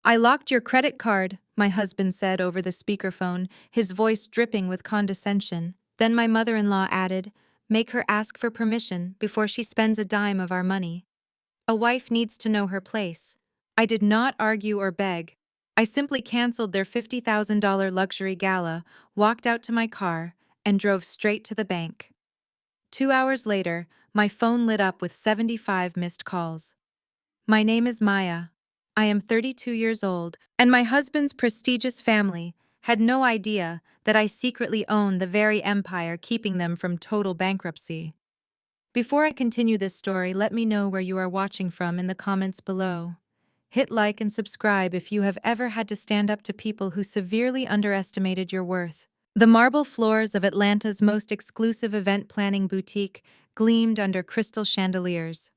I locked your credit card, my husband said over the speakerphone, his voice dripping with condescension. Then my mother-in-law added, make her ask for permission before she spends a dime of our money. A wife needs to know her place. I did not argue or beg. I simply canceled their $50,000 luxury gala, walked out to my car, and drove straight to the bank. 2 hours later, my phone lit up with 75 missed calls. My name is Maya. I am 32 years old, and my husband's prestigious family had no idea that I secretly own the very empire keeping them from total bankruptcy. Before I continue this story, let me know where you are watching from in the comments below. Hit like and subscribe if you have ever had to stand up to people who severely underestimated your worth. The marble floors of Atlanta's most exclusive event planning boutique gleamed under crystal chandeliers.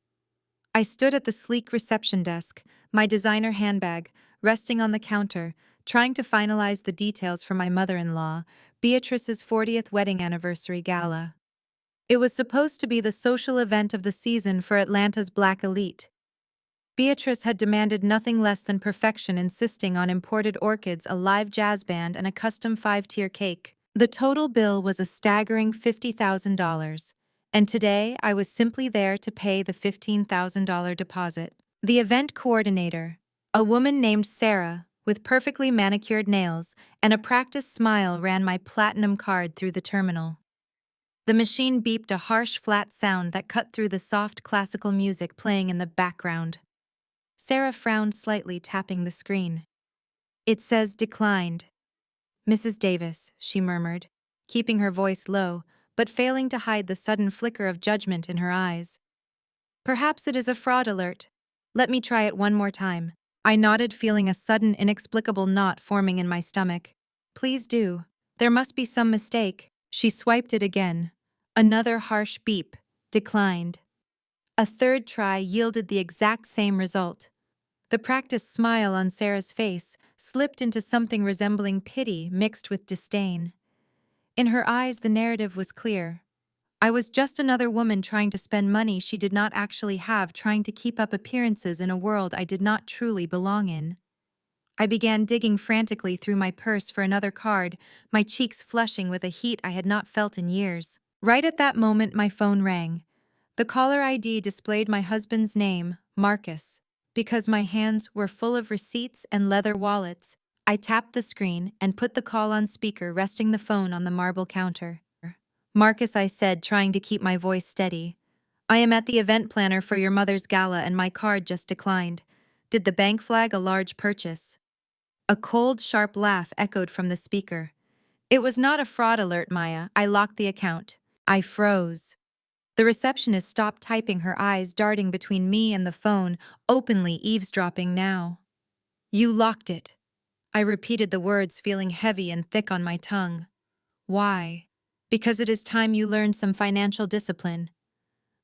I stood at the sleek reception desk, my designer handbag resting on the counter, trying to finalize the details for my mother-in-law, Beatrice's 40th wedding anniversary gala. It was supposed to be the social event of the season for Atlanta's Black elite. Beatrice had demanded nothing less than perfection, insisting on imported orchids, a live jazz band, and a custom 5-tier cake. The total bill was a staggering $50,000, and today I was simply there to pay the $15,000 deposit. The event coordinator, a woman named Sarah, with perfectly manicured nails and a practiced smile, ran my platinum card through the terminal. The machine beeped a harsh, flat sound that cut through the soft classical music playing in the background. Sarah frowned slightly, tapping the screen. It says declined. Mrs. Davis, she murmured, keeping her voice low, but failing to hide the sudden flicker of judgment in her eyes. Perhaps it is a fraud alert. Let me try it one more time. I nodded, feeling a sudden, inexplicable knot forming in my stomach. Please do. There must be some mistake. She swiped it again. Another harsh beep. Declined. A third try yielded the exact same result. The practiced smile on Sarah's face slipped into something resembling pity mixed with disdain. In her eyes, the narrative was clear. I was just another woman trying to spend money she did not actually have, trying to keep up appearances in a world I did not truly belong in. I began digging frantically through my purse for another card, my cheeks flushing with a heat I had not felt in years. Right at that moment, my phone rang. The caller ID displayed my husband's name, Marcus. Because my hands were full of receipts and leather wallets, I tapped the screen and put the call on speaker, resting the phone on the marble counter. Marcus, I said, trying to keep my voice steady. I am at the event planner for your mother's gala and my card just declined. Did the bank flag a large purchase? A cold, sharp laugh echoed from the speaker. It was not a fraud alert, Maya. I locked the account. I froze. The receptionist stopped typing, her eyes darting between me and the phone, openly eavesdropping now. You locked it. I repeated the words, feeling heavy and thick on my tongue. Why? Because it is time you learned some financial discipline.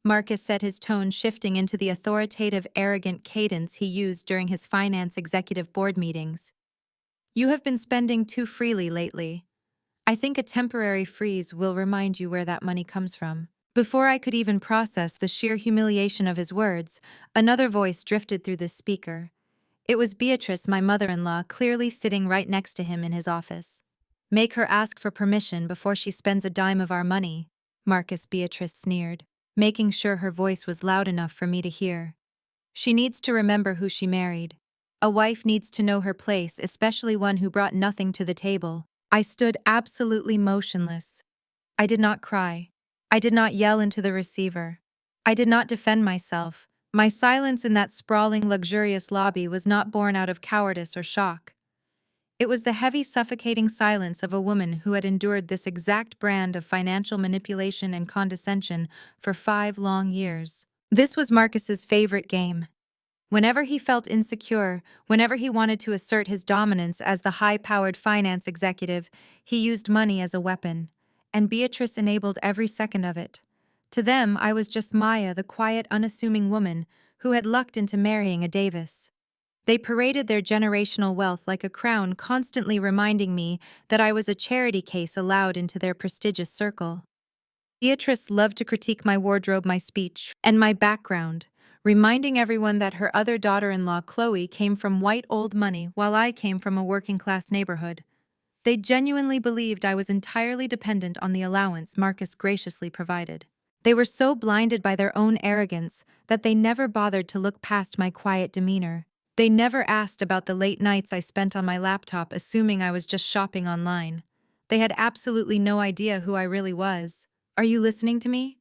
Marcus said, his tone shifting into the authoritative, arrogant cadence he used during his finance executive board meetings. You have been spending too freely lately. I think a temporary freeze will remind you where that money comes from. Before I could even process the sheer humiliation of his words, another voice drifted through the speaker. It was Beatrice, my mother-in-law, clearly sitting right next to him in his office. Make her ask for permission before she spends a dime of our money, Marcus, Beatrice sneered, making sure her voice was loud enough for me to hear. She needs to remember who she married. A wife needs to know her place, especially one who brought nothing to the table. I stood absolutely motionless. I did not cry. I did not yell into the receiver. I did not defend myself. My silence in that sprawling, luxurious lobby was not born out of cowardice or shock. It was the heavy, suffocating silence of a woman who had endured this exact brand of financial manipulation and condescension for 5 long years. This was Marcus's favorite game. Whenever he felt insecure, whenever he wanted to assert his dominance as the high-powered finance executive, he used money as a weapon. And Beatrice enabled every second of it. To them, I was just Maya, the quiet, unassuming woman who had lucked into marrying a Davis. They paraded their generational wealth like a crown, constantly reminding me that I was a charity case allowed into their prestigious circle. Beatrice loved to critique my wardrobe, my speech, and my background, reminding everyone that her other daughter-in-law, Chloe, came from white old money while I came from a working-class neighborhood. They genuinely believed I was entirely dependent on the allowance Marcus graciously provided. They were so blinded by their own arrogance that they never bothered to look past my quiet demeanor. They never asked about the late nights I spent on my laptop assuming I was just shopping online. They had absolutely no idea who I really was. Are you listening to me?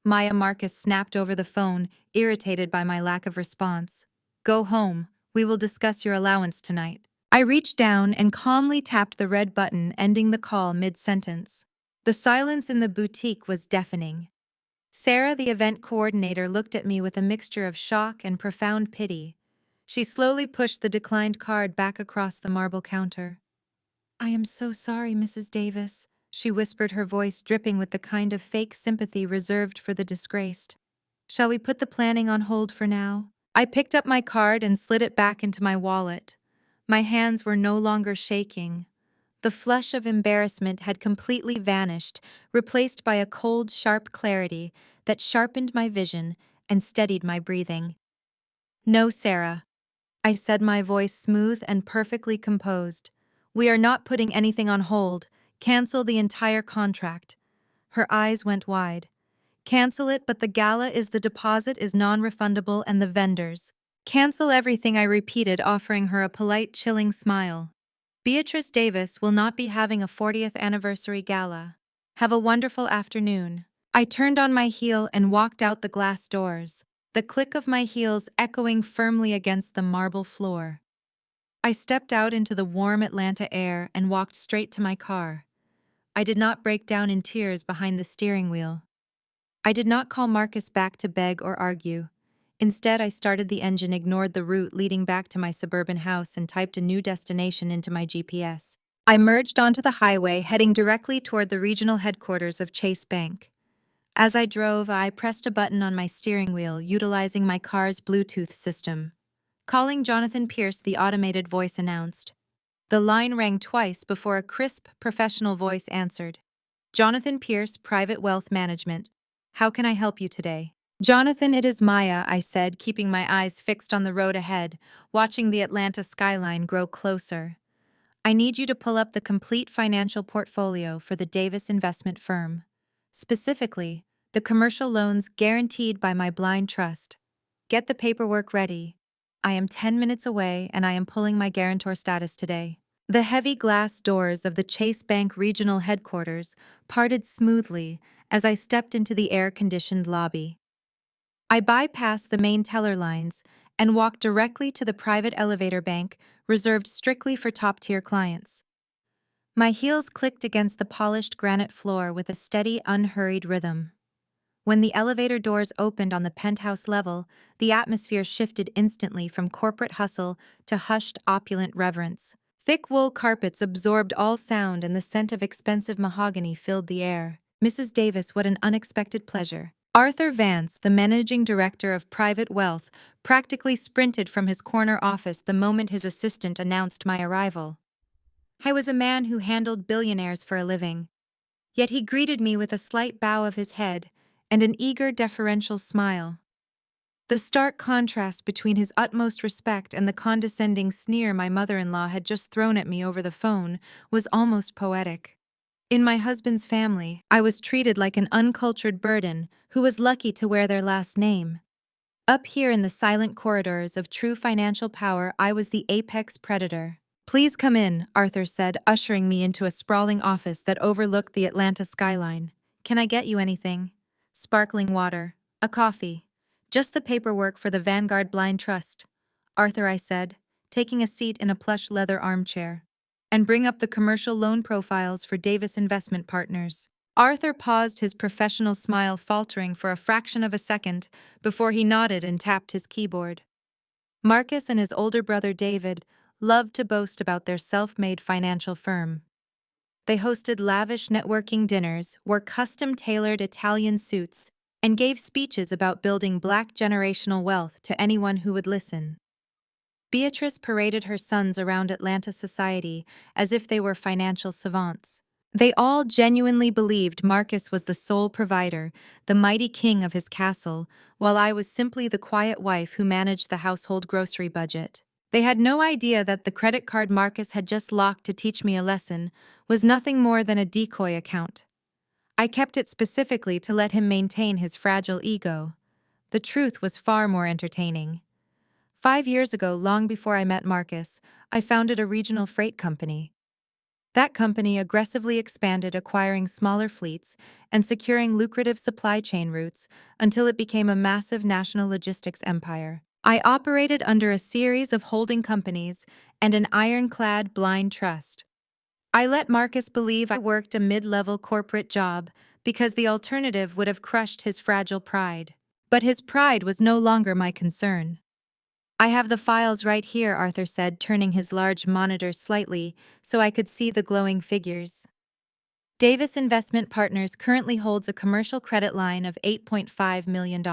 Maya Marcus snapped over the phone, irritated by my lack of response. Go home. We will discuss your allowance tonight. I reached down and calmly tapped the red button, ending the call mid-sentence. The silence in the boutique was deafening. Sarah, the event coordinator, looked at me with a mixture of shock and profound pity. She slowly pushed the declined card back across the marble counter. I am so sorry, Mrs. Davis, she whispered, her voice dripping with the kind of fake sympathy reserved for the disgraced. Shall we put the planning on hold for now? I picked up my card and slid it back into my wallet. My hands were no longer shaking. The flush of embarrassment had completely vanished, replaced by a cold, sharp clarity that sharpened my vision and steadied my breathing. No, Sarah, I said, my voice smooth and perfectly composed. We are not putting anything on hold. Cancel the entire contract. Her eyes went wide. Cancel it, but the gala is the deposit is non-refundable and the vendors. Cancel everything, I repeated, offering her a polite, chilling smile. Beatrice Davis will not be having a 40th anniversary gala. Have a wonderful afternoon. I turned on my heel and walked out the glass doors, the click of my heels echoing firmly against the marble floor. I stepped out into the warm Atlanta air and walked straight to my car. I did not break down in tears behind the steering wheel. I did not call Marcus back to beg or argue. Instead, I started the engine, ignored the route leading back to my suburban house, and typed a new destination into my GPS. I merged onto the highway, heading directly toward the regional headquarters of Chase Bank. As I drove, I pressed a button on my steering wheel, utilizing my car's Bluetooth system. Calling Jonathan Pierce, the automated voice announced. The line rang twice before a crisp, professional voice answered. Jonathan Pierce, Private Wealth Management. How can I help you today? Jonathan, it is Maya, I said, keeping my eyes fixed on the road ahead, watching the Atlanta skyline grow closer. I need you to pull up the complete financial portfolio for the Davis investment firm. Specifically, the commercial loans guaranteed by my blind trust. Get the paperwork ready. I am 10 minutes away and I am pulling my guarantor status today. The heavy glass doors of the Chase Bank regional headquarters parted smoothly as I stepped into the air-conditioned lobby. I bypassed the main teller lines and walked directly to the private elevator bank reserved strictly for top-tier clients. My heels clicked against the polished granite floor with a steady, unhurried rhythm. When the elevator doors opened on the penthouse level, the atmosphere shifted instantly from corporate hustle to hushed, opulent reverence. Thick wool carpets absorbed all sound and the scent of expensive mahogany filled the air. Mrs. Davis, what an unexpected pleasure. Arthur Vance, the managing director of Private Wealth, practically sprinted from his corner office the moment his assistant announced my arrival. I was a man who handled billionaires for a living, yet he greeted me with a slight bow of his head and an eager, deferential smile. The stark contrast between his utmost respect and the condescending sneer my mother-in-law had just thrown at me over the phone was almost poetic. In my husband's family, I was treated like an uncultured burden who was lucky to wear their last name. Up here in the silent corridors of true financial power, I was the apex predator. Please come in, Arthur said, ushering me into a sprawling office that overlooked the Atlanta skyline. Can I get you anything? Sparkling water, a coffee. Just the paperwork for the Vanguard Blind Trust, Arthur, I said, taking a seat in a plush leather armchair. And bring up the commercial loan profiles for Davis Investment Partners. Arthur paused, his professional smile faltering for a fraction of a second before he nodded and tapped his keyboard. Marcus and his older brother David loved to boast about their self-made financial firm. They hosted lavish networking dinners, wore custom-tailored Italian suits, and gave speeches about building Black generational wealth to anyone who would listen. Beatrice paraded her sons around Atlanta society as if they were financial savants. They all genuinely believed Marcus was the sole provider, the mighty king of his castle, while I was simply the quiet wife who managed the household grocery budget. They had no idea that the credit card Marcus had just locked to teach me a lesson was nothing more than a decoy account. I kept it specifically to let him maintain his fragile ego. The truth was far more entertaining. 5 years ago, long before I met Marcus, I founded a regional freight company. That company aggressively expanded, acquiring smaller fleets and securing lucrative supply chain routes until it became a massive national logistics empire. I operated under a series of holding companies and an ironclad blind trust. I let Marcus believe I worked a mid-level corporate job because the alternative would have crushed his fragile pride. But his pride was no longer my concern. I have the files right here, Arthur said, turning his large monitor slightly so I could see the glowing figures. Davis Investment Partners currently holds a commercial credit line of $8.5 million.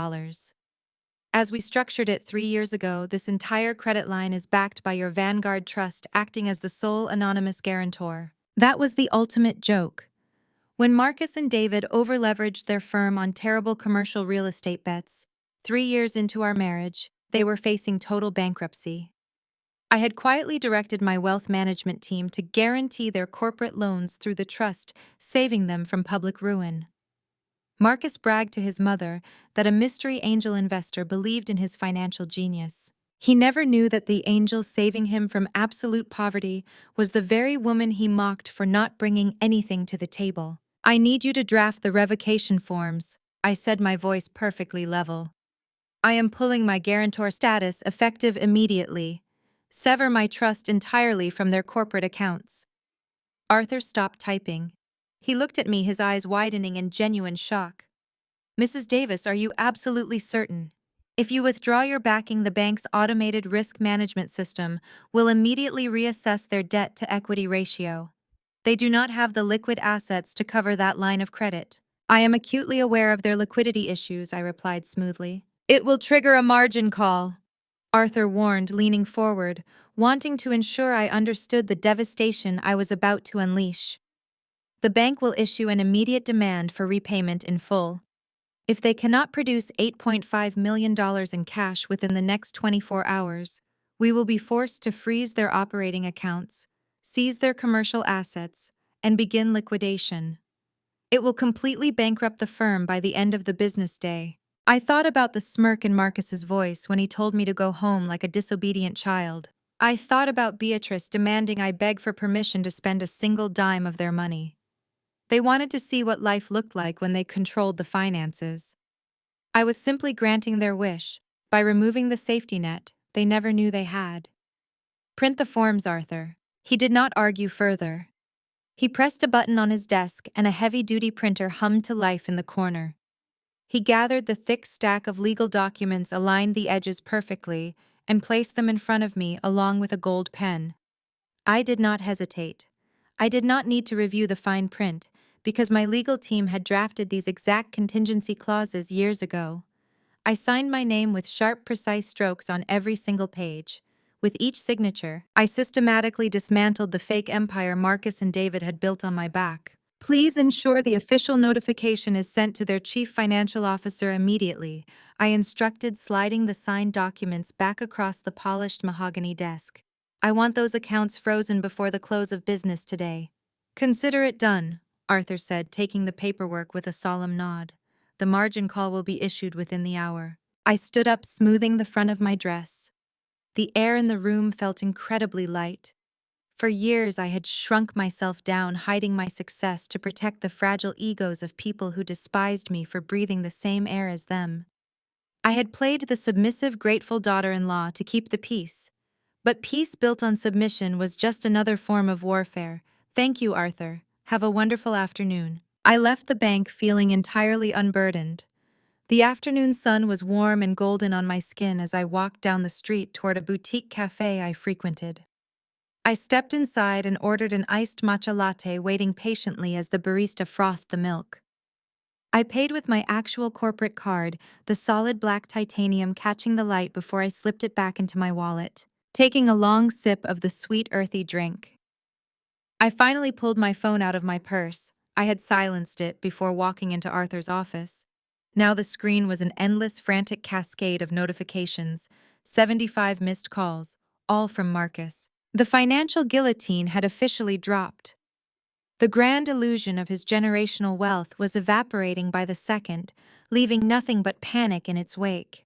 As we structured it 3 years ago, this entire credit line is backed by your Vanguard Trust, acting as the sole anonymous guarantor. That was the ultimate joke. When Marcus and David overleveraged their firm on terrible commercial real estate bets, 3 years into our marriage, they were facing total bankruptcy. I had quietly directed my wealth management team to guarantee their corporate loans through the trust, saving them from public ruin. Marcus bragged to his mother that a mystery angel investor believed in his financial genius. He never knew that the angel saving him from absolute poverty was the very woman he mocked for not bringing anything to the table. "I need you to draft the revocation forms," I said, my voice perfectly level. "I am pulling my guarantor status effective immediately. Sever my trust entirely from their corporate accounts." Arthur stopped typing. He looked at me, his eyes widening in genuine shock. "Mrs. Davis, are you absolutely certain? If you withdraw your backing, the bank's automated risk management system will immediately reassess their debt-to-equity ratio. They do not have the liquid assets to cover that line of credit." "I am acutely aware of their liquidity issues," I replied smoothly. "It will trigger a margin call," Arthur warned, leaning forward, wanting to ensure I understood the devastation I was about to unleash. "The bank will issue an immediate demand for repayment in full. If they cannot produce $8.5 million in cash within the next 24 hours, we will be forced to freeze their operating accounts, seize their commercial assets, and begin liquidation. It will completely bankrupt the firm by the end of the business day." I thought about the smirk in Marcus's voice when he told me to go home like a disobedient child. I thought about Beatrice demanding I beg for permission to spend a single dime of their money. They wanted to see what life looked like when they controlled the finances. I was simply granting their wish by removing the safety net they never knew they had. "Print the forms, Arthur." He did not argue further. He pressed a button on his desk and a heavy-duty printer hummed to life in the corner. He gathered the thick stack of legal documents, aligned the edges perfectly, and placed them in front of me along with a gold pen. I did not hesitate. I did not need to review the fine print, because my legal team had drafted these exact contingency clauses years ago. I signed my name with sharp, precise strokes on every single page. With each signature, I systematically dismantled the fake empire Marcus and David had built on my back. "Please ensure the official notification is sent to their chief financial officer immediately," I instructed, sliding the signed documents back across the polished mahogany desk. "I want those accounts frozen before the close of business today." "Consider it done," Arthur said, taking the paperwork with a solemn nod. "The margin call will be issued within the hour." I stood up, smoothing the front of my dress. The air in the room felt incredibly light. For years, I had shrunk myself down, hiding my success to protect the fragile egos of people who despised me for breathing the same air as them. I had played the submissive, grateful daughter-in-law to keep the peace. But peace built on submission was just another form of warfare. "Thank you, Arthur. Have a wonderful afternoon." I left the bank feeling entirely unburdened. The afternoon sun was warm and golden on my skin as I walked down the street toward a boutique cafe I frequented. I stepped inside and ordered an iced matcha latte, waiting patiently as the barista frothed the milk. I paid with my actual corporate card, the solid black titanium catching the light before I slipped it back into my wallet, taking a long sip of the sweet, earthy drink. I finally pulled my phone out of my purse. I had silenced it before walking into Arthur's office. Now the screen was an endless, frantic cascade of notifications, 75 missed calls, all from Marcus. The financial guillotine had officially dropped. The grand illusion of his generational wealth was evaporating by the second, leaving nothing but panic in its wake.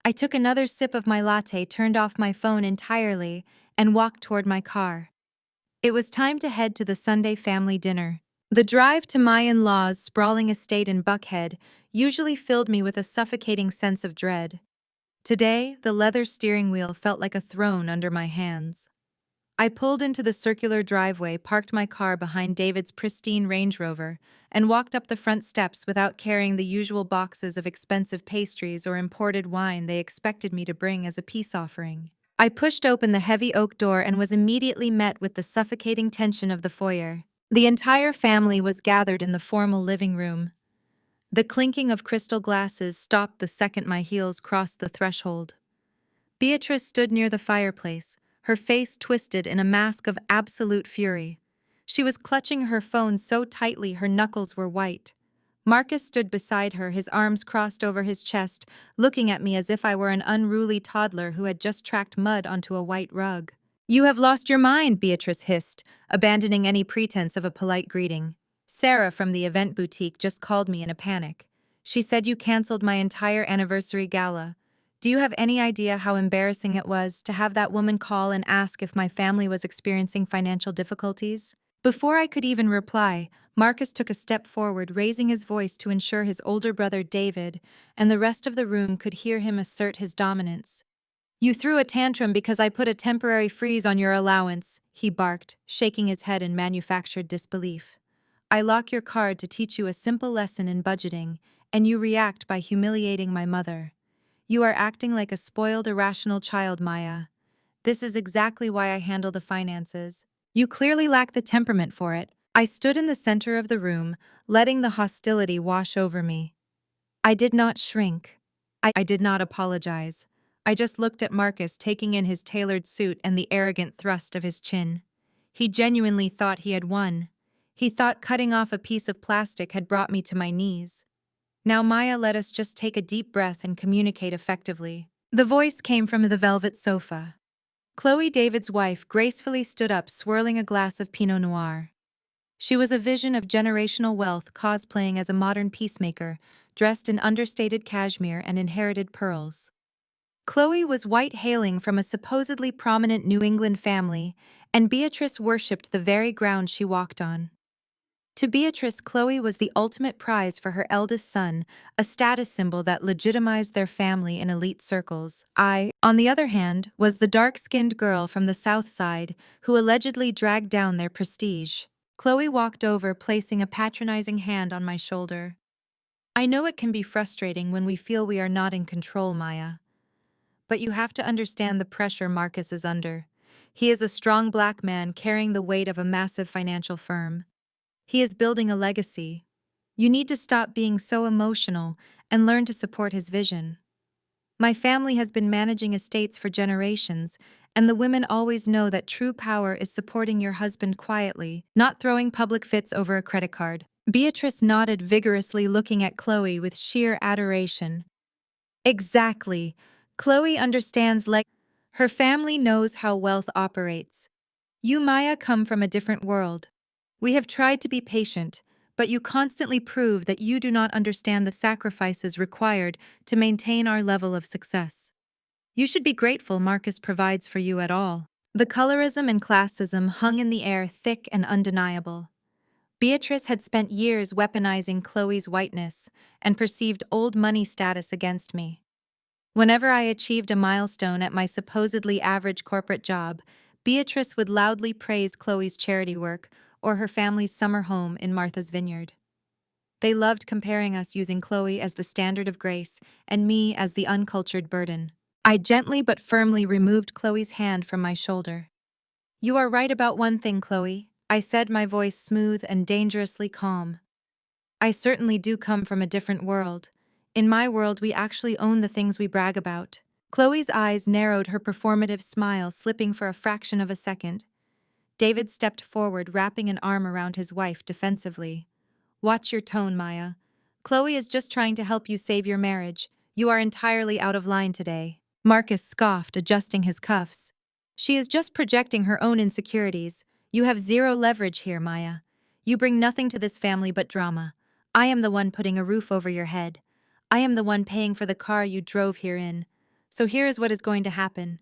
I took another sip of my latte, turned off my phone entirely, and walked toward my car. It was time to head to the Sunday family dinner. The drive to my in-laws' sprawling estate in Buckhead usually filled me with a suffocating sense of dread. Today, the leather steering wheel felt like a throne under my hands. I pulled into the circular driveway, parked my car behind David's pristine Range Rover, and walked up the front steps without carrying the usual boxes of expensive pastries or imported wine they expected me to bring as a peace offering. I pushed open the heavy oak door and was immediately met with the suffocating tension of the foyer. The entire family was gathered in the formal living room. The clinking of crystal glasses stopped the second my heels crossed the threshold. Beatrice stood near the fireplace, her face twisted in a mask of absolute fury. She was clutching her phone so tightly her knuckles were white. Marcus stood beside her, his arms crossed over his chest, looking at me as if I were an unruly toddler who had just tracked mud onto a white rug. "You have lost your mind," Beatrice hissed, abandoning any pretense of a polite greeting. "Sarah from the event boutique just called me in a panic. She said you canceled my entire anniversary gala. Do you have any idea how embarrassing it was to have that woman call and ask if my family was experiencing financial difficulties?" Before I could even reply, Marcus took a step forward, raising his voice to ensure his older brother David and the rest of the room could hear him assert his dominance. "You threw a tantrum because I put a temporary freeze on your allowance," he barked, shaking his head in manufactured disbelief. "I lock your card to teach you a simple lesson in budgeting, and you react by humiliating my mother. You are acting like a spoiled, irrational child, Maya. This is exactly why I handle the finances. You clearly lack the temperament for it." I stood in the center of the room, letting the hostility wash over me. I did not shrink. I did not apologize. I just looked at Marcus, taking in his tailored suit and the arrogant thrust of his chin. He genuinely thought he had won. He thought cutting off a piece of plastic had brought me to my knees. "Now, Maya, let us just take a deep breath and communicate effectively." The voice came from the velvet sofa. Chloe, David's wife, gracefully stood up, swirling a glass of Pinot Noir. She was a vision of generational wealth, cosplaying as a modern peacemaker, dressed in understated cashmere and inherited pearls. Chloe was white, hailing from a supposedly prominent New England family, and Beatrice worshipped the very ground she walked on. To Beatrice, Chloe was the ultimate prize for her eldest son, a status symbol that legitimized their family in elite circles. I, on the other hand, was the dark-skinned girl from the South Side who allegedly dragged down their prestige. Chloe walked over, placing a patronizing hand on my shoulder. "I know it can be frustrating when we feel we are not in control, Maya. But you have to understand the pressure Marcus is under. He is a strong black man carrying the weight of a massive financial firm. He is building a legacy. You need to stop being so emotional and learn to support his vision. My family has been managing estates for generations, and the women always know that true power is supporting your husband quietly, not throwing public fits over a credit card." Beatrice nodded vigorously, looking at Chloe with sheer adoration. "Exactly. Chloe understands her family knows how wealth operates. You, Maya, come from a different world. We have tried to be patient, but you constantly prove that you do not understand the sacrifices required to maintain our level of success. You should be grateful Marcus provides for you at all." The colorism and classism hung in the air, thick and undeniable. Beatrice had spent years weaponizing Chloe's whiteness and perceived old money status against me. Whenever I achieved a milestone at my supposedly average corporate job, Beatrice would loudly praise Chloe's charity work or her family's summer home in Martha's Vineyard. They loved comparing us, using Chloe as the standard of grace and me as the uncultured burden. I gently but firmly removed Chloe's hand from my shoulder. "You are right about one thing, Chloe," I said, my voice smooth and dangerously calm. "I certainly do come from a different world. In my world, we actually own the things we brag about." Chloe's eyes narrowed, her performative smile slipping for a fraction of a second. David stepped forward, wrapping an arm around his wife defensively. Watch your tone, Maya. Chloe is just trying to help you save your marriage. You are entirely out of line today. Marcus scoffed, adjusting his cuffs. She is just projecting her own insecurities. You have zero leverage here, Maya. You bring nothing to this family but drama. I am the one putting a roof over your head. I am the one paying for the car you drove here in. So here is what is going to happen.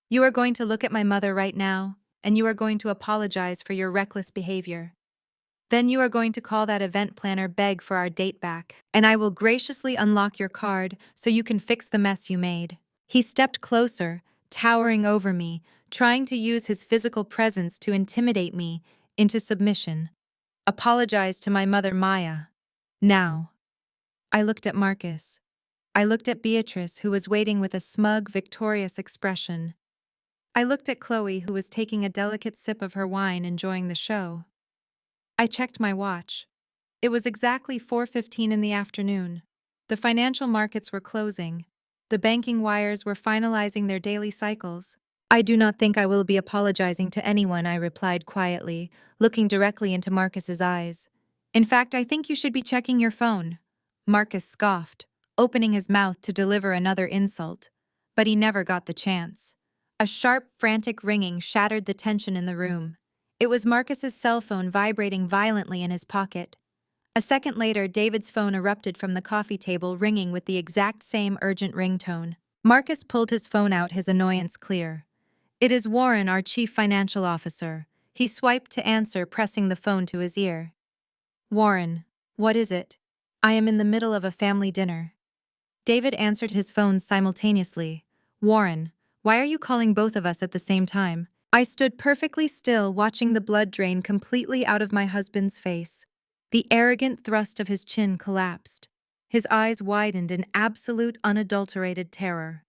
You are going to look at my mother right now, and you are going to apologize for your reckless behavior. Then you are going to call that event planner, beg for our date back, and I will graciously unlock your card so you can fix the mess you made. He stepped closer, towering over me, trying to use his physical presence to intimidate me into submission. Apologize to my mother, Maya. Now. I looked at Marcus. I looked at Beatrice, who was waiting with a smug, victorious expression. I looked at Chloe, who was taking a delicate sip of her wine, enjoying the show. I checked my watch. It was exactly 4:15 in the afternoon. The financial markets were closing. The banking wires were finalizing their daily cycles. I do not think I will be apologizing to anyone, I replied quietly, looking directly into Marcus's eyes. In fact, I think you should be checking your phone. Marcus scoffed, opening his mouth to deliver another insult. But he never got the chance. A sharp, frantic ringing shattered the tension in the room. It was Marcus's cell phone vibrating violently in his pocket. A second later, David's phone erupted from the coffee table, ringing with the exact same urgent ringtone. Marcus pulled his phone out, his annoyance clear. It is Warren, our chief financial officer. He swiped to answer, pressing the phone to his ear. Warren, what is it? I am in the middle of a family dinner. David answered his phone simultaneously. Warren, why are you calling both of us at the same time? I stood perfectly still, watching the blood drain completely out of my husband's face. The arrogant thrust of his chin collapsed. His eyes widened in absolute, unadulterated terror.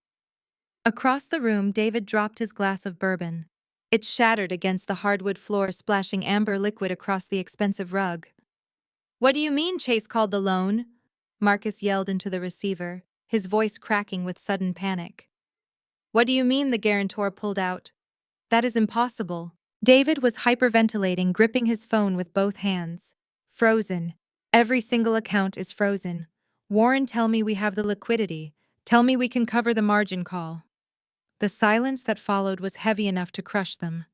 Across the room, David dropped his glass of bourbon. It shattered against the hardwood floor, splashing amber liquid across the expensive rug. What do you mean, Chase called the loan? Marcus yelled into the receiver, his voice cracking with sudden panic. What do you mean the guarantor pulled out? That is impossible. David was hyperventilating, gripping his phone with both hands. Frozen. Every single account is frozen. Warren, tell me we have the liquidity. Tell me we can cover the margin call. The silence that followed was heavy enough to crush them.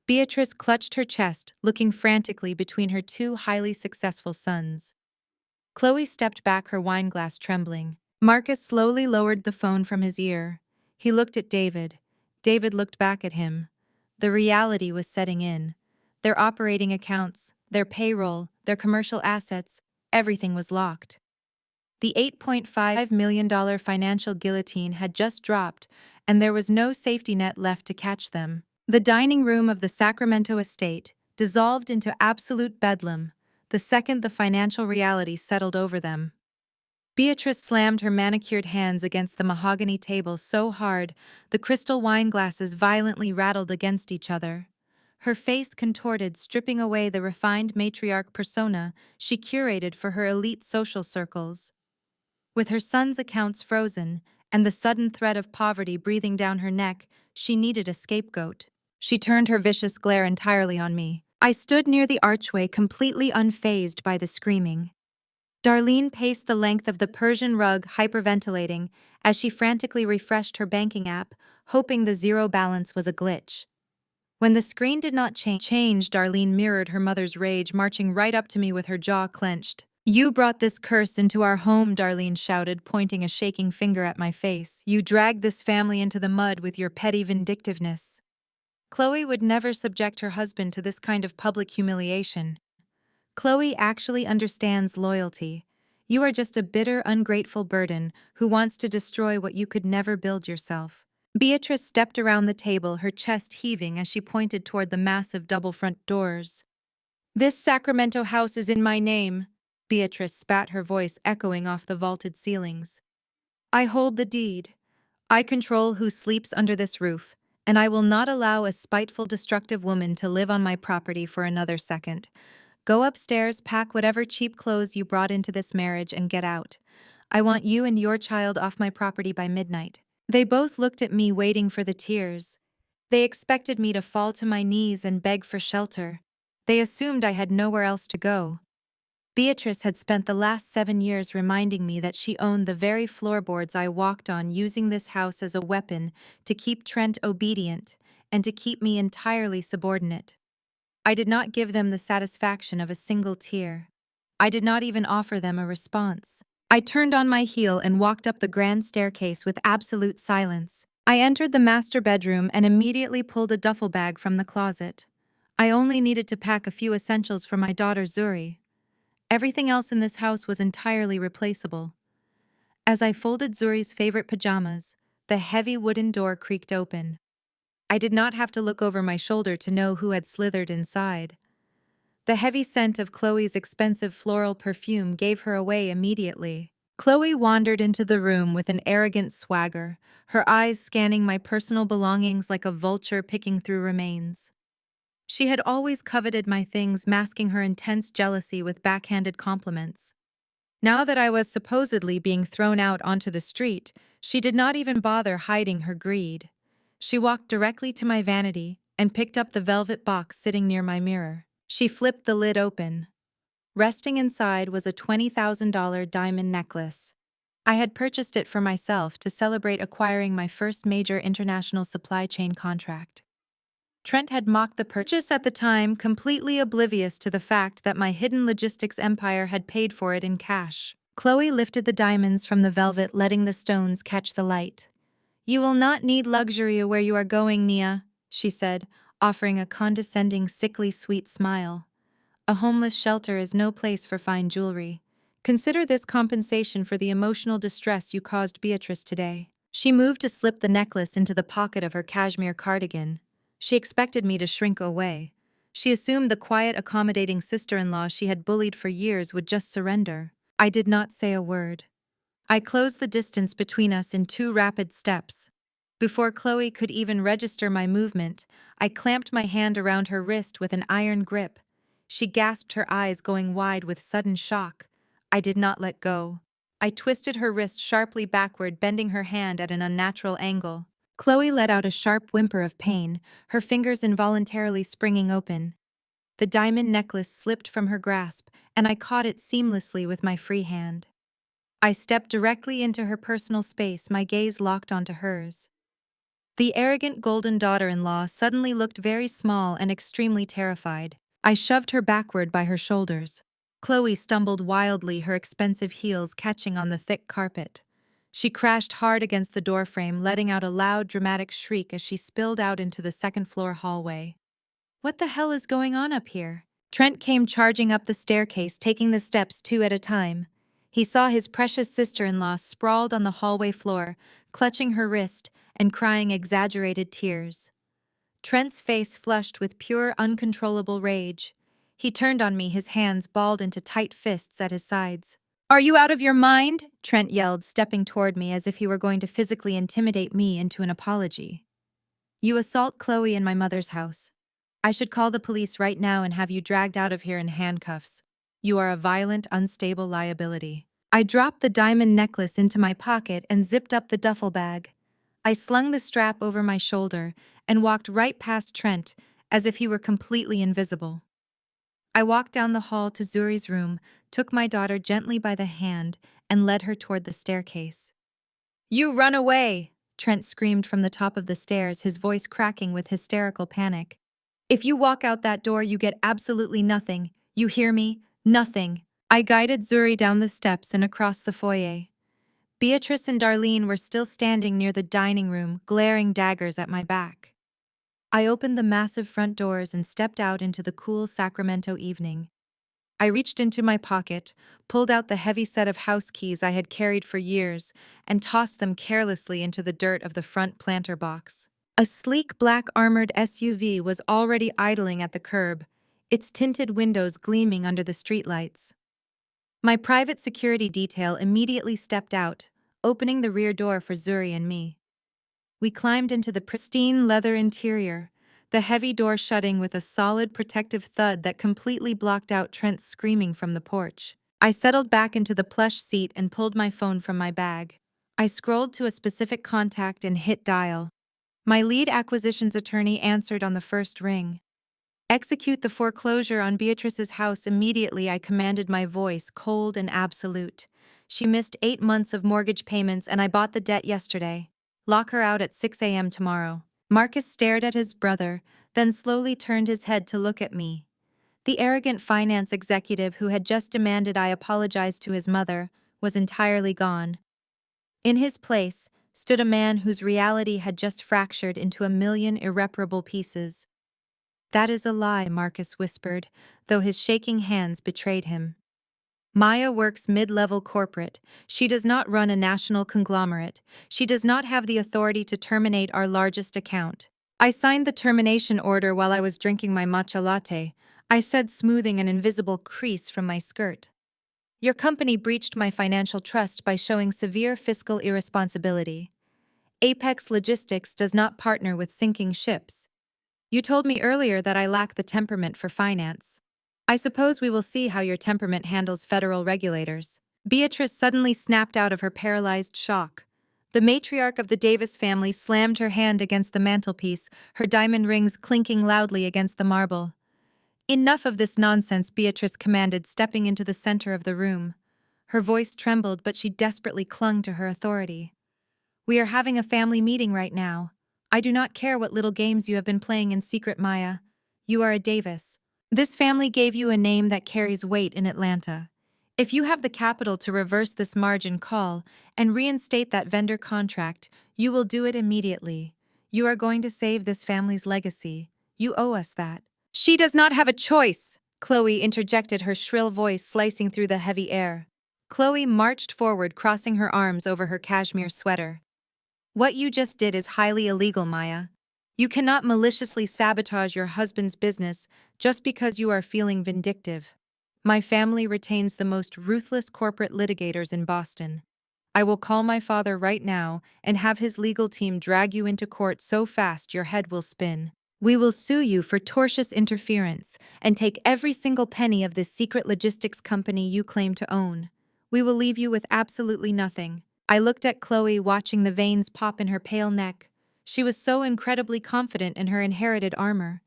Beatrice clutched her chest, looking frantically between her two highly successful sons. Chloe stepped back, her wineglass trembling. Marcus slowly lowered the phone from his ear. He looked at David. David looked back at him. The reality was setting in. Their operating accounts, their payroll, their commercial assets, everything was locked. The $8.5 million financial guillotine had just dropped, and there was no safety net left to catch them. The dining room of the Sacramento estate dissolved into absolute bedlam the second the financial reality settled over them. Beatrice slammed her manicured hands against the mahogany table so hard the crystal wine glasses violently rattled against each other. Her face contorted, stripping away the refined matriarch persona she curated for her elite social circles. With her son's accounts frozen and the sudden threat of poverty breathing down her neck, she needed a scapegoat. She turned her vicious glare entirely on me. I stood near the archway, completely unfazed by the screaming. Darlene paced the length of the Persian rug, hyperventilating, as she frantically refreshed her banking app, hoping the zero balance was a glitch. When the screen did not change, Darlene mirrored her mother's rage, marching right up to me with her jaw clenched. You brought this curse into our home, Darlene shouted, pointing a shaking finger at my face. You dragged this family into the mud with your petty vindictiveness. Chloe would never subject her husband to this kind of public humiliation. Chloe actually understands loyalty. You are just a bitter, ungrateful burden who wants to destroy what you could never build yourself. Beatrice stepped around the table, her chest heaving as she pointed toward the massive double front doors. This Sacramento house is in my name, Beatrice spat, her voice echoing off the vaulted ceilings. I hold the deed. I control who sleeps under this roof, and I will not allow a spiteful, destructive woman to live on my property for another second. Go upstairs, pack whatever cheap clothes you brought into this marriage, and get out. I want you and your child off my property by midnight. They both looked at me, waiting for the tears. They expected me to fall to my knees and beg for shelter. They assumed I had nowhere else to go. Beatrice had spent the last 7 years reminding me that she owned the very floorboards I walked on, using this house as a weapon to keep Trent obedient and to keep me entirely subordinate. I did not give them the satisfaction of a single tear. I did not even offer them a response. I turned on my heel and walked up the grand staircase with absolute silence. I entered the master bedroom and immediately pulled a duffel bag from the closet. I only needed to pack a few essentials for my daughter Zuri. Everything else in this house was entirely replaceable. As I folded Zuri's favorite pajamas, the heavy wooden door creaked open. I did not have to look over my shoulder to know who had slithered inside. The heavy scent of Chloe's expensive floral perfume gave her away immediately. Chloe wandered into the room with an arrogant swagger, her eyes scanning my personal belongings like a vulture picking through remains. She had always coveted my things, masking her intense jealousy with backhanded compliments. Now that I was supposedly being thrown out onto the street, she did not even bother hiding her greed. She walked directly to my vanity and picked up the velvet box sitting near my mirror. She flipped the lid open. Resting inside was a $20,000 diamond necklace. I had purchased it for myself to celebrate acquiring my first major international supply chain contract. Trent had mocked the purchase at the time, completely oblivious to the fact that my hidden logistics empire had paid for it in cash. Chloe lifted the diamonds from the velvet, letting the stones catch the light. "You will not need luxury where you are going, Nia," she said, offering a condescending, sickly sweet smile. "A homeless shelter is no place for fine jewelry. Consider this compensation for the emotional distress you caused Beatrice today." She moved to slip the necklace into the pocket of her cashmere cardigan. She expected me to shrink away. She assumed the quiet, accommodating sister-in-law she had bullied for years would just surrender. I did not say a word. I closed the distance between us in 2 rapid steps. Before Chloe could even register my movement, I clamped my hand around her wrist with an iron grip. She gasped, her eyes going wide with sudden shock. I did not let go. I twisted her wrist sharply backward, bending her hand at an unnatural angle. Chloe let out a sharp whimper of pain, her fingers involuntarily springing open. The diamond necklace slipped from her grasp, and I caught it seamlessly with my free hand. I stepped directly into her personal space, my gaze locked onto hers. The arrogant golden daughter-in-law suddenly looked very small and extremely terrified. I shoved her backward by her shoulders. Chloe stumbled wildly, her expensive heels catching on the thick carpet. She crashed hard against the doorframe, letting out a loud, dramatic shriek as she spilled out into the second-floor hallway. "What the hell is going on up here?" Trent came charging up the staircase, taking the steps 2 at a time. He saw his precious sister-in-law sprawled on the hallway floor, clutching her wrist and crying exaggerated tears. Trent's face flushed with pure, uncontrollable rage. He turned on me, his hands balled into tight fists at his sides. "Are you out of your mind?" Trent yelled, stepping toward me as if he were going to physically intimidate me into an apology. "You assault Chloe in my mother's house. I should call the police right now and have you dragged out of here in handcuffs. You are a violent, unstable liability." I dropped the diamond necklace into my pocket and zipped up the duffel bag. I slung the strap over my shoulder and walked right past Trent as if he were completely invisible. I walked down the hall to Zuri's room, took my daughter gently by the hand, and led her toward the staircase. "You run away!" Trent screamed from the top of the stairs, his voice cracking with hysterical panic. "If you walk out that door, you get absolutely nothing. You hear me? Nothing." I guided Zuri down the steps and across the foyer. Beatrice and Darlene were still standing near the dining room, glaring daggers at my back. I opened the massive front doors and stepped out into the cool Sacramento evening. I reached into my pocket, pulled out the heavy set of house keys I had carried for years, and tossed them carelessly into the dirt of the front planter box. A sleek black armored SUV was already idling at the curb, its tinted windows gleaming under the streetlights. My private security detail immediately stepped out, opening the rear door for Zuri and me. We climbed into the pristine leather interior, the heavy door shutting with a solid protective thud that completely blocked out Trent's screaming from the porch. I settled back into the plush seat and pulled my phone from my bag. I scrolled to a specific contact and hit dial. My lead acquisitions attorney answered on the first ring. Execute the foreclosure on Beatrice's house immediately, I commanded, my voice cold and absolute. She missed 8 months of mortgage payments and I bought the debt yesterday. Lock her out at 6 a.m. tomorrow. Marcus stared at his brother, then slowly turned his head to look at me. The arrogant finance executive who had just demanded I apologize to his mother was entirely gone. In his place stood a man whose reality had just fractured into a million irreparable pieces. That is a lie, Marcus whispered, though his shaking hands betrayed him. Maya works mid-level corporate. She does not run a national conglomerate. She does not have the authority to terminate our largest account. I signed the termination order while I was drinking my matcha latte, I said, smoothing an invisible crease from my skirt. Your company breached my financial trust by showing severe fiscal irresponsibility. Apex Logistics does not partner with sinking ships. You told me earlier that I lack the temperament for finance. I suppose we will see how your temperament handles federal regulators. Beatrice suddenly snapped out of her paralyzed shock. The matriarch of the Davis family slammed her hand against the mantelpiece, her diamond rings clinking loudly against the marble. Enough of this nonsense, Beatrice commanded, stepping into the center of the room. Her voice trembled, but she desperately clung to her authority. We are having a family meeting right now. I do not care what little games you have been playing in secret, Maya. You are a Davis. This family gave you a name that carries weight in Atlanta. If you have the capital to reverse this margin call and reinstate that vendor contract, you will do it immediately. You are going to save this family's legacy. You owe us that. She does not have a choice, Chloe interjected, her shrill voice slicing through the heavy air. Chloe marched forward, crossing her arms over her cashmere sweater. What you just did is highly illegal, Maya. You cannot maliciously sabotage your husband's business just because you are feeling vindictive. My family retains the most ruthless corporate litigators in Boston. I will call my father right now and have his legal team drag you into court so fast your head will spin. We will sue you for tortious interference and take every single penny of this secret logistics company you claim to own. We will leave you with absolutely nothing. I looked at Chloe, watching the veins pop in her pale neck. She was so incredibly confident in her inherited armor.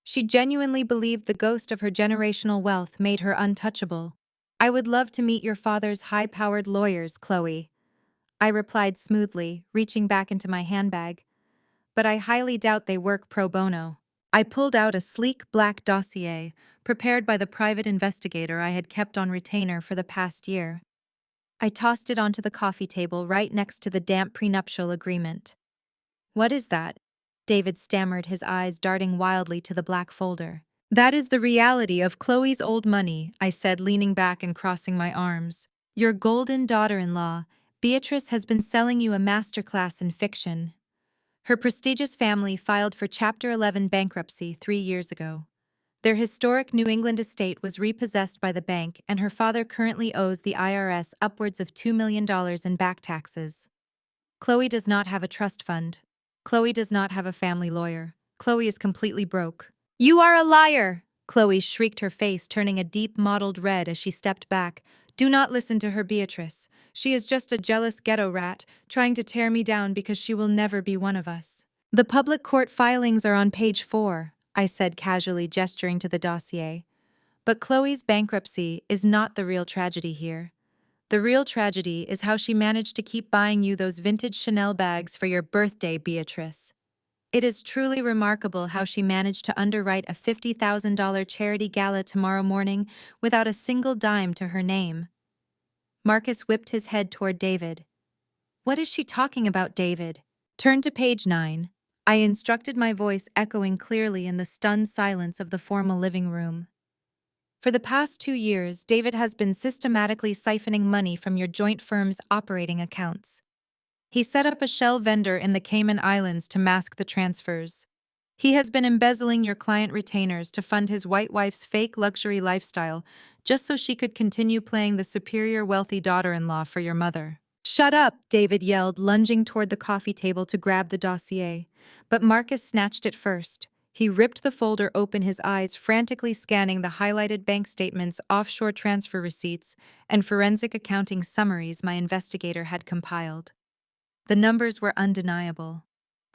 She genuinely believed the ghost of her generational wealth made her untouchable. I would love to meet your father's high-powered lawyers, Chloe, I replied smoothly, reaching back into my handbag. But I highly doubt they work pro bono. I pulled out a sleek black dossier, prepared by the private investigator I had kept on retainer for the past year. I tossed it onto the coffee table right next to the damp prenuptial agreement. What is that? David stammered, his eyes darting wildly to the black folder. That is the reality of Chloe's old money, I said, leaning back and crossing my arms. Your golden daughter-in-law, Beatrice, has been selling you a masterclass in fiction. Her prestigious family filed for Chapter 11 bankruptcy 3 years ago. Their historic New England estate was repossessed by the bank, and her father currently owes the IRS upwards of $2 million in back taxes. Chloe does not have a trust fund. Chloe does not have a family lawyer. Chloe is completely broke. You are a liar! Chloe shrieked, her face turning a deep mottled red as she stepped back. Do not listen to her, Beatrice. She is just a jealous ghetto rat, trying to tear me down because she will never be one of us. The public court filings are on page 4, I said, casually gesturing to the dossier. But Chloe's bankruptcy is not the real tragedy here. The real tragedy is how she managed to keep buying you those vintage Chanel bags for your birthday, Beatrice. It is truly remarkable how she managed to underwrite a $50,000 charity gala tomorrow morning without a single dime to her name. Marcus whipped his head toward David. What is she talking about, David? Turn to page 9. I instructed, my voice echoing clearly in the stunned silence of the formal living room. For the past 2 years, David has been systematically siphoning money from your joint firm's operating accounts. He set up a shell vendor in the Cayman Islands to mask the transfers. He has been embezzling your client retainers to fund his white wife's fake luxury lifestyle, just so she could continue playing the superior wealthy daughter-in-law for your mother. Shut up, David yelled, lunging toward the coffee table to grab the dossier. But Marcus snatched it first. He ripped the folder open, his eyes frantically scanning the highlighted bank statements, offshore transfer receipts, and forensic accounting summaries my investigator had compiled. The numbers were undeniable.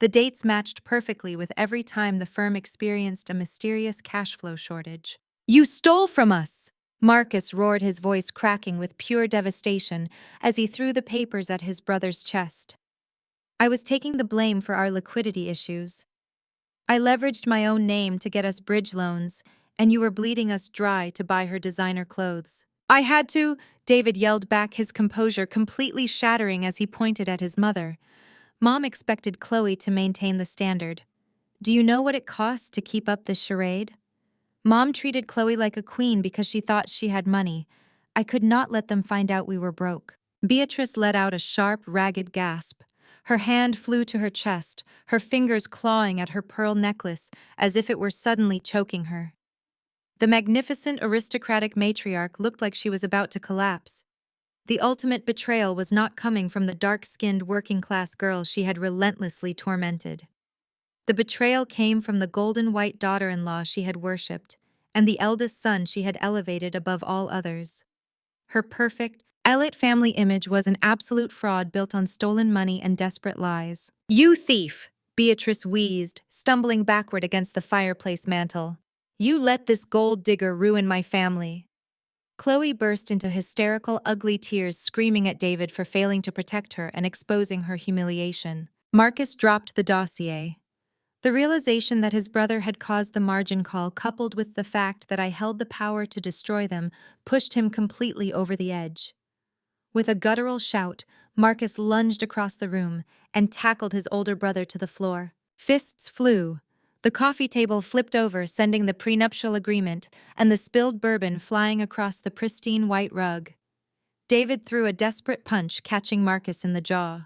The dates matched perfectly with every time the firm experienced a mysterious cash flow shortage. "You stole from us!" Marcus roared, his voice cracking with pure devastation as he threw the papers at his brother's chest. "I was taking the blame for our liquidity issues. I leveraged my own name to get us bridge loans, and you were bleeding us dry to buy her designer clothes." "I had to," David yelled back, his composure completely shattering as he pointed at his mother. Mom expected Chloe to maintain the standard. "Do you know what it costs to keep up this charade?" Mom treated Chloe like a queen because she thought she had money. I could not let them find out we were broke. Beatrice let out a sharp, ragged gasp. Her hand flew to her chest, her fingers clawing at her pearl necklace as if it were suddenly choking her. The magnificent aristocratic matriarch looked like she was about to collapse. The ultimate betrayal was not coming from the dark-skinned working-class girl she had relentlessly tormented. The betrayal came from the golden-white daughter-in-law she had worshipped, and the eldest son she had elevated above all others. Her perfect, elite family image was an absolute fraud built on stolen money and desperate lies. "You thief!" Beatrice wheezed, stumbling backward against the fireplace mantel. "You let this gold digger ruin my family." Chloe burst into hysterical, ugly tears, screaming at David for failing to protect her and exposing her humiliation. Marcus dropped the dossier. The realization that his brother had caused the margin call, coupled with the fact that I held the power to destroy them, pushed him completely over the edge. With a guttural shout, Marcus lunged across the room and tackled his older brother to the floor. Fists flew. The coffee table flipped over, sending the prenuptial agreement and the spilled bourbon flying across the pristine white rug. David threw a desperate punch, catching Marcus in the jaw.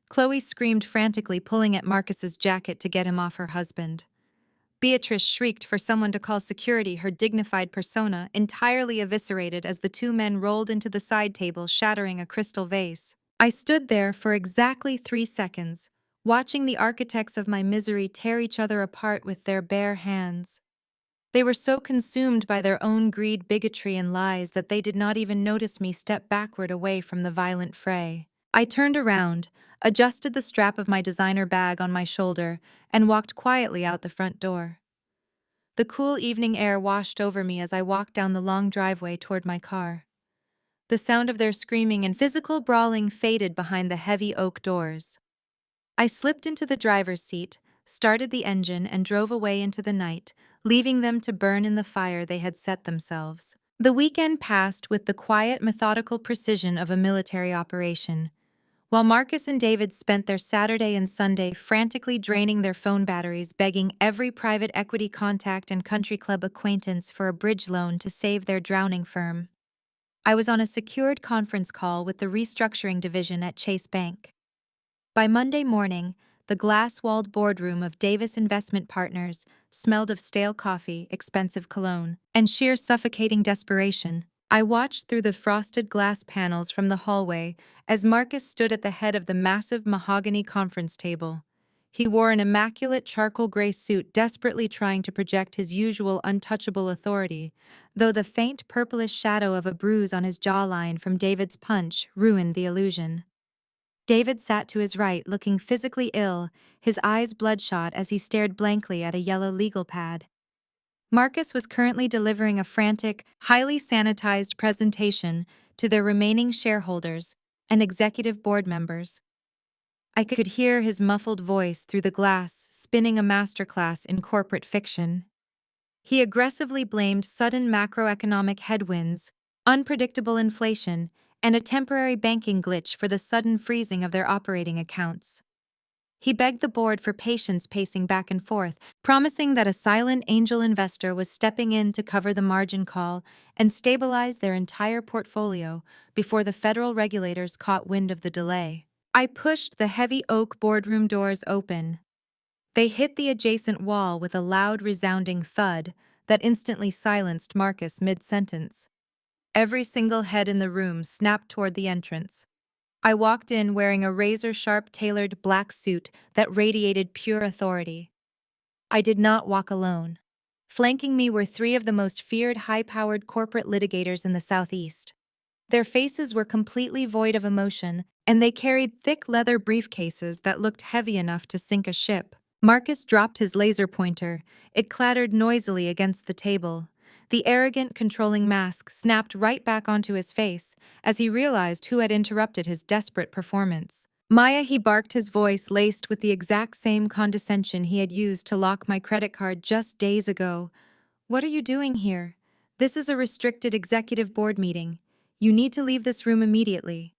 Chloe screamed frantically, pulling at Marcus's jacket to get him off her husband. Beatrice shrieked for someone to call security, her dignified persona entirely eviscerated as the two men rolled into the side table, shattering a crystal vase. I stood there for exactly 3 seconds, watching the architects of my misery tear each other apart with their bare hands. They were so consumed by their own greed, bigotry, and lies that they did not even notice me step backward away from the violent fray. I turned around, adjusted the strap of my designer bag on my shoulder, and walked quietly out the front door. The cool evening air washed over me as I walked down the long driveway toward my car. The sound of their screaming and physical brawling faded behind the heavy oak doors. I slipped into the driver's seat, started the engine, and drove away into the night, leaving them to burn in the fire they had set themselves. The weekend passed with the quiet, methodical precision of a military operation. While Marcus and David spent their Saturday and Sunday frantically draining their phone batteries, begging every private equity contact and country club acquaintance for a bridge loan to save their drowning firm, I was on a secured conference call with the restructuring division at Chase Bank. By Monday morning, the glass-walled boardroom of Davis Investment Partners smelled of stale coffee, expensive cologne, and sheer suffocating desperation. I watched through the frosted glass panels from the hallway as Marcus stood at the head of the massive mahogany conference table. He wore an immaculate charcoal gray suit, desperately trying to project his usual untouchable authority, though the faint purplish shadow of a bruise on his jawline from David's punch ruined the illusion. David sat to his right, looking physically ill, his eyes bloodshot as he stared blankly at a yellow legal pad. Marcus was currently delivering a frantic, highly sanitized presentation to their remaining shareholders and executive board members. I could hear his muffled voice through the glass, spinning a masterclass in corporate fiction. He aggressively blamed sudden macroeconomic headwinds, unpredictable inflation, and a temporary banking glitch for the sudden freezing of their operating accounts. He begged the board for patience, pacing back and forth, promising that a silent angel investor was stepping in to cover the margin call and stabilize their entire portfolio before the federal regulators caught wind of the delay. I pushed the heavy oak boardroom doors open. They hit the adjacent wall with a loud, resounding thud that instantly silenced Marcus mid-sentence. Every single head in the room snapped toward the entrance. I walked in wearing a razor-sharp tailored black suit that radiated pure authority. I did not walk alone. Flanking me were 3 of the most feared high-powered corporate litigators in the Southeast. Their faces were completely void of emotion, and they carried thick leather briefcases that looked heavy enough to sink a ship. Marcus dropped his laser pointer. It clattered noisily against the table. The arrogant, controlling mask snapped right back onto his face as he realized who had interrupted his desperate performance. Maya, he barked, his voice laced with the exact same condescension he had used to lock my credit card just days ago. What are you doing here? This is a restricted executive board meeting. You need to leave this room immediately.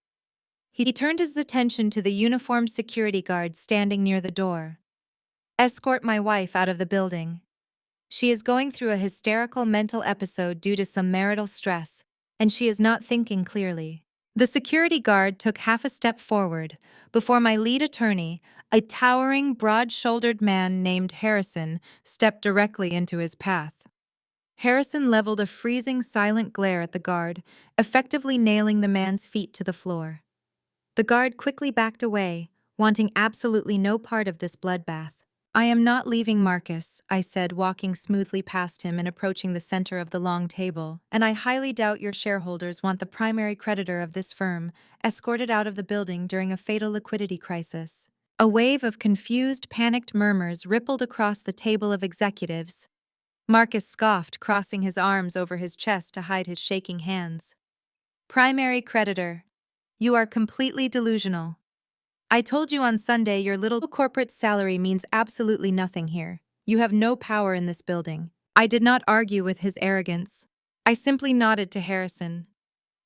He turned his attention to the uniformed security guard standing near the door. Escort my wife out of the building. She is going through a hysterical mental episode due to some marital stress, and she is not thinking clearly. The security guard took half a step forward before my lead attorney, a towering, broad-shouldered man named Harrison, stepped directly into his path. Harrison leveled a freezing, silent glare at the guard, effectively nailing the man's feet to the floor. The guard quickly backed away, wanting absolutely no part of this bloodbath. I am not leaving, Marcus, I said, walking smoothly past him and approaching the center of the long table, and I highly doubt your shareholders want the primary creditor of this firm escorted out of the building during a fatal liquidity crisis. A wave of confused, panicked murmurs rippled across the table of executives. Marcus scoffed, crossing his arms over his chest to hide his shaking hands. Primary creditor. You are completely delusional. I told you on Sunday your little corporate salary means absolutely nothing here. You have no power in this building. I did not argue with his arrogance. I simply nodded to Harrison.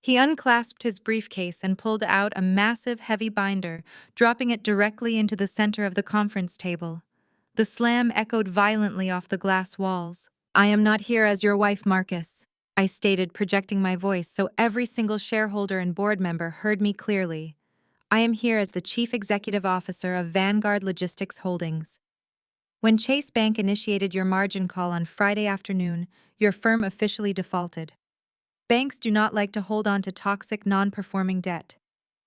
He unclasped his briefcase and pulled out a massive, heavy binder, dropping it directly into the center of the conference table. The slam echoed violently off the glass walls. I am not here as your wife, Marcus, I stated, projecting my voice so every single shareholder and board member heard me clearly. I am here as the Chief Executive Officer of Vanguard Logistics Holdings. When Chase Bank initiated your margin call on Friday afternoon, your firm officially defaulted. Banks do not like to hold on to toxic, non-performing debt.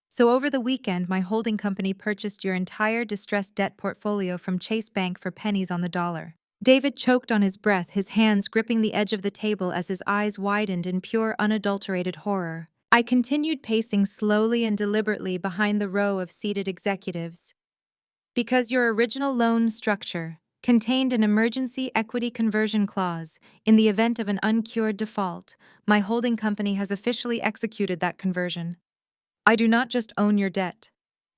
So over the weekend, my holding company purchased your entire distressed debt portfolio from Chase Bank for pennies on the dollar. David choked on his breath, his hands gripping the edge of the table as his eyes widened in pure, unadulterated horror. I continued pacing slowly and deliberately behind the row of seated executives. Because your original loan structure contained an emergency equity conversion clause in the event of an uncured default, my holding company has officially executed that conversion. I do not just own your debt.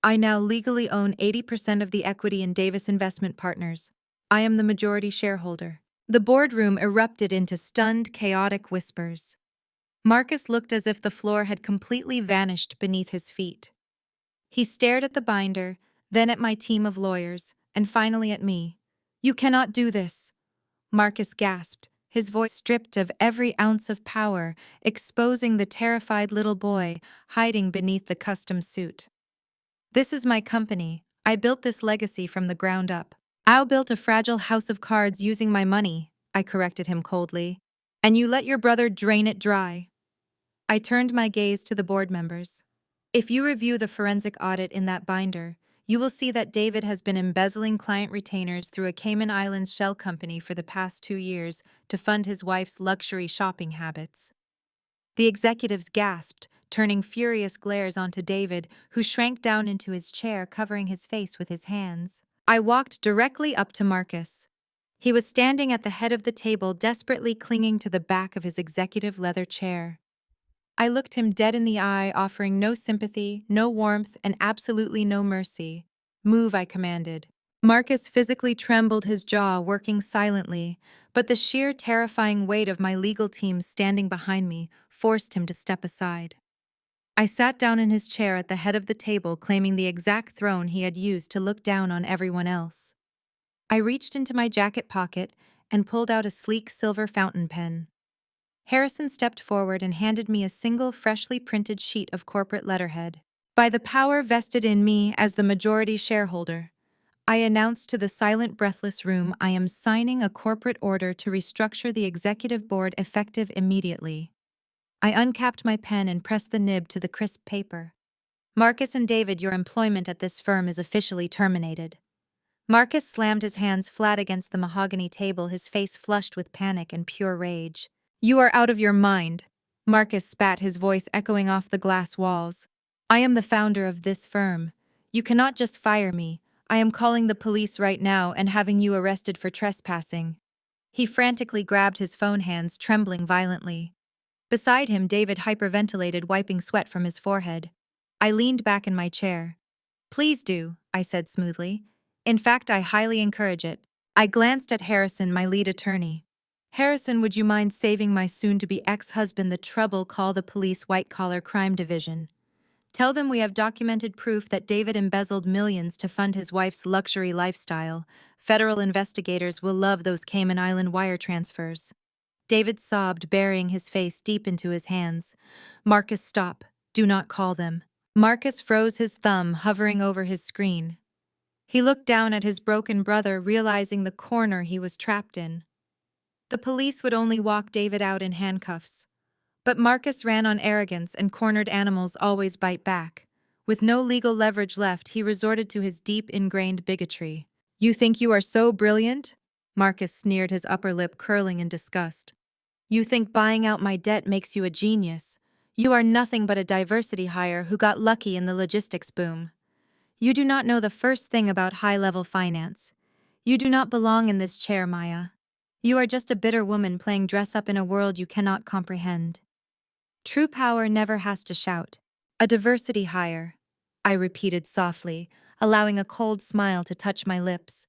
I now legally own 80% of the equity in Davis Investment Partners. I am the majority shareholder. The boardroom erupted into stunned, chaotic whispers. Marcus looked as if the floor had completely vanished beneath his feet. He stared at the binder, then at my team of lawyers, and finally at me. You cannot do this, Marcus gasped, his voice stripped of every ounce of power, exposing the terrified little boy hiding beneath the custom suit. This is my company. I built this legacy from the ground up. I built a fragile house of cards using my money, I corrected him coldly. And you let your brother drain it dry. I turned my gaze to the board members. If you review the forensic audit in that binder, you will see that David has been embezzling client retainers through a Cayman Islands shell company for the past 2 years to fund his wife's luxury shopping habits. The executives gasped, turning furious glares onto David, who shrank down into his chair, covering his face with his hands. I walked directly up to Marcus. He was standing at the head of the table, desperately clinging to the back of his executive leather chair. I looked him dead in the eye, offering no sympathy, no warmth, and absolutely no mercy. Move, I commanded. Marcus physically trembled, his jaw working silently, but the sheer terrifying weight of my legal team standing behind me forced him to step aside. I sat down in his chair at the head of the table, claiming the exact throne he had used to look down on everyone else. I reached into my jacket pocket and pulled out a sleek silver fountain pen. Harrison stepped forward and handed me a single freshly printed sheet of corporate letterhead. By the power vested in me as the majority shareholder, I announced to the silent, breathless room, I am signing a corporate order to restructure the executive board effective immediately. I uncapped my pen and pressed the nib to the crisp paper. Marcus and David, your employment at this firm is officially terminated. Marcus slammed his hands flat against the mahogany table, his face flushed with panic and pure rage. You are out of your mind, Marcus spat, his voice echoing off the glass walls. I am the founder of this firm. You cannot just fire me. I am calling the police right now and having you arrested for trespassing." He frantically grabbed his phone hands, trembling violently. Beside him, David hyperventilated, wiping sweat from his forehead. I leaned back in my chair. "Please do," I said smoothly. "In fact, I highly encourage it." I glanced at Harrison, my lead attorney. "Harrison, would you mind saving my soon-to-be ex-husband the trouble? Call the police white-collar crime division. Tell them we have documented proof that David embezzled millions to fund his wife's luxury lifestyle. Federal investigators will love those Cayman Island wire transfers." David sobbed, burying his face deep into his hands. "Marcus, stop. Do not call them." Marcus froze, his thumb hovering over his screen. He looked down at his broken brother, realizing the corner he was trapped in. The police would only walk David out in handcuffs. But Marcus ran on arrogance, and cornered animals always bite back. With no legal leverage left, he resorted to his deep ingrained bigotry. "You think you are so brilliant?" Marcus sneered, his upper lip curling in disgust. "You think buying out my debt makes you a genius? You are nothing but a diversity hire who got lucky in the logistics boom. You do not know the first thing about high-level finance. You do not belong in this chair, Maya. You are just a bitter woman playing dress-up in a world you cannot comprehend." True power never has to shout. "A diversity hire," I repeated softly, allowing a cold smile to touch my lips.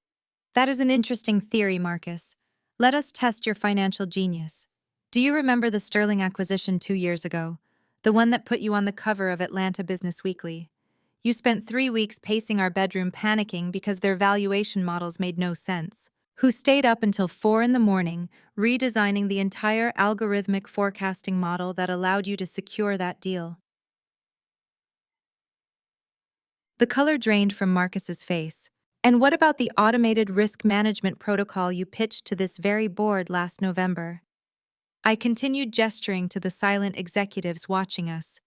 "That is an interesting theory, Marcus. Let us test your financial genius. Do you remember the Sterling acquisition 2 years ago? The one that put you on the cover of Atlanta Business Weekly? You spent 3 weeks pacing our bedroom, panicking because their valuation models made no sense. Who stayed up until 4 in the morning, redesigning the entire algorithmic forecasting model that allowed you to secure that deal." The color drained from Marcus's face. "And what about the automated risk management protocol you pitched to this very board last November?" I continued, gesturing to the silent executives watching us.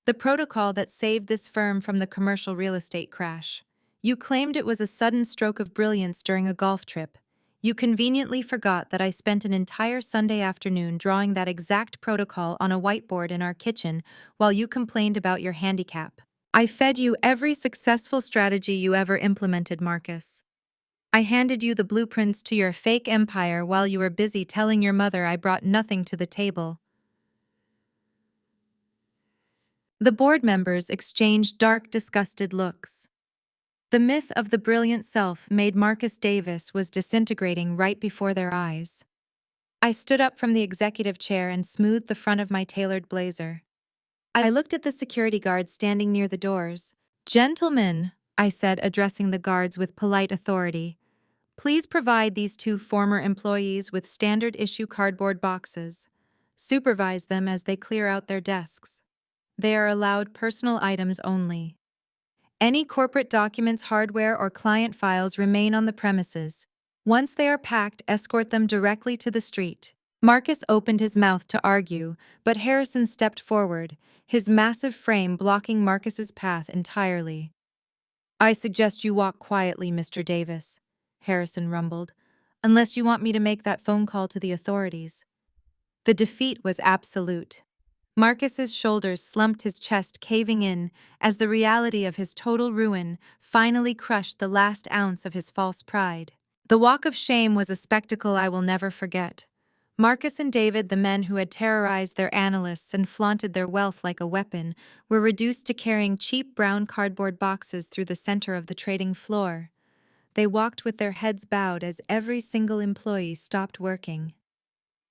"The protocol that saved this firm from the commercial real estate crash. You claimed it was a sudden stroke of brilliance during a golf trip. You conveniently forgot that I spent an entire Sunday afternoon drawing that exact protocol on a whiteboard in our kitchen while you complained about your handicap. I fed you every successful strategy you ever implemented, Marcus. I handed you the blueprints to your fake empire while you were busy telling your mother I brought nothing to the table." The board members exchanged dark, disgusted looks. The myth of the brilliant self made Marcus Davis was disintegrating right before their eyes. I stood up from the executive chair and smoothed the front of my tailored blazer. I looked at the security guards standing near the doors. "Gentlemen," I said, addressing the guards with polite authority, "please provide these 2 former employees with standard issue cardboard boxes. Supervise them as they clear out their desks. They are allowed personal items only. Any corporate documents, hardware, or client files remain on the premises. Once they are packed, escort them directly to the street." Marcus opened his mouth to argue, but Harrison stepped forward, his massive frame blocking Marcus's path entirely. "I suggest you walk quietly, Mr. Davis," Harrison rumbled, "unless you want me to make that phone call to the authorities." The defeat was absolute. Marcus's shoulders slumped, his chest caving in as the reality of his total ruin finally crushed the last ounce of his false pride. The walk of shame was a spectacle I will never forget. Marcus and David, the men who had terrorized their analysts and flaunted their wealth like a weapon, were reduced to carrying cheap brown cardboard boxes through the center of the trading floor. They walked with their heads bowed as every single employee stopped working.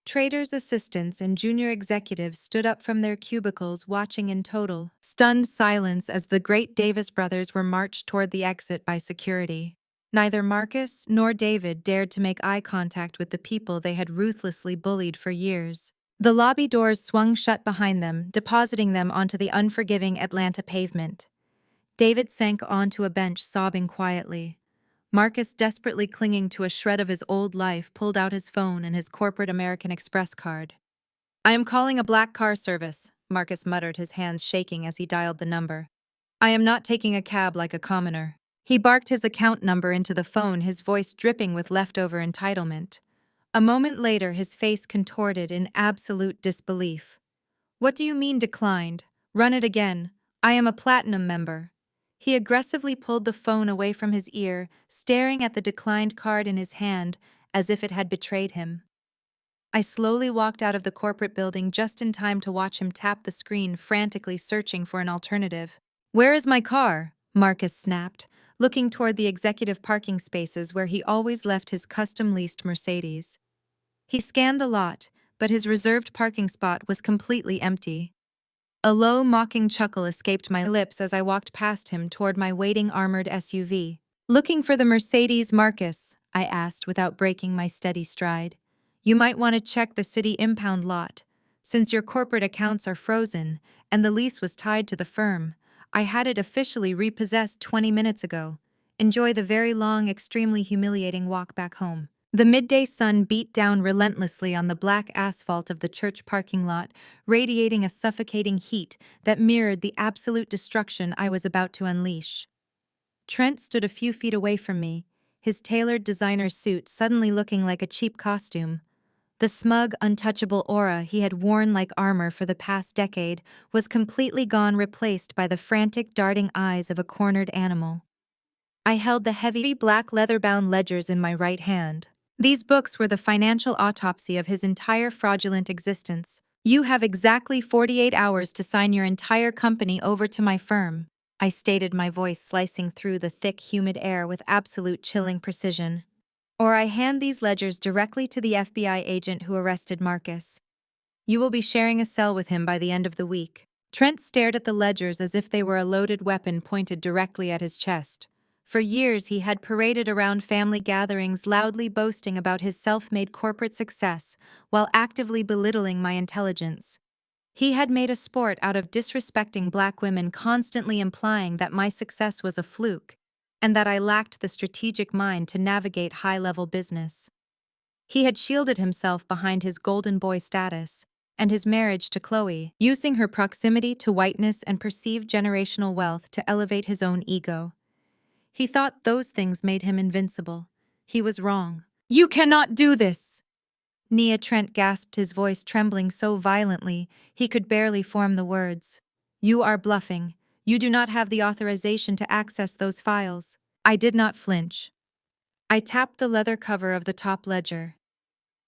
Traders' assistants and junior executives stood up from their cubicles, watching in total, stunned silence as the great Davis brothers were marched toward the exit by security. Neither Marcus nor David dared to make eye contact with the people they had ruthlessly bullied for years. The lobby doors swung shut behind them, depositing them onto the unforgiving Atlanta pavement. David sank onto a bench, sobbing quietly. Marcus, desperately clinging to a shred of his old life, pulled out his phone and his corporate American Express card. "I am calling a black car service," Marcus muttered, his hands shaking as he dialed the number. "I am not taking a cab like a commoner." He barked his account number into the phone, his voice dripping with leftover entitlement. A moment later, his face contorted in absolute disbelief. "What do you mean declined? Run it again. I am a platinum member. He aggressively pulled the phone away from his ear, staring at the declined card in his hand as if it had betrayed him. I slowly walked out of the corporate building just in time to watch him tap the screen, frantically searching for an alternative. "Where is my car?" Marcus snapped, looking toward the executive parking spaces where he always left his custom-leased Mercedes. He scanned the lot, but his reserved parking spot was completely empty. A low, mocking chuckle escaped my lips as I walked past him toward my waiting armored SUV. "Looking for the Mercedes, Marcus?" I asked without breaking my steady stride. "You might want to check the city impound lot. Since your corporate accounts are frozen and the lease was tied to the firm, I had it officially repossessed 20 minutes ago. Enjoy the very long, extremely humiliating walk back home." The midday sun beat down relentlessly on the black asphalt of the church parking lot, radiating a suffocating heat that mirrored the absolute destruction I was about to unleash. Trent stood a few feet away from me, his tailored designer suit suddenly looking like a cheap costume. The smug, untouchable aura he had worn like armor for the past decade was completely gone, replaced by the frantic, darting eyes of a cornered animal. I held the heavy black leather-bound ledgers in my right hand. These books were the financial autopsy of his entire fraudulent existence. "You have exactly 48 hours to sign your entire company over to my firm," I stated, my voice slicing through the thick, humid air with absolute chilling precision. "Or I hand these ledgers directly to the FBI agent who arrested Marcus. You will be sharing a cell with him by the end of the week." Trent stared at the ledgers as if they were a loaded weapon pointed directly at his chest. For years, he had paraded around family gatherings, loudly boasting about his self-made corporate success while actively belittling my intelligence. He had made a sport out of disrespecting Black women, constantly implying that my success was a fluke and that I lacked the strategic mind to navigate high-level business. He had shielded himself behind his golden boy status and his marriage to Chloe, using her proximity to whiteness and perceived generational wealth to elevate his own ego. He thought those things made him invincible. He was wrong. "You cannot do this!" Nia Trent gasped, his voice trembling so violently he could barely form the words. "You are bluffing. You do not have the authorization to access those files." I did not flinch. I tapped the leather cover of the top ledger.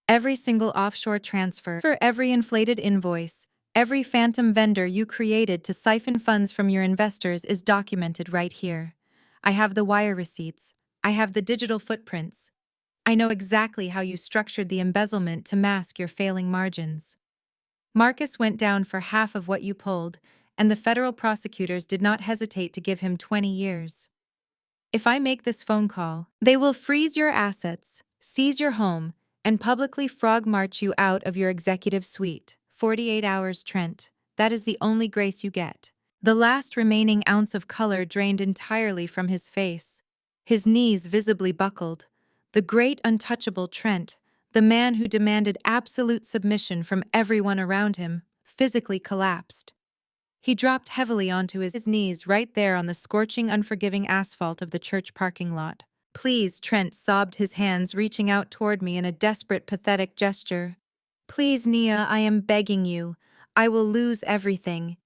"Every single offshore transfer, for every inflated invoice, every phantom vendor you created to siphon funds from your investors is documented right here. I have the wire receipts. I have the digital footprints. I know exactly how you structured the embezzlement to mask your failing margins. Marcus went down for half of what you pulled, and the federal prosecutors did not hesitate to give him 20 years. If I make this phone call, they will freeze your assets, seize your home, and publicly frog march you out of your executive suite. 48 hours, Trent. That is the only grace you get." The last remaining ounce of color drained entirely from his face. His knees visibly buckled. The great untouchable Trent, the man who demanded absolute submission from everyone around him, physically collapsed. He dropped heavily onto his knees right there on the scorching, unforgiving asphalt of the church parking lot. "Please," Trent sobbed, his hands reaching out toward me in a desperate, pathetic gesture. "Please, Nia, I am begging you. I will lose everything.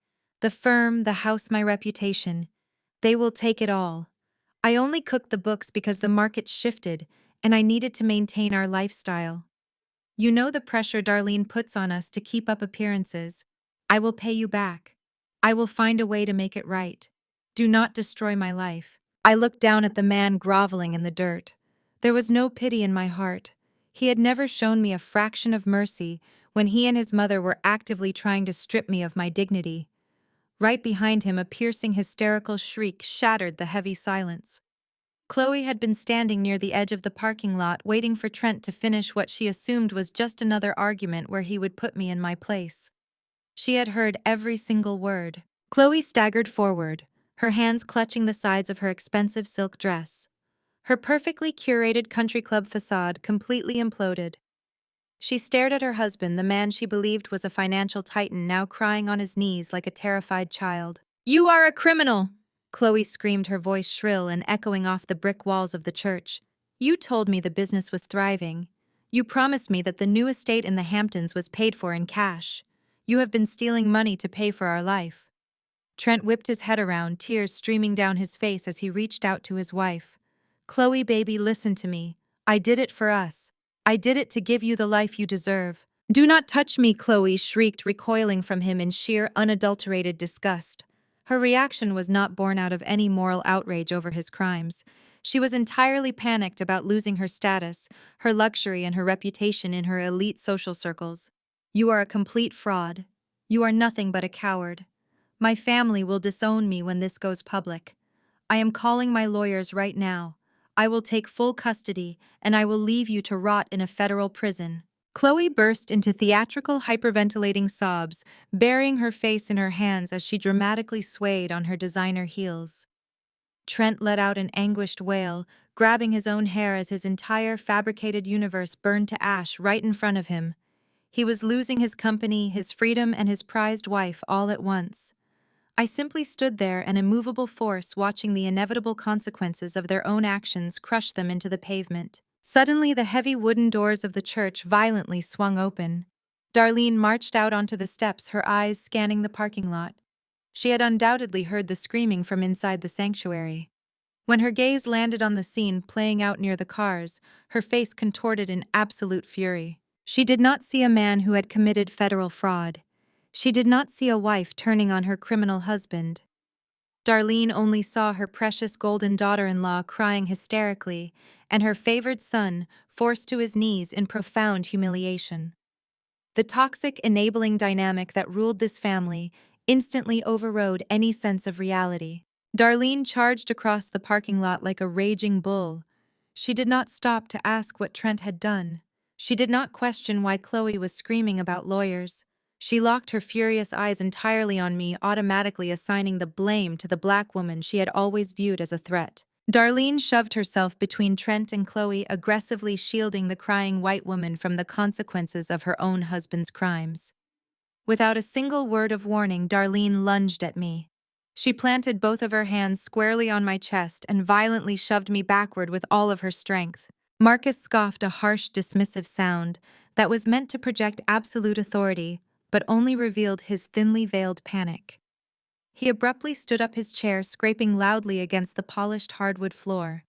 The firm, the house, my reputation. They will take it all. I only cooked the books because the market shifted, and I needed to maintain our lifestyle. You know the pressure Darlene puts on us to keep up appearances. I will pay you back. I will find a way to make it right. Do not destroy my life." I looked down at the man groveling in the dirt. There was no pity in my heart. He had never shown me a fraction of mercy when he and his mother were actively trying to strip me of my dignity. Right behind him, a piercing, hysterical shriek shattered the heavy silence. Chloe had been standing near the edge of the parking lot, waiting for Trent to finish what she assumed was just another argument where he would put me in my place. She had heard every single word. Chloe staggered forward, her hands clutching the sides of her expensive silk dress. Her perfectly curated country club facade completely imploded. She stared at her husband, the man she believed was a financial titan, now crying on his knees like a terrified child. "You are a criminal!" Chloe screamed, her voice shrill and echoing off the brick walls of the church. "You told me the business was thriving. You promised me that the new estate in the Hamptons was paid for in cash. You have been stealing money to pay for our life." Trent whipped his head around, tears streaming down his face as he reached out to his wife. Chloe, baby, listen to me. I did it for us. I did it to give you the life you deserve. Do not touch me, Chloe shrieked, recoiling from him in sheer, unadulterated disgust. Her reaction was not born out of any moral outrage over his crimes. She was entirely panicked about losing her status, her luxury, and her reputation in her elite social circles. You are a complete fraud. You are nothing but a coward. My family will disown me when this goes public. I am calling my lawyers right now. I will take full custody, and I will leave you to rot in a federal prison. Chloe burst into theatrical, hyperventilating sobs, burying her face in her hands as she dramatically swayed on her designer heels. Trent let out an anguished wail, grabbing his own hair as his entire fabricated universe burned to ash right in front of him. He was losing his company, his freedom, and his prized wife all at once. I simply stood there, an immovable force, watching the inevitable consequences of their own actions crush them into the pavement. Suddenly, the heavy wooden doors of the church violently swung open. Darlene marched out onto the steps, her eyes scanning the parking lot. She had undoubtedly heard the screaming from inside the sanctuary. When her gaze landed on the scene playing out near the cars, her face contorted in absolute fury. She did not see a man who had committed federal fraud. She did not see a wife turning on her criminal husband. Darlene only saw her precious golden daughter-in-law crying hysterically, and her favored son forced to his knees in profound humiliation. The toxic, enabling dynamic that ruled this family instantly overrode any sense of reality. Darlene charged across the parking lot like a raging bull. She did not stop to ask what Trent had done. She did not question why Chloe was screaming about lawyers. She locked her furious eyes entirely on me, automatically assigning the blame to the black woman she had always viewed as a threat. Darlene shoved herself between Trent and Chloe, aggressively shielding the crying white woman from the consequences of her own husband's crimes. Without a single word of warning, Darlene lunged at me. She planted both of her hands squarely on my chest and violently shoved me backward with all of her strength. Marcus scoffed a harsh, dismissive sound that was meant to project absolute authority, but only revealed his thinly veiled panic. He abruptly stood up, his chair scraping loudly against the polished hardwood floor.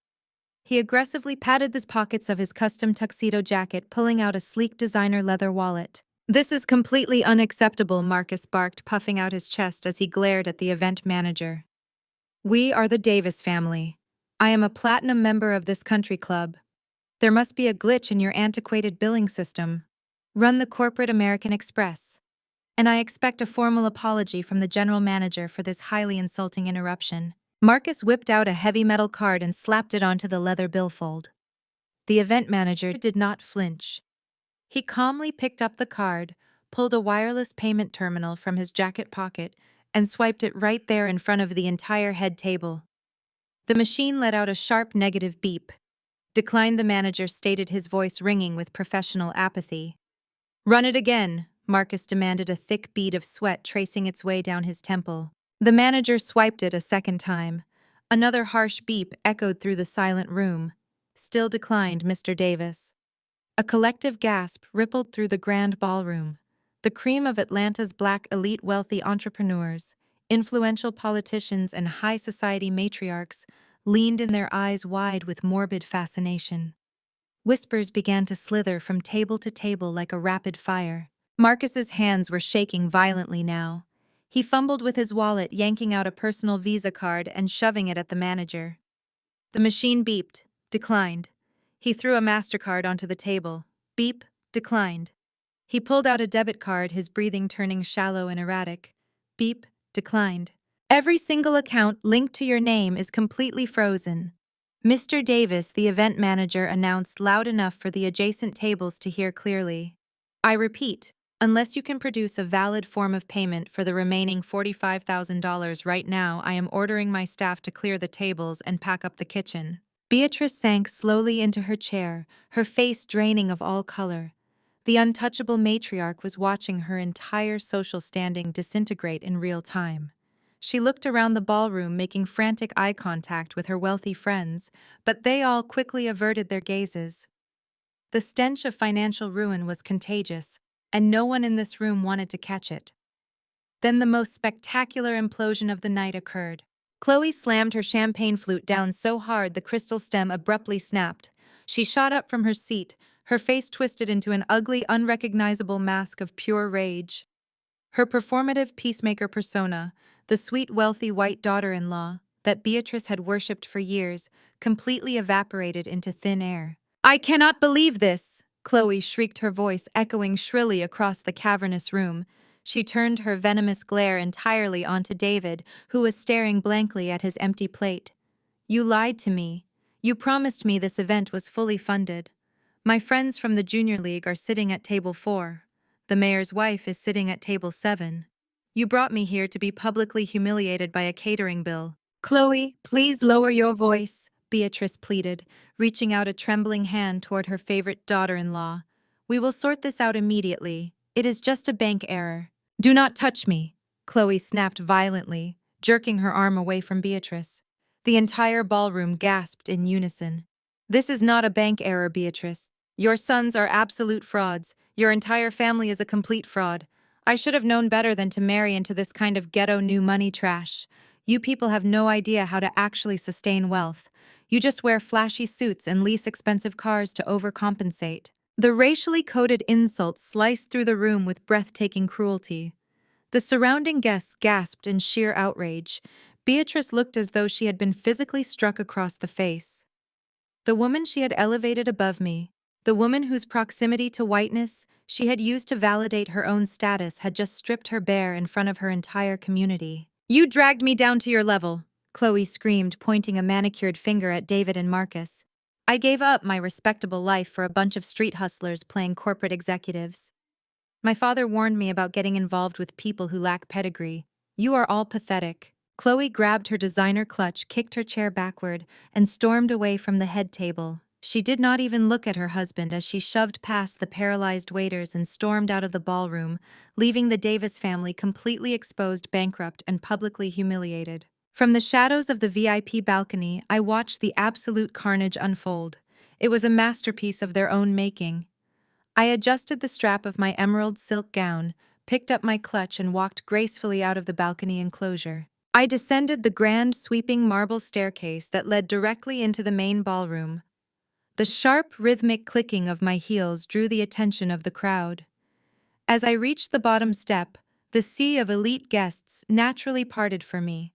He aggressively patted the pockets of his custom tuxedo jacket, pulling out a sleek designer leather wallet. "This is completely unacceptable," Marcus barked, puffing out his chest as he glared at the event manager. "We are the Davis family. I am a platinum member of this country club. There must be a glitch in your antiquated billing system. Run the corporate American Express. And I expect a formal apology from the general manager for this highly insulting interruption." Marcus whipped out a heavy metal card and slapped it onto the leather billfold. The event manager did not flinch. He calmly picked up the card, pulled a wireless payment terminal from his jacket pocket, and swiped it right there in front of the entire head table. The machine let out a sharp negative beep. "Decline," the manager stated, his voice ringing with professional apathy. "Run it again," Marcus demanded, a thick bead of sweat tracing its way down his temple. The manager swiped it a second time. Another harsh beep echoed through the silent room. "Still declined, Mr. Davis." A collective gasp rippled through the grand ballroom. The cream of Atlanta's black elite, wealthy entrepreneurs, influential politicians, and high society matriarchs leaned in, their eyes wide with morbid fascination. Whispers began to slither from table to table like a rapid fire. Marcus's hands were shaking violently now. He fumbled with his wallet, yanking out a personal Visa card and shoving it at the manager. The machine beeped. "Declined." He threw a MasterCard onto the table. Beep. "Declined." He pulled out a debit card, his breathing turning shallow and erratic. Beep. "Declined. Every single account linked to your name is completely frozen." Mr. Davis, the event manager announced loud enough for the adjacent tables to hear clearly. "I repeat, unless you can produce a valid form of payment for the remaining $45,000 right now, I am ordering my staff to clear the tables and pack up the kitchen." Beatrice sank slowly into her chair, her face draining of all color. The untouchable matriarch was watching her entire social standing disintegrate in real time. She looked around the ballroom, making frantic eye contact with her wealthy friends, but they all quickly averted their gazes. The stench of financial ruin was contagious, and no one in this room wanted to catch it. Then the most spectacular implosion of the night occurred. Chloe slammed her champagne flute down so hard the crystal stem abruptly snapped. She shot up from her seat, her face twisted into an ugly, unrecognizable mask of pure rage. Her performative peacemaker persona, the sweet, wealthy white daughter-in-law that Beatrice had worshipped for years, completely evaporated into thin air. "I cannot believe this!" Chloe shrieked, her voice echoing shrilly across the cavernous room. She turned her venomous glare entirely onto David, who was staring blankly at his empty plate. "You lied to me. You promised me this event was fully funded. My friends from the Junior League are sitting at table 4. The mayor's wife is sitting at table 7. You brought me here to be publicly humiliated by a catering bill." "Chloe, please lower your voice," Beatrice pleaded, reaching out a trembling hand toward her favorite daughter-in-law. "We will sort this out immediately. It is just a bank error." "Do not touch me," Chloe snapped violently, jerking her arm away from Beatrice. The entire ballroom gasped in unison. "This is not a bank error, Beatrice. Your sons are absolute frauds. Your entire family is a complete fraud. I should have known better than to marry into this kind of ghetto new money trash. You people have no idea how to actually sustain wealth. You just wear flashy suits and lease expensive cars to overcompensate." The racially coded insults sliced through the room with breathtaking cruelty. The surrounding guests gasped in sheer outrage. Beatrice looked as though she had been physically struck across the face. The woman she had elevated above me, the woman whose proximity to whiteness she had used to validate her own status, had just stripped her bare in front of her entire community. "You dragged me down to your level," Chloe screamed, pointing a manicured finger at David and Marcus. "I gave up my respectable life for a bunch of street hustlers playing corporate executives. My father warned me about getting involved with people who lack pedigree. You are all pathetic." Chloe grabbed her designer clutch, kicked her chair backward, and stormed away from the head table. She did not even look at her husband as she shoved past the paralyzed waiters and stormed out of the ballroom, leaving the Davis family completely exposed, bankrupt, and publicly humiliated. From the shadows of the VIP balcony, I watched the absolute carnage unfold. It was a masterpiece of their own making. I adjusted the strap of my emerald silk gown, picked up my clutch, and walked gracefully out of the balcony enclosure. I descended the grand, sweeping marble staircase that led directly into the main ballroom. The sharp, rhythmic clicking of my heels drew the attention of the crowd. As I reached the bottom step, the sea of elite guests naturally parted for me.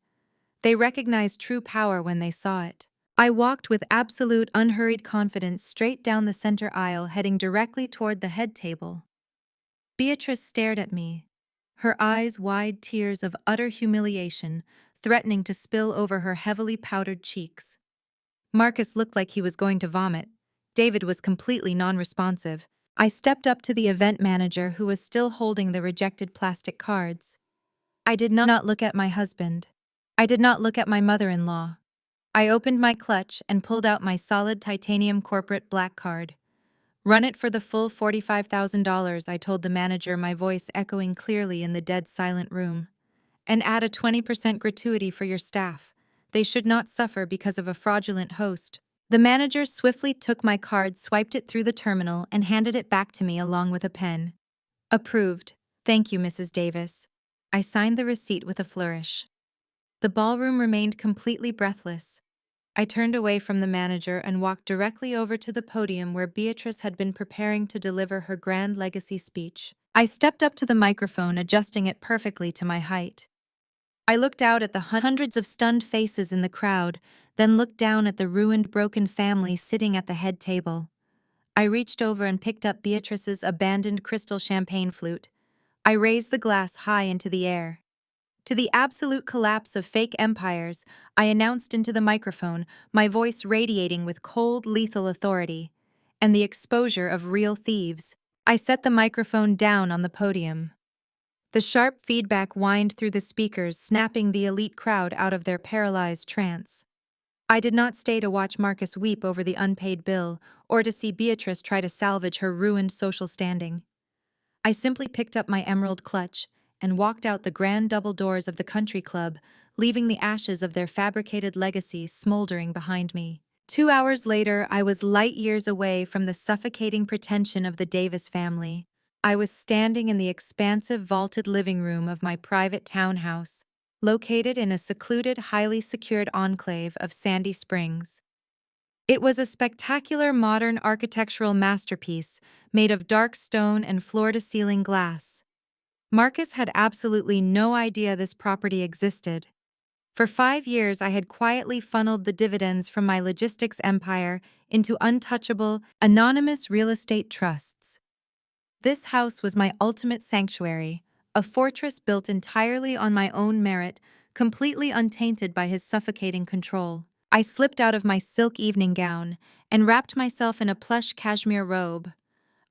They recognized true power when they saw it. I walked with absolute, unhurried confidence straight down the center aisle, heading directly toward the head table. Beatrice stared at me, her eyes wide tears of utter humiliation, threatening to spill over her heavily powdered cheeks. Marcus looked like he was going to vomit. David was completely non-responsive. I stepped up to the event manager, who was still holding the rejected plastic cards. I did not look at my husband. I did not look at my mother-in-law. I opened my clutch and pulled out my solid titanium corporate black card. "Run it for the full $45,000, I told the manager, my voice echoing clearly in the dead silent room. "And add a 20% gratuity for your staff. They should not suffer because of a fraudulent host." The manager swiftly took my card, swiped it through the terminal, and handed it back to me along with a pen. "Approved. Thank you, Mrs. Davis." I signed the receipt with a flourish. The ballroom remained completely breathless. I turned away from the manager and walked directly over to the podium where Beatrice had been preparing to deliver her grand legacy speech. I stepped up to the microphone, adjusting it perfectly to my height. I looked out at the hundreds of stunned faces in the crowd, then looked down at the ruined, broken family sitting at the head table. I reached over and picked up Beatrice's abandoned crystal champagne flute. I raised the glass high into the air. "To the absolute collapse of fake empires," I announced into the microphone, my voice radiating with cold, lethal authority, "and the exposure of real thieves." I set the microphone down on the podium. The sharp feedback whined through the speakers, snapping the elite crowd out of their paralyzed trance. I did not stay to watch Marcus weep over the unpaid bill, or to see Beatrice try to salvage her ruined social standing. I simply picked up my emerald clutch and walked out the grand double doors of the country club, leaving the ashes of their fabricated legacy smoldering behind me. 2 hours later, I was light years away from the suffocating pretension of the Davis family. I was standing in the expansive vaulted living room of my private townhouse, located in a secluded, highly secured enclave of Sandy Springs. It was a spectacular modern architectural masterpiece made of dark stone and floor-to-ceiling glass. Marcus had absolutely no idea this property existed. For 5 years, I had quietly funneled the dividends from my logistics empire into untouchable, anonymous real estate trusts. This house was my ultimate sanctuary, a fortress built entirely on my own merit, completely untainted by his suffocating control. I slipped out of my silk evening gown and wrapped myself in a plush cashmere robe.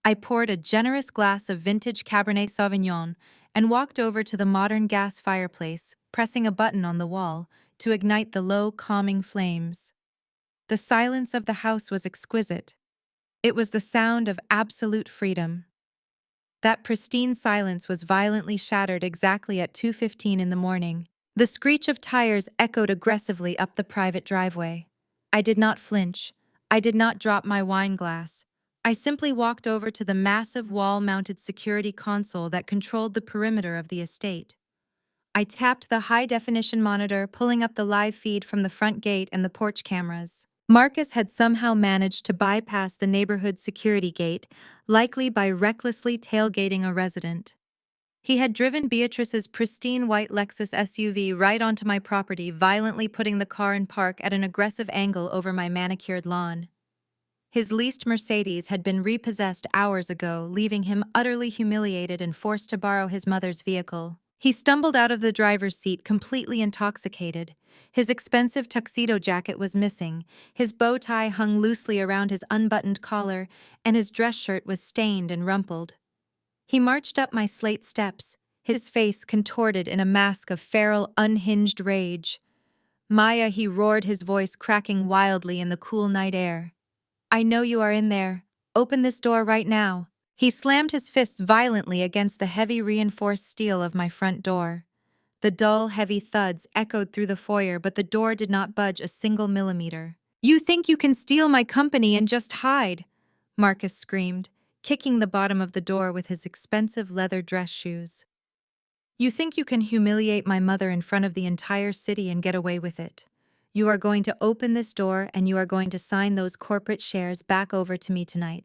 I poured a generous glass of vintage Cabernet Sauvignon and walked over to the modern gas fireplace, pressing a button on the wall to ignite the low, calming flames. The silence of the house was exquisite. It was the sound of absolute freedom. That pristine silence was violently shattered exactly at 2:15 in the morning. The screech of tires echoed aggressively up the private driveway. I did not flinch. I did not drop my wine glass. I simply walked over to the massive wall-mounted security console that controlled the perimeter of the estate. I tapped the high-definition monitor, pulling up the live feed from the front gate and the porch cameras. Marcus had somehow managed to bypass the neighborhood security gate, likely by recklessly tailgating a resident. He had driven Beatrice's pristine white Lexus SUV right onto my property, violently putting the car in park at an aggressive angle over my manicured lawn. His leased Mercedes had been repossessed hours ago, leaving him utterly humiliated and forced to borrow his mother's vehicle. He stumbled out of the driver's seat completely intoxicated. His expensive tuxedo jacket was missing, his bow tie hung loosely around his unbuttoned collar, and his dress shirt was stained and rumpled. He marched up my slate steps, his face contorted in a mask of feral, unhinged rage. "Maya," he roared, his voice cracking wildly in the cool night air. "I know you are in there. Open this door right now." He slammed his fists violently against the heavy reinforced steel of my front door. The dull, heavy thuds echoed through the foyer, but the door did not budge a single millimeter. "You think you can steal my company and just hide?" Marcus screamed, kicking the bottom of the door with his expensive leather dress shoes. "You think you can humiliate my mother in front of the entire city and get away with it? You are going to open this door and you are going to sign those corporate shares back over to me tonight.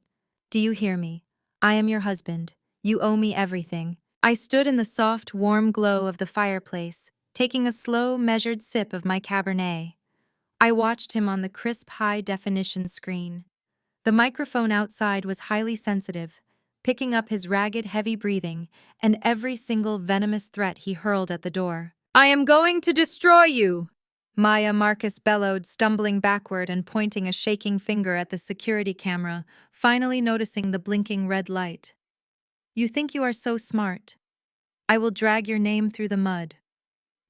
Do you hear me? I am your husband. You owe me everything." I stood in the soft, warm glow of the fireplace, taking a slow, measured sip of my Cabernet. I watched him on the crisp, high-definition screen. The microphone outside was highly sensitive, picking up his ragged, heavy breathing and every single venomous threat he hurled at the door. "I am going to destroy you!" Maya, Marcus bellowed, stumbling backward and pointing a shaking finger at the security camera, finally noticing the blinking red light. "You think you are so smart? I will drag your name through the mud.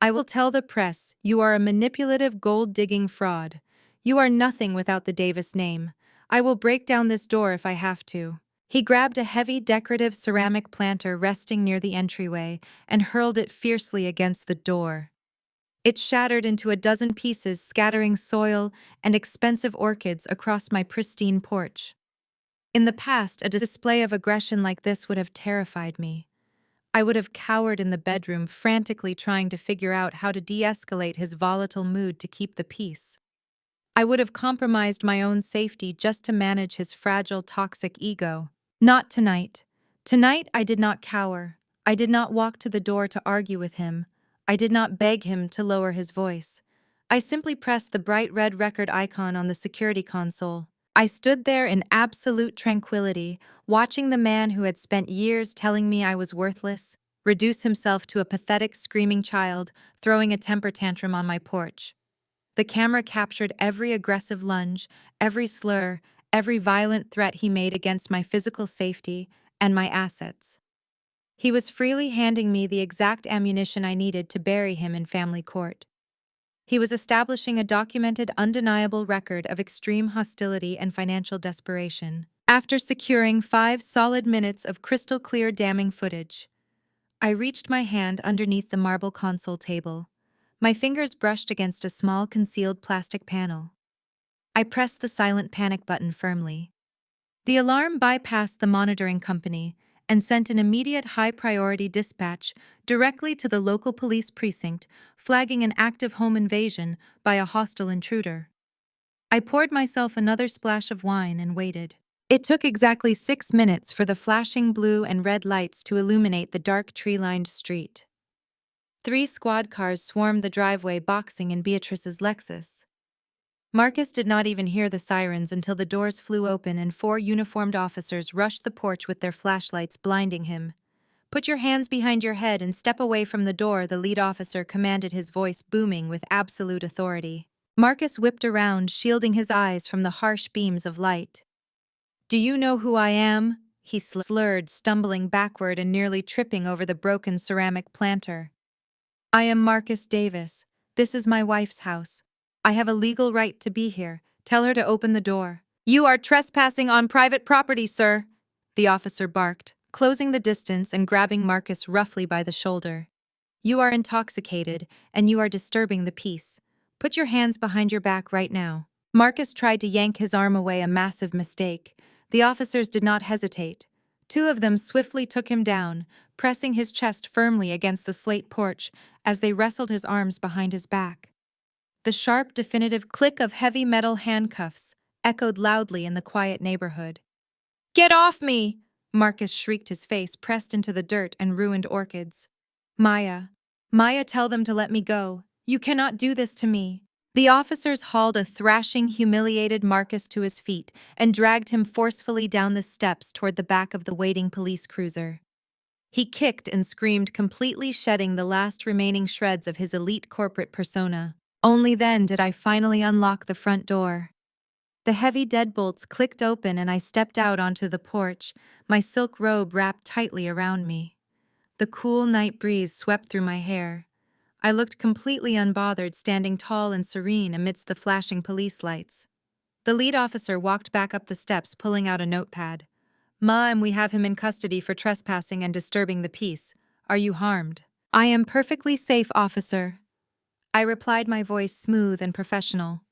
I will tell the press you are a manipulative gold-digging fraud. You are nothing without the Davis name. I will break down this door if I have to." He grabbed a heavy decorative ceramic planter resting near the entryway and hurled it fiercely against the door. It shattered into a dozen pieces, scattering soil and expensive orchids across my pristine porch. In the past, a display of aggression like this would have terrified me. I would have cowered in the bedroom, frantically trying to figure out how to de-escalate his volatile mood to keep the peace. I would have compromised my own safety just to manage his fragile, toxic ego. Not tonight. Tonight, I did not cower. I did not walk to the door to argue with him. I did not beg him to lower his voice. I simply pressed the bright red record icon on the security console. I stood there in absolute tranquility, watching the man who had spent years telling me I was worthless reduce himself to a pathetic, screaming child, throwing a temper tantrum on my porch. The camera captured every aggressive lunge, every slur, every violent threat he made against my physical safety and my assets. He was freely handing me the exact ammunition I needed to bury him in family court. He was establishing a documented, undeniable record of extreme hostility and financial desperation. After securing 5 solid minutes of crystal-clear damning footage, I reached my hand underneath the marble console table. My fingers brushed against a small concealed plastic panel. I pressed the silent panic button firmly. The alarm bypassed the monitoring company, and sent an immediate high-priority dispatch directly to the local police precinct, flagging an active home invasion by a hostile intruder. I poured myself another splash of wine and waited. It took exactly 6 minutes for the flashing blue and red lights to illuminate the dark tree-lined street. 3 squad cars swarmed the driveway, boxing in Beatrice's Lexus. Marcus did not even hear the sirens until the doors flew open and 4 uniformed officers rushed the porch with their flashlights, blinding him. "Put your hands behind your head and step away from the door," the lead officer commanded, his voice booming with absolute authority. Marcus whipped around, shielding his eyes from the harsh beams of light. "Do you know who I am?" he slurred, stumbling backward and nearly tripping over the broken ceramic planter. "I am Marcus Davis. This is my wife's house. I have a legal right to be here. Tell her to open the door." "You are trespassing on private property, sir," the officer barked, closing the distance and grabbing Marcus roughly by the shoulder. "You are intoxicated, and you are disturbing the peace. Put your hands behind your back right now." Marcus tried to yank his arm away, a massive mistake. The officers did not hesitate. 2 of them swiftly took him down, pressing his chest firmly against the slate porch as they wrestled his arms behind his back. The sharp, definitive click of heavy metal handcuffs echoed loudly in the quiet neighborhood. "Get off me!" Marcus shrieked, his face pressed into the dirt and ruined orchids. Maya, tell them to let me go. You cannot do this to me." The officers hauled a thrashing, humiliated Marcus to his feet and dragged him forcefully down the steps toward the back of the waiting police cruiser. He kicked and screamed, completely shedding the last remaining shreds of his elite corporate persona. Only then did I finally unlock the front door. The heavy deadbolts clicked open and I stepped out onto the porch, my silk robe wrapped tightly around me. The cool night breeze swept through my hair. I looked completely unbothered, standing tall and serene amidst the flashing police lights. The lead officer walked back up the steps, pulling out a notepad. "Ma'am, we have him in custody for trespassing and disturbing the peace. Are you harmed?" "I am perfectly safe, officer," I replied, my voice smooth and professional.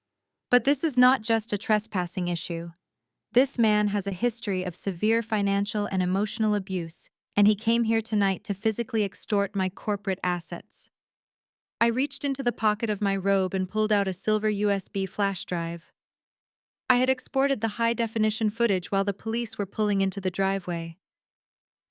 "But this is not just a trespassing issue. This man has a history of severe financial and emotional abuse, and he came here tonight to physically extort my corporate assets." I reached into the pocket of my robe and pulled out a silver USB flash drive. I had exported the high-definition footage while the police were pulling into the driveway.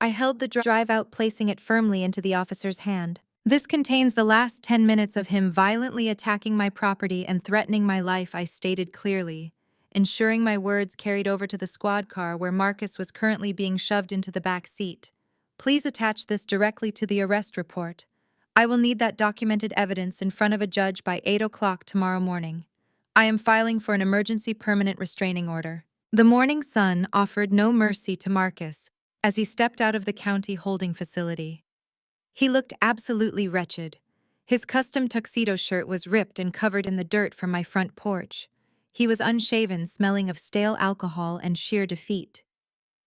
I held the drive out, placing it firmly into the officer's hand. "This contains the last 10 minutes of him violently attacking my property and threatening my life," I stated clearly, ensuring my words carried over to the squad car where Marcus was currently being shoved into the back seat. "Please attach this directly to the arrest report. I will need that documented evidence in front of a judge by 8 o'clock tomorrow morning. I am filing for an emergency permanent restraining order." The morning sun offered no mercy to Marcus as he stepped out of the county holding facility. He looked absolutely wretched. His custom tuxedo shirt was ripped and covered in the dirt from my front porch. He was unshaven, smelling of stale alcohol and sheer defeat.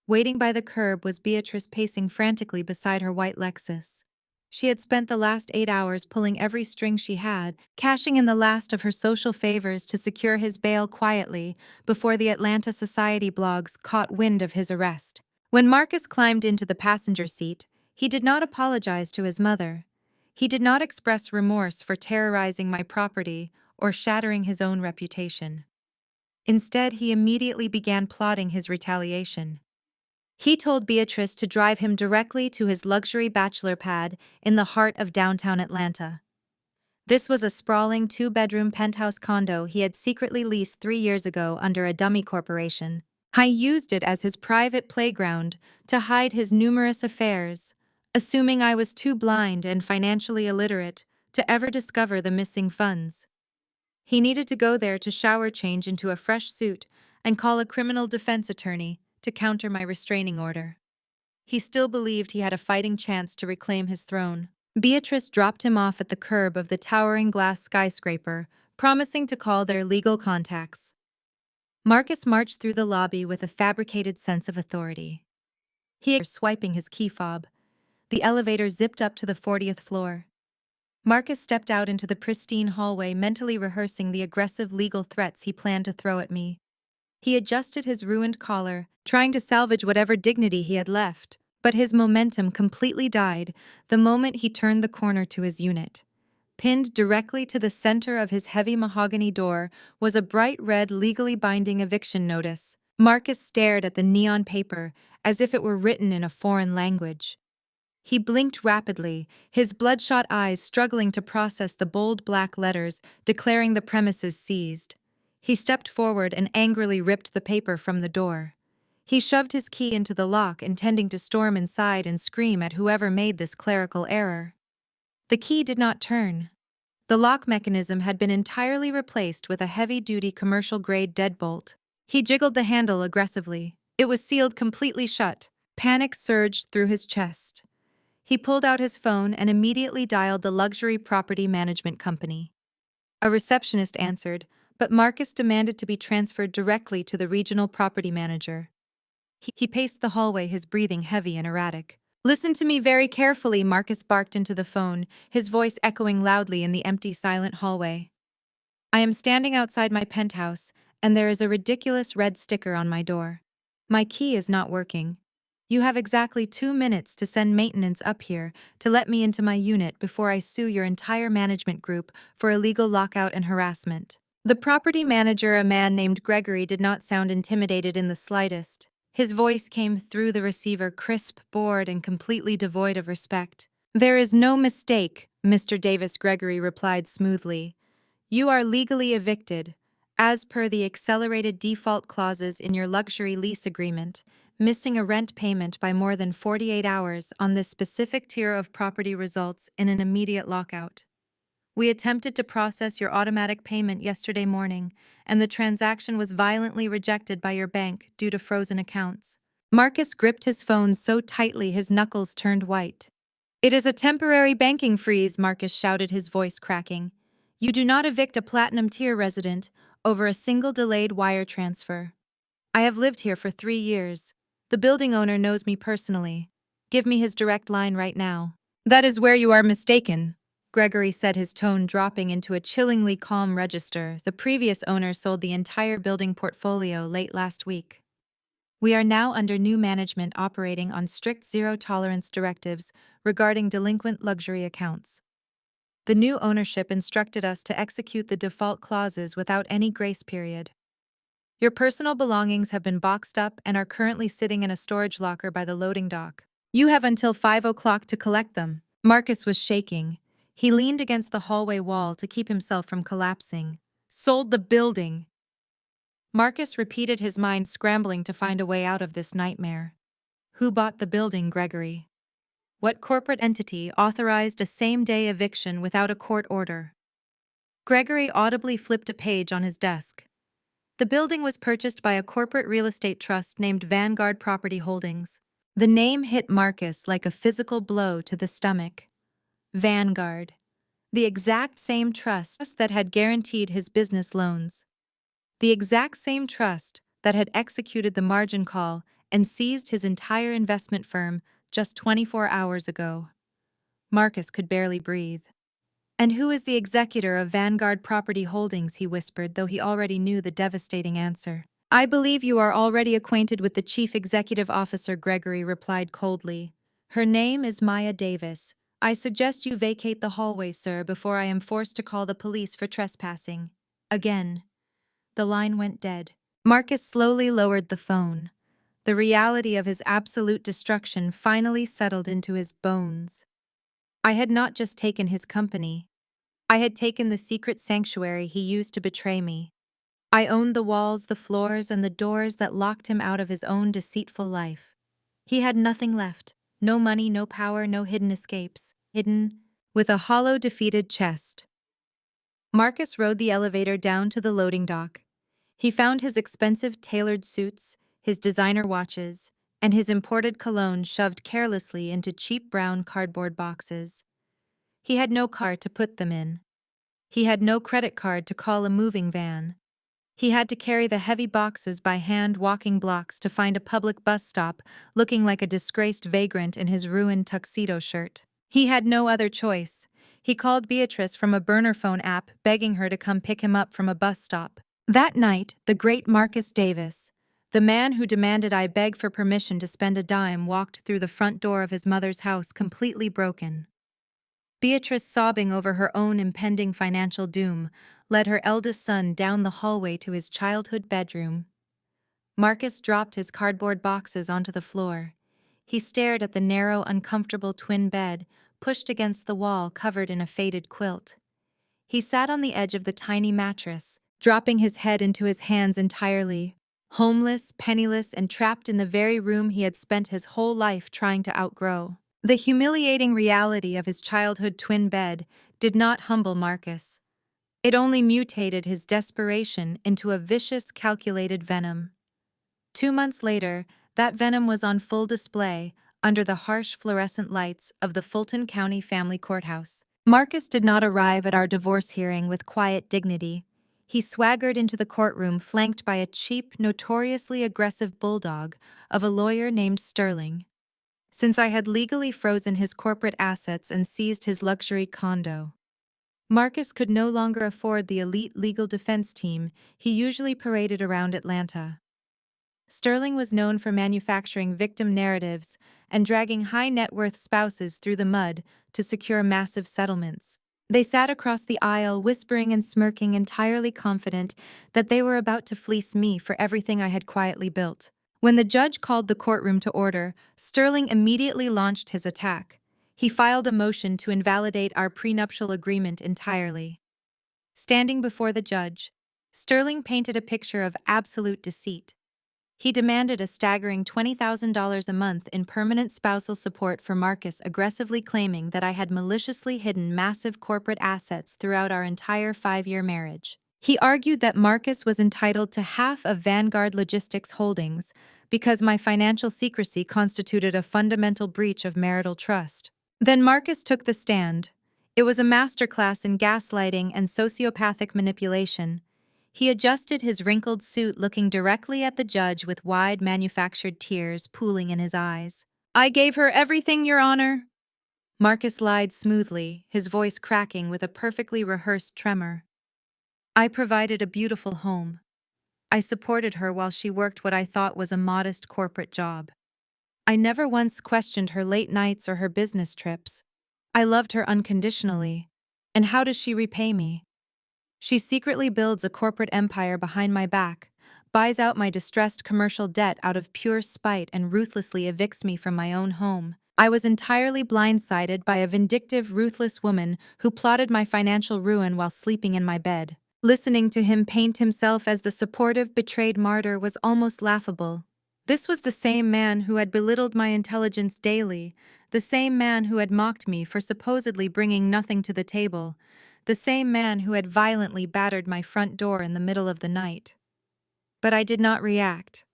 Waiting by the curb was Beatrice, pacing frantically beside her white Lexus. She had spent the last 8 hours pulling every string she had, cashing in the last of her social favors to secure his bail quietly before the Atlanta society blogs caught wind of his arrest. When Marcus climbed into the passenger seat, he did not apologize to his mother. He did not express remorse for terrorizing my property or shattering his own reputation. Instead, he immediately began plotting his retaliation. He told Beatrice to drive him directly to his luxury bachelor pad in the heart of downtown Atlanta. This was a sprawling 2-bedroom penthouse condo he had secretly leased 3 years ago under a dummy corporation. I used it as his private playground to hide his numerous affairs, assuming I was too blind and financially illiterate to ever discover the missing funds. He needed to go there to shower change into a fresh suit and call a criminal defense attorney to counter my restraining order. He still believed he had a fighting chance to reclaim his throne. Beatrice dropped him off at the curb of the towering glass skyscraper, promising to call their legal contacts. Marcus marched through the lobby with a fabricated sense of authority. He was swiping his key fob. The elevator zipped up to the 40th floor. Marcus stepped out into the pristine hallway, mentally rehearsing the aggressive legal threats he planned to throw at me. He adjusted his ruined collar, trying to salvage whatever dignity he had left, But his momentum completely died the moment he turned the corner to his unit. Pinned directly to the center of his heavy mahogany door was a bright red legally binding eviction notice. Marcus stared at the neon paper as if it were written in a foreign language. He blinked rapidly, his bloodshot eyes struggling to process the bold black letters declaring the premises seized. He stepped forward and angrily ripped the paper from the door. He shoved his key into the lock, intending to storm inside and scream at whoever made this clerical error. The key did not turn. The lock mechanism had been entirely replaced with a heavy-duty commercial-grade deadbolt. He jiggled the handle aggressively. It was sealed completely shut. Panic surged through his chest. He pulled out his phone and immediately dialed the luxury property management company. A receptionist answered, but Marcus demanded to be transferred directly to the regional property manager. He paced the hallway, his breathing heavy and erratic. "Listen to me very carefully," Marcus barked into the phone, his voice echoing loudly in the empty, silent hallway. "I am standing outside my penthouse, and there is a ridiculous red sticker on my door. My key is not working. You have exactly 2 minutes to send maintenance up here to let me into my unit before I sue your entire management group for illegal lockout and harassment." The property manager, a man named Gregory, did not sound intimidated in the slightest. His voice came through the receiver crisp, bored, and completely devoid of respect. "There is no mistake," Mr. Davis Gregory replied smoothly. "You are legally evicted, as per the accelerated default clauses in your luxury lease agreement. Missing a rent payment by more than 48 hours on this specific tier of property results in an immediate lockout. We attempted to process your automatic payment yesterday morning, and the transaction was violently rejected by your bank due to frozen accounts." Marcus gripped his phone so tightly his knuckles turned white. "It is a temporary banking freeze," Marcus shouted, his voice cracking. "You do not evict a platinum tier resident over a single delayed wire transfer. I have lived here for 3 years. The building owner knows me personally. Give me his direct line right now." "That is where you are mistaken," Gregory said, his tone dropping into a chillingly calm register. "The previous owner sold the entire building portfolio late last week. We are now under new management operating on strict zero-tolerance directives regarding delinquent luxury accounts. The new ownership instructed us to execute the default clauses without any grace period. Your personal belongings have been boxed up and are currently sitting in a storage locker by the loading dock. You have until 5 o'clock to collect them." Marcus was shaking. He leaned against the hallway wall to keep himself from collapsing. "Sold the building." Marcus repeated, his mind scrambling to find a way out of this nightmare. Who bought the building, Gregory? What corporate entity authorized a same-day eviction without a court order? Gregory audibly flipped a page on his desk. The building was purchased by a corporate real estate trust named Vanguard Property Holdings. The name hit Marcus like a physical blow to the stomach. Vanguard. The exact same trust that had guaranteed his business loans. The exact same trust that had executed the margin call and seized his entire investment firm just 24 hours ago. Marcus could barely breathe. "And who is the executor of Vanguard Property Holdings?" he whispered, though he already knew the devastating answer. "I believe you are already acquainted with the chief executive officer," Gregory replied coldly. "Her name is Maya Davis. I suggest you vacate the hallway, sir, before I am forced to call the police for trespassing." Again. The line went dead. Marcus slowly lowered the phone. The reality of his absolute destruction finally settled into his bones. I had not just taken his company. I had taken the secret sanctuary he used to betray me. I owned the walls, the floors, and the doors that locked him out of his own deceitful life. He had nothing left. No money, no power, no hidden escapes. Hidden with a hollow, defeated chest. Marcus rode the elevator down to the loading dock. He found his expensive tailored suits, his designer watches, and his imported cologne shoved carelessly into cheap brown cardboard boxes. He had no car to put them in. He had no credit card to call a moving van. He had to carry the heavy boxes by hand, walking blocks to find a public bus stop, looking like a disgraced vagrant in his ruined tuxedo shirt. He had no other choice. He called Beatrice from a burner phone app, begging her to come pick him up from a bus stop. That night, the great Marcus Davis, The man who demanded I beg for permission to spend a dime walked through the front door of his mother's house completely broken. Beatrice, sobbing over her own impending financial doom, led her eldest son down the hallway to his childhood bedroom. Marcus dropped his cardboard boxes onto the floor. He stared at the narrow, uncomfortable twin bed, pushed against the wall covered in a faded quilt. He sat on the edge of the tiny mattress, dropping his head into his hands entirely, homeless, penniless, and trapped in the very room he had spent his whole life trying to outgrow. The humiliating reality of his childhood twin bed did not humble Marcus. It only mutated his desperation into a vicious, calculated venom. 2 months later, that venom was on full display under the harsh fluorescent lights of the Fulton County Family Courthouse. Marcus did not arrive at our divorce hearing with quiet dignity. He swaggered into the courtroom flanked by a cheap, notoriously aggressive bulldog of a lawyer named Sterling. Since I had legally frozen his corporate assets and seized his luxury condo, Marcus could no longer afford the elite legal defense team he usually paraded around Atlanta. Sterling was known for manufacturing victim narratives and dragging high-net-worth spouses through the mud to secure massive settlements. They sat across the aisle, whispering and smirking, entirely confident that they were about to fleece me for everything I had quietly built. When the judge called the courtroom to order, Sterling immediately launched his attack. He filed a motion to invalidate our prenuptial agreement entirely. Standing before the judge, Sterling painted a picture of absolute deceit. He demanded a staggering $20,000 a month in permanent spousal support for Marcus, aggressively claiming that I had maliciously hidden massive corporate assets throughout our entire 5-year marriage. He argued that Marcus was entitled to half of Vanguard Logistics Holdings because my financial secrecy constituted a fundamental breach of marital trust. Then Marcus took the stand. It was a masterclass in gaslighting and sociopathic manipulation. He adjusted his wrinkled suit, looking directly at the judge with wide, manufactured tears pooling in his eyes. "I gave her everything, Your Honor." Marcus lied smoothly, his voice cracking with a perfectly rehearsed tremor. "I provided a beautiful home. I supported her while she worked what I thought was a modest corporate job. I never once questioned her late nights or her business trips. I loved her unconditionally. And how does she repay me? She secretly builds a corporate empire behind my back, buys out my distressed commercial debt out of pure spite, and ruthlessly evicts me from my own home. I was entirely blindsided by a vindictive, ruthless woman who plotted my financial ruin while sleeping in my bed. Listening to him paint himself as the supportive, betrayed martyr was almost laughable. This was the same man who had belittled my intelligence daily, the same man who had mocked me for supposedly bringing nothing to the table, the same man who had violently battered my front door in the middle of the night. But I did not react.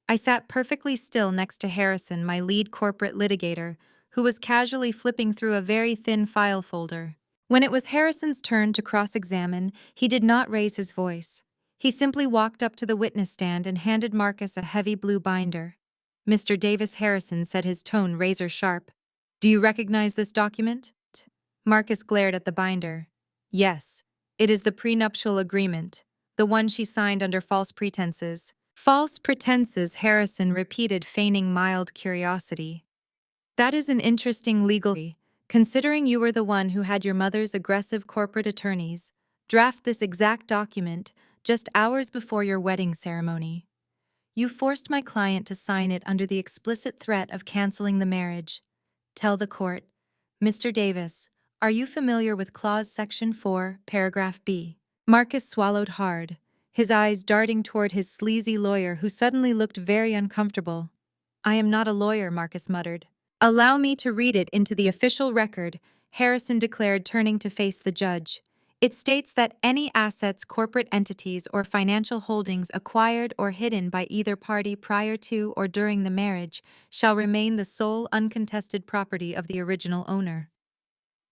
I sat perfectly still next to Harrison, my lead corporate litigator, who was casually flipping through a very thin file folder. When it was Harrison's turn to cross-examine, he did not raise his voice. He simply walked up to the witness stand and handed Marcus a heavy blue binder. "Mr. Davis," Harrison said, his tone razor-sharp, "do you recognize this document?" Marcus glared at the binder. "Yes, it is the prenuptial agreement, the one she signed under false pretenses." "False pretenses," Harrison repeated, feigning mild curiosity. "That is an interesting legal, considering you were the one who had your mother's aggressive corporate attorneys draft this exact document just hours before your wedding ceremony. You forced my client to sign it under the explicit threat of canceling the marriage. Tell the court, Mr. Davis, are you familiar with Clause Section 4, Paragraph B?" Marcus swallowed hard, his eyes darting toward his sleazy lawyer, who suddenly looked very uncomfortable. "I am not a lawyer," Marcus muttered. "Allow me to read it into the official record," Harrison declared, turning to face the judge. "It states that any assets, corporate entities, or financial holdings acquired or hidden by either party prior to or during the marriage shall remain the sole uncontested property of the original owner.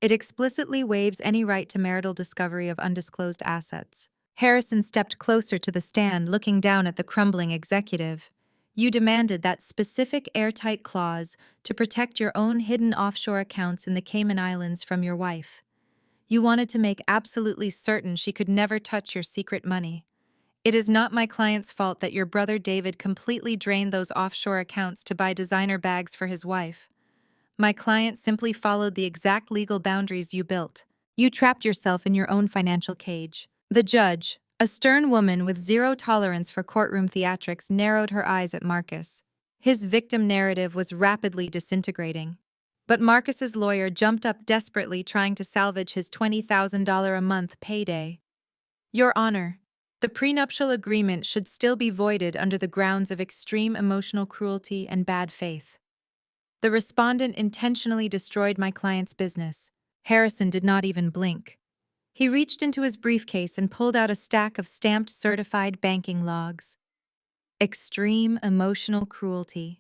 It explicitly waives any right to marital discovery of undisclosed assets." Harrison stepped closer to the stand, looking down at the crumbling executive. "You demanded that specific airtight clause to protect your own hidden offshore accounts in the Cayman Islands from your wife. You wanted to make absolutely certain she could never touch your secret money. It is not my client's fault that your brother David completely drained those offshore accounts to buy designer bags for his wife. My client simply followed the exact legal boundaries you built. You trapped yourself in your own financial cage. The judge, a stern woman with zero tolerance for courtroom theatrics, narrowed her eyes at Marcus. His victim narrative was rapidly disintegrating. But Marcus's lawyer jumped up desperately, trying to salvage his $20,000 a month payday. Your Honor, the prenuptial agreement should still be voided under the grounds of extreme emotional cruelty and bad faith. The respondent intentionally destroyed my client's business. Harrison did not even blink. He reached into his briefcase and pulled out a stack of stamped certified banking logs. Extreme emotional cruelty.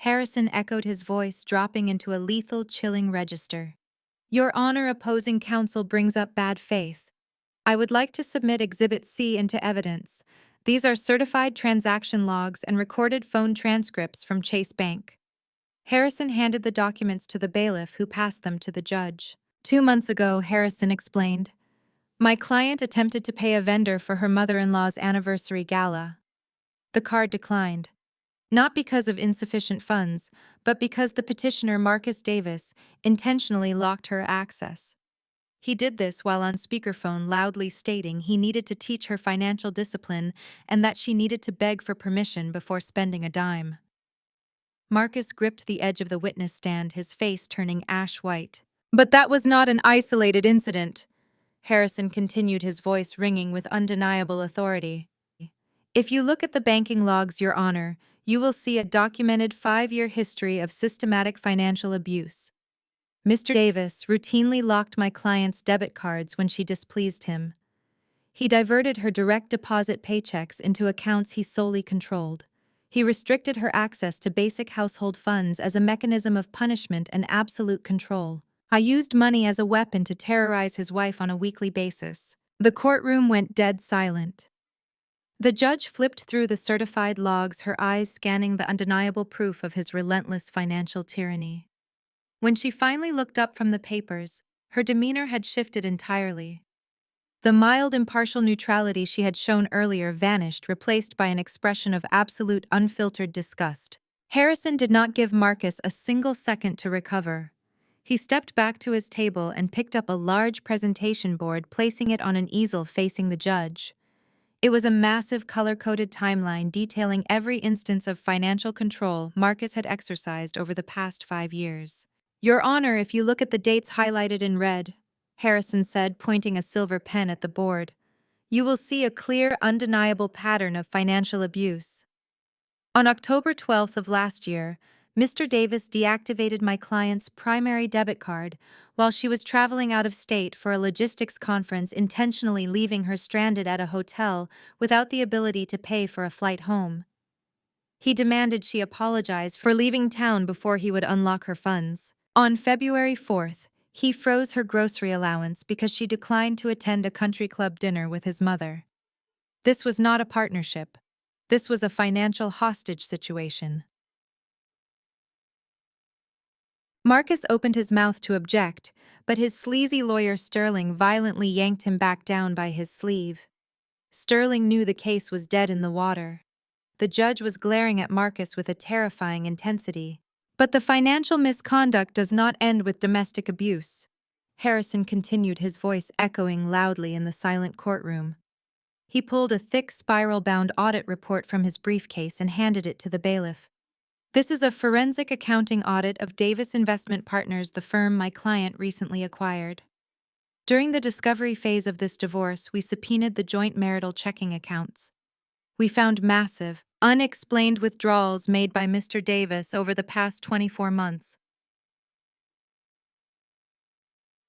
Harrison echoed his voice, dropping into a lethal, chilling register. Your Honor, opposing counsel brings up bad faith. I would like to submit Exhibit C into evidence. These are certified transaction logs and recorded phone transcripts from Chase Bank. Harrison handed the documents to the bailiff, who passed them to the judge. 2 months ago, Harrison explained, my client attempted to pay a vendor for her mother-in-law's anniversary gala. The card declined. Not because of insufficient funds, but because the petitioner, Marcus Davis, intentionally locked her access. He did this while on speakerphone, loudly stating he needed to teach her financial discipline and that she needed to beg for permission before spending a dime. Marcus gripped the edge of the witness stand, his face turning ash white. But that was not an isolated incident. Harrison continued, his voice ringing with undeniable authority. If you look at the banking logs, Your Honor, you will see a documented 5-year history of systematic financial abuse. Mr. Davis routinely locked my client's debit cards when she displeased him. He diverted her direct deposit paychecks into accounts he solely controlled. He restricted her access to basic household funds as a mechanism of punishment and absolute control. I used money as a weapon to terrorize his wife on a weekly basis. The courtroom went dead silent. The judge flipped through the certified logs, her eyes scanning the undeniable proof of his relentless financial tyranny. When she finally looked up from the papers, her demeanor had shifted entirely. The mild, impartial neutrality she had shown earlier vanished, replaced by an expression of absolute, unfiltered disgust. Harrison did not give Marcus a single second to recover. He stepped back to his table and picked up a large presentation board, placing it on an easel facing the judge. It was a massive, color-coded timeline detailing every instance of financial control Marcus had exercised over the past 5 years. Your Honor, if you look at the dates highlighted in red, Harrison said, pointing a silver pen at the board, you will see a clear, undeniable pattern of financial abuse. On October 12th of last year, Mr. Davis deactivated my client's primary debit card while she was traveling out of state for a logistics conference, intentionally leaving her stranded at a hotel without the ability to pay for a flight home. He demanded she apologize for leaving town before he would unlock her funds. On February 4th, he froze her grocery allowance because she declined to attend a country club dinner with his mother. This was not a partnership. This was a financial hostage situation. Marcus opened his mouth to object, but his sleazy lawyer Sterling violently yanked him back down by his sleeve. Sterling knew the case was dead in the water. The judge was glaring at Marcus with a terrifying intensity. But the financial misconduct does not end with domestic abuse. Harrison continued, his voice echoing loudly in the silent courtroom. He pulled a thick, spiral-bound audit report from his briefcase and handed it to the bailiff. This is a forensic accounting audit of Davis Investment Partners, the firm my client recently acquired. During the discovery phase of this divorce, we subpoenaed the joint marital checking accounts. We found massive, unexplained withdrawals made by Mr. Davis over the past 24 months.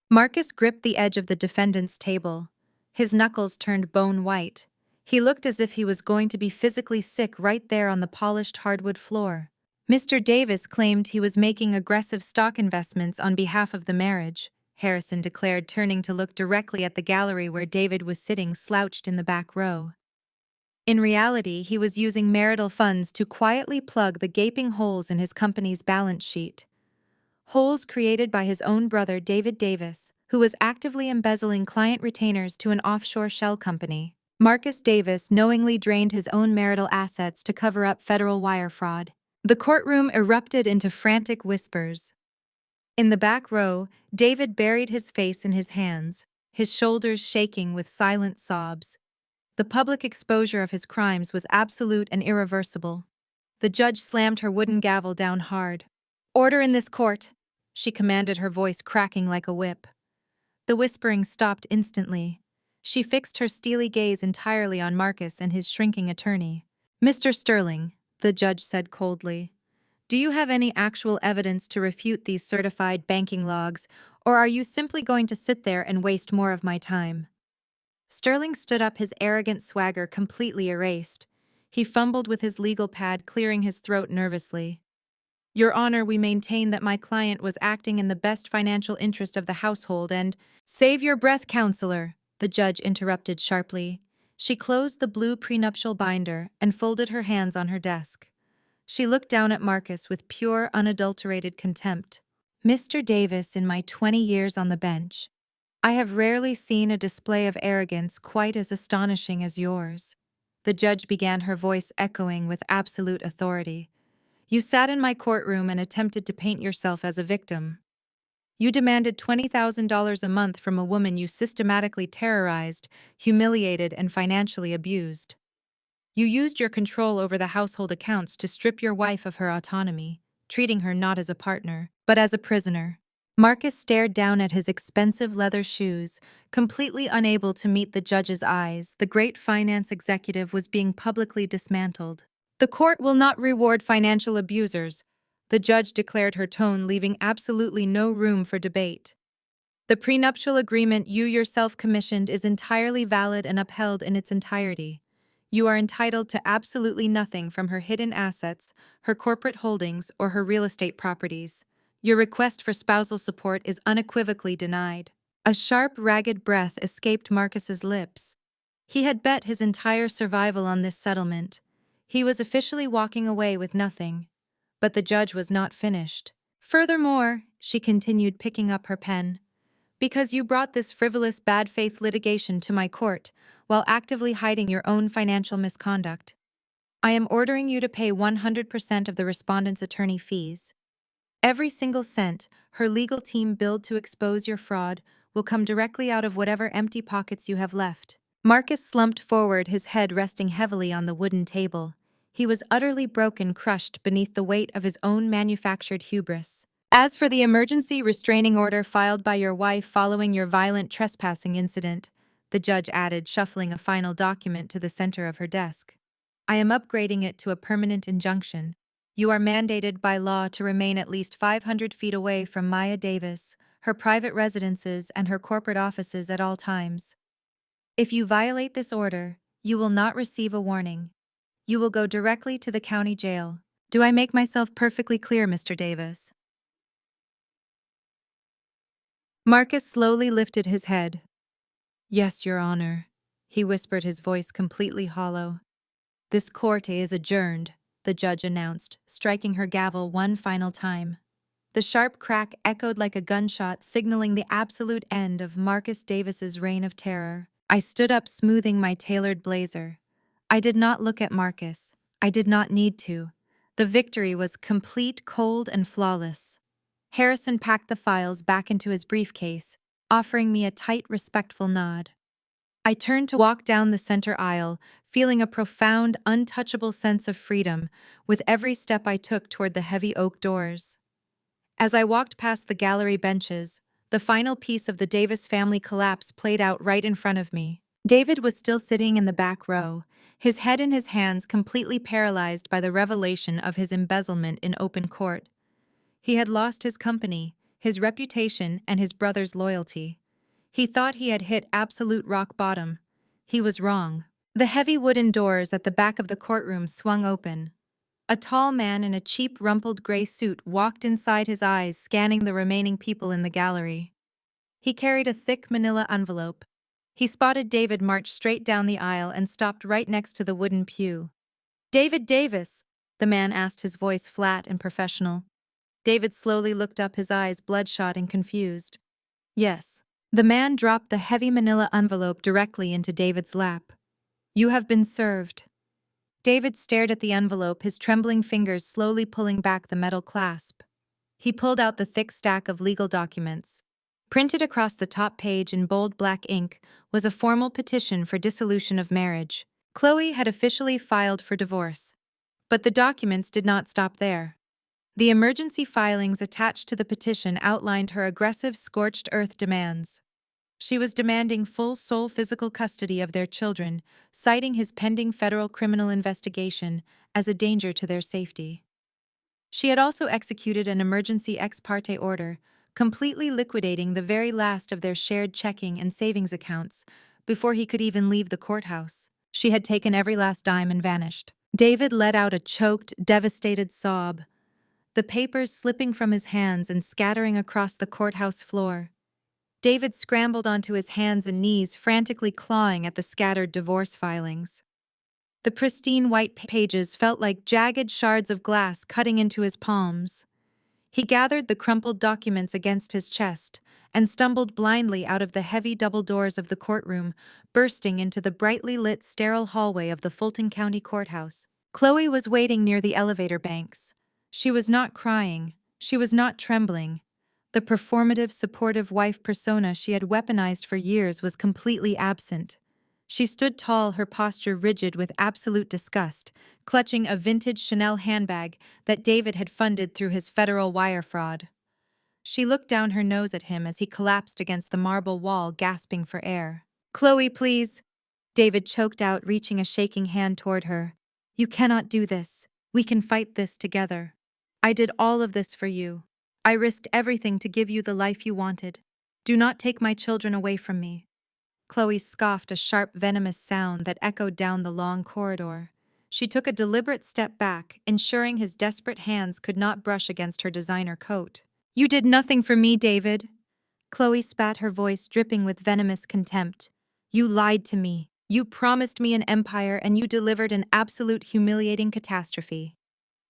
Marcus gripped the edge of the defendant's table. His knuckles turned bone white. He looked as if he was going to be physically sick right there on the polished hardwood floor. Mr. Davis claimed he was making aggressive stock investments on behalf of the marriage, Harrison declared, turning to look directly at the gallery where David was sitting slouched in the back row. In reality, he was using marital funds to quietly plug the gaping holes in his company's balance sheet. Holes created by his own brother David Davis, who was actively embezzling client retainers to an offshore shell company. Marcus Davis knowingly drained his own marital assets to cover up federal wire fraud. The courtroom erupted into frantic whispers. In the back row, David buried his face in his hands, his shoulders shaking with silent sobs. The public exposure of his crimes was absolute and irreversible. The judge slammed her wooden gavel down hard. "Order in this court," she commanded, her voice cracking like a whip. The whispering stopped instantly. She fixed her steely gaze entirely on Marcus and his shrinking attorney. "Mr. Sterling," the judge said coldly, "do you have any actual evidence to refute these certified banking logs, or are you simply going to sit there and waste more of my time?" Sterling stood up, his arrogant swagger completely erased. He fumbled with his legal pad, clearing his throat nervously. "Your Honor, we maintain that my client was acting in the best financial interest of the household and—" "Save your breath, counselor," the judge interrupted sharply. She closed the blue prenuptial binder and folded her hands on her desk. She looked down at Marcus with pure, unadulterated contempt. "Mr. Davis, in my 20 years on the bench, I have rarely seen a display of arrogance quite as astonishing as yours." The judge began, her voice echoing with absolute authority. "You sat in my courtroom and attempted to paint yourself as a victim. You demanded $20,000 a month from a woman you systematically terrorized, humiliated, and financially abused. You used your control over the household accounts to strip your wife of her autonomy, treating her not as a partner, but as a prisoner." Marcus stared down at his expensive leather shoes, completely unable to meet the judge's eyes. The great finance executive was being publicly dismantled. "The court will not reward financial abusers," the judge declared, her tone leaving absolutely no room for debate. "The prenuptial agreement you yourself commissioned is entirely valid and upheld in its entirety. You are entitled to absolutely nothing from her hidden assets, her corporate holdings, or her real estate properties. Your request for spousal support is unequivocally denied." A sharp, ragged breath escaped Marcus's lips. He had bet his entire survival on this settlement. He was officially walking away with nothing. But the judge was not finished. "Furthermore," she continued, picking up her pen, "because you brought this frivolous bad faith litigation to my court while actively hiding your own financial misconduct, I am ordering you to pay 100% of the respondent's attorney fees. Every single cent her legal team billed to expose your fraud will come directly out of whatever empty pockets you have left." Marcus slumped forward, his head resting heavily on the wooden table. He was utterly broken, crushed beneath the weight of his own manufactured hubris. "As for the emergency restraining order filed by your wife following your violent trespassing incident," the judge added, shuffling a final document to the center of her desk, "I am upgrading it to a permanent injunction. You are mandated by law to remain at least 500 feet away from Maya Davis, her private residences, and her corporate offices at all times. If you violate this order, you will not receive a warning. You will go directly to the county jail. Do I make myself perfectly clear, Mr. Davis?" Marcus slowly lifted his head. "Yes, Your Honor," he whispered, his voice completely hollow. "This court is adjourned," the judge announced, striking her gavel one final time. The sharp crack echoed like a gunshot, signaling the absolute end of Marcus Davis's reign of terror. I stood up, smoothing my tailored blazer. I did not look at Marcus. I did not need to. The victory was complete, cold, and flawless. Harrison packed the files back into his briefcase, offering me a tight, respectful nod. I turned to walk down the center aisle, feeling a profound, untouchable sense of freedom with every step I took toward the heavy oak doors. As I walked past the gallery benches, the final piece of the Davis family collapse played out right in front of me. David was still sitting in the back row, his head in his hands, completely paralyzed by the revelation of his embezzlement in open court. He had lost his company, his reputation, and his brother's loyalty. He thought he had hit absolute rock bottom. He was wrong. The heavy wooden doors at the back of the courtroom swung open. A tall man in a cheap, rumpled gray suit walked inside, his eyes scanning the remaining people in the gallery. He carried a thick manila envelope. He spotted David march straight down the aisle and stopped right next to the wooden pew. "David Davis?" the man asked, his voice flat and professional. David slowly looked up, his eyes bloodshot and confused. "Yes." The man dropped the heavy manila envelope directly into David's lap. You have been served. David stared at the envelope, his trembling fingers slowly pulling back the metal clasp. He pulled out the thick stack of legal documents. Printed across the top page in bold black ink was a formal petition for dissolution of marriage. Chloe had officially filed for divorce. But the documents did not stop there. The emergency filings attached to the petition outlined her aggressive scorched earth demands. She was demanding full sole physical custody of their children, citing his pending federal criminal investigation as a danger to their safety. She had also executed an emergency ex parte order, completely liquidating the very last of their shared checking and savings accounts before he could even leave the courthouse. She had taken every last dime and vanished. David let out a choked, devastated sob, the papers slipping from his hands and scattering across the courthouse floor. David scrambled onto his hands and knees, frantically clawing at the scattered divorce filings. The pristine white pages felt like jagged shards of glass cutting into his palms. He gathered the crumpled documents against his chest and stumbled blindly out of the heavy double doors of the courtroom, bursting into the brightly lit sterile hallway of the Fulton County Courthouse. Chloe was waiting near the elevator banks. She was not crying. She was not trembling. The performative, supportive wife persona she had weaponized for years was completely absent. She stood tall, her posture rigid with absolute disgust, clutching a vintage Chanel handbag that David had funded through his federal wire fraud. She looked down her nose at him as he collapsed against the marble wall, gasping for air. "Chloe, please," David choked out, reaching a shaking hand toward her. "You cannot do this. We can fight this together. I did all of this for you. I risked everything to give you the life you wanted. Do not take my children away from me." Chloe scoffed, a sharp, venomous sound that echoed down the long corridor. She took a deliberate step back, ensuring his desperate hands could not brush against her designer coat. "You did nothing for me, David." Chloe spat, her voice dripping with venomous contempt. "You lied to me. You promised me an empire, and you delivered an absolute humiliating catastrophe.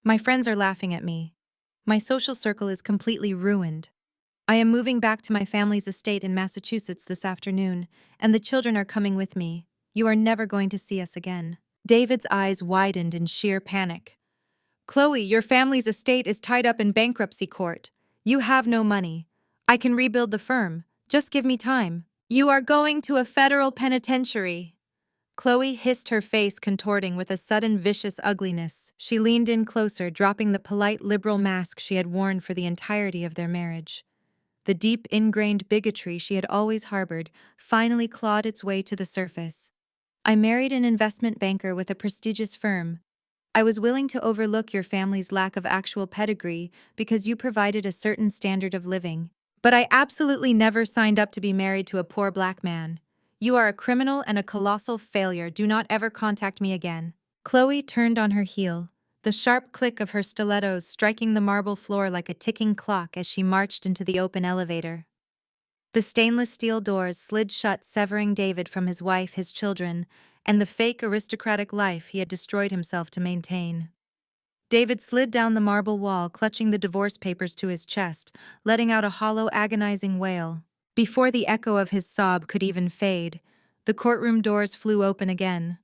My friends are laughing at me. My social circle is completely ruined. I am moving back to my family's estate in Massachusetts this afternoon, and the children are coming with me. You are never going to see us again." David's eyes widened in sheer panic. "Chloe, your family's estate is tied up in bankruptcy court. You have no money. I can rebuild the firm. Just give me time." "You are going to a federal penitentiary." Chloe hissed, her face contorting with a sudden vicious ugliness. She leaned in closer, dropping the polite liberal mask she had worn for the entirety of their marriage. The deep, ingrained bigotry she had always harbored finally clawed its way to the surface. "I married an investment banker with a prestigious firm. I was willing to overlook your family's lack of actual pedigree because you provided a certain standard of living. But I absolutely never signed up to be married to a poor black man. You are a criminal and a colossal failure. Do not ever contact me again." Chloe turned on her heel, the sharp click of her stilettos striking the marble floor like a ticking clock as she marched into the open elevator. The stainless steel doors slid shut, severing David from his wife, his children, and the fake aristocratic life he had destroyed himself to maintain. David slid down the marble wall, clutching the divorce papers to his chest, letting out a hollow, agonizing wail. Before the echo of his sob could even fade, the courtroom doors flew open again.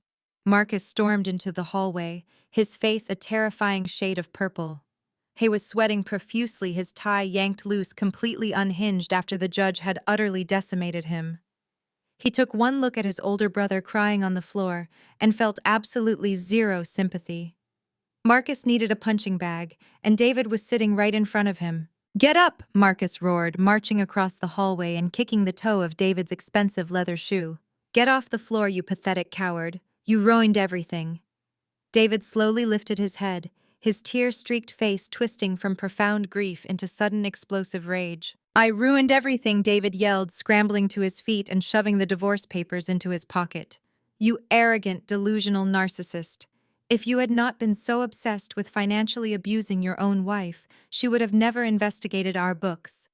Marcus stormed into the hallway, his face a terrifying shade of purple. He was sweating profusely, his tie yanked loose, completely unhinged after the judge had utterly decimated him. He took one look at his older brother crying on the floor and felt absolutely zero sympathy. Marcus needed a punching bag, and David was sitting right in front of him. "Get up!" Marcus roared, marching across the hallway and kicking the toe of David's expensive leather shoe. "Get off the floor, you pathetic coward. You ruined everything." David slowly lifted his head, his tear-streaked face twisting from profound grief into sudden explosive rage. "I ruined everything," David yelled, scrambling to his feet and shoving the divorce papers into his pocket. "You arrogant, delusional narcissist. If you had not been so obsessed with financially abusing your own wife, she would have never investigated our books.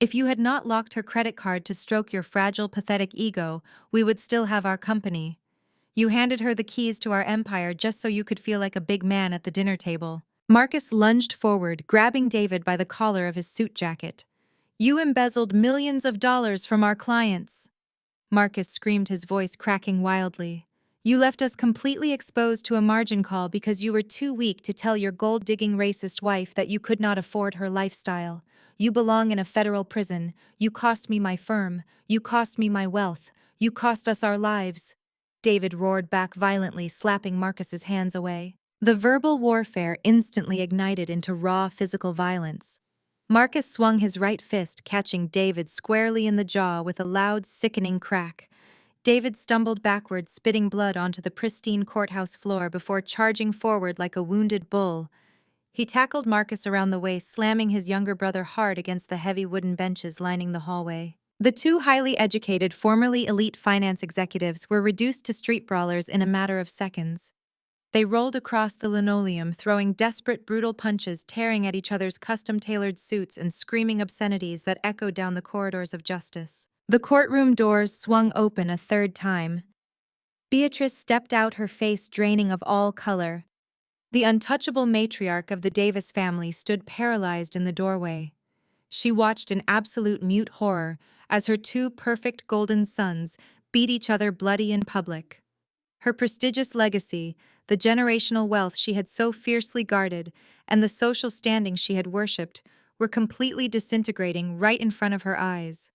If you had not locked her credit card to stroke your fragile, pathetic ego, we would still have our company. You handed her the keys to our empire just so you could feel like a big man at the dinner table." Marcus lunged forward, grabbing David by the collar of his suit jacket. "You embezzled millions of dollars from our clients." Marcus screamed, his voice cracking wildly. You left us completely exposed to a margin call because you were too weak to tell your gold-digging racist wife that you could not afford her lifestyle. You belong in a federal prison. You cost me my firm. You cost me my wealth. You cost us our lives. David roared back violently, slapping Marcus's hands away. The verbal warfare instantly ignited into raw physical violence. Marcus swung his right fist, catching David squarely in the jaw with a loud, sickening crack. David stumbled backward, spitting blood onto the pristine courthouse floor before charging forward like a wounded bull. He tackled Marcus around the waist, slamming his younger brother hard against the heavy wooden benches lining the hallway. The two highly educated, formerly elite finance executives were reduced to street brawlers in a matter of seconds. They rolled across the linoleum, throwing desperate, brutal punches, tearing at each other's custom-tailored suits and screaming obscenities that echoed down the corridors of justice. The courtroom doors swung open a third time. Beatrice stepped out, her face draining of all color. The untouchable matriarch of the Davis family stood paralyzed in the doorway. She watched in absolute mute horror as her two perfect golden sons beat each other bloody in public. Her prestigious legacy, the generational wealth she had so fiercely guarded, and the social standing she had worshipped were completely disintegrating right in front of her eyes.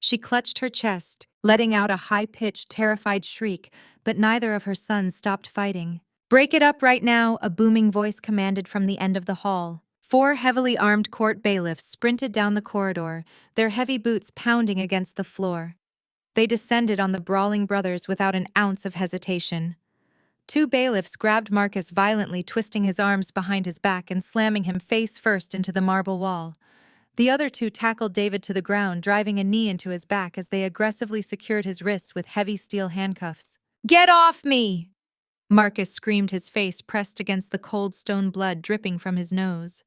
She clutched her chest, letting out a high-pitched, terrified shriek, but neither of her sons stopped fighting. "Break it up right now," a booming voice commanded from the end of the hall. Four heavily armed court bailiffs sprinted down the corridor, their heavy boots pounding against the floor. They descended on the brawling brothers without an ounce of hesitation. Two bailiffs grabbed Marcus violently, twisting his arms behind his back and slamming him face first into the marble wall. The other two tackled David to the ground, driving a knee into his back as they aggressively secured his wrists with heavy steel handcuffs. "Get off me!" Marcus screamed, his face pressed against the cold stone, blood dripping from his nose.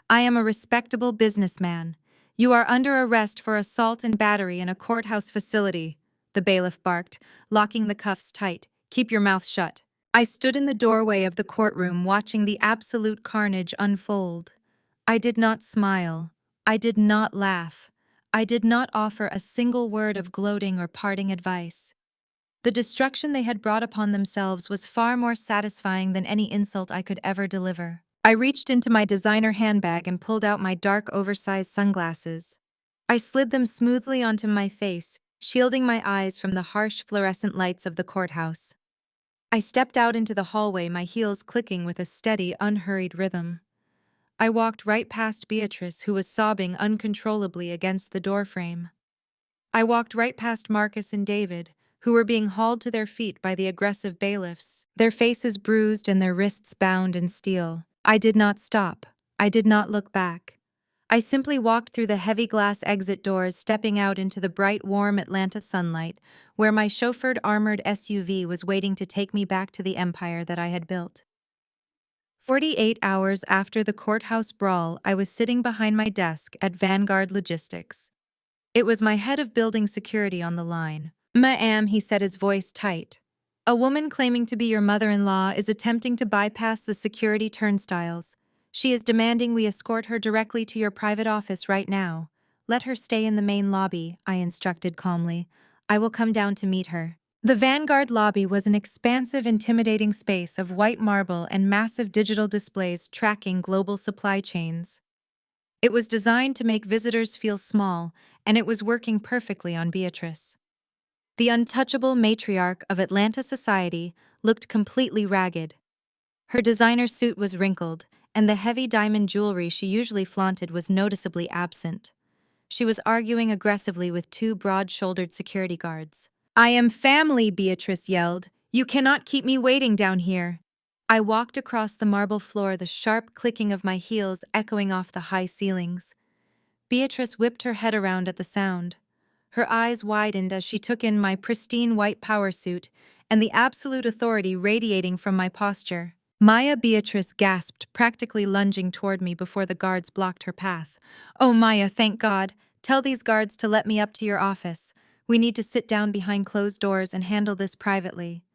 "I am a respectable businessman. You are under arrest for assault and battery in a courthouse facility," the bailiff barked, locking the cuffs tight. "Keep your mouth shut." I stood in the doorway of the courtroom, watching the absolute carnage unfold. I did not smile. I did not laugh. I did not offer a single word of gloating or parting advice. The destruction they had brought upon themselves was far more satisfying than any insult I could ever deliver. I reached into my designer handbag and pulled out my dark, oversized sunglasses. I slid them smoothly onto my face, shielding my eyes from the harsh fluorescent lights of the courthouse. I stepped out into the hallway, my heels clicking with a steady, unhurried rhythm. I walked right past Beatrice, who was sobbing uncontrollably against the doorframe. I walked right past Marcus and David, who were being hauled to their feet by the aggressive bailiffs, their faces bruised and their wrists bound in steel. I did not stop. I did not look back. I simply walked through the heavy glass exit doors, stepping out into the bright, warm Atlanta sunlight, where my chauffeured armored SUV was waiting to take me back to the empire that I had built. 48 hours after the courthouse brawl, I was sitting behind my desk at Vanguard Logistics. It was my head of building security on the line. "Ma'am," he said, his voice tight. "A woman claiming to be your mother-in-law is attempting to bypass the security turnstiles. She is demanding we escort her directly to your private office right now. Let her stay in the main lobby," I instructed calmly. "I will come down to meet her." The Vanguard lobby was an expansive, intimidating space of white marble and massive digital displays tracking global supply chains. It was designed to make visitors feel small, and it was working perfectly on Beatrice. The untouchable matriarch of Atlanta society looked completely ragged. Her designer suit was wrinkled, and the heavy diamond jewelry she usually flaunted was noticeably absent. She was arguing aggressively with two broad-shouldered security guards. "I am family," Beatrice yelled. "You cannot keep me waiting down here." I walked across the marble floor, the sharp clicking of my heels echoing off the high ceilings. Beatrice whipped her head around at the sound. Her eyes widened as she took in my pristine white power suit and the absolute authority radiating from my posture. "Maya," Beatrice gasped, practically lunging toward me before the guards blocked her path. "Oh, Maya, thank God. Tell these guards to let me up to your office. We need to sit down behind closed doors and handle this privately."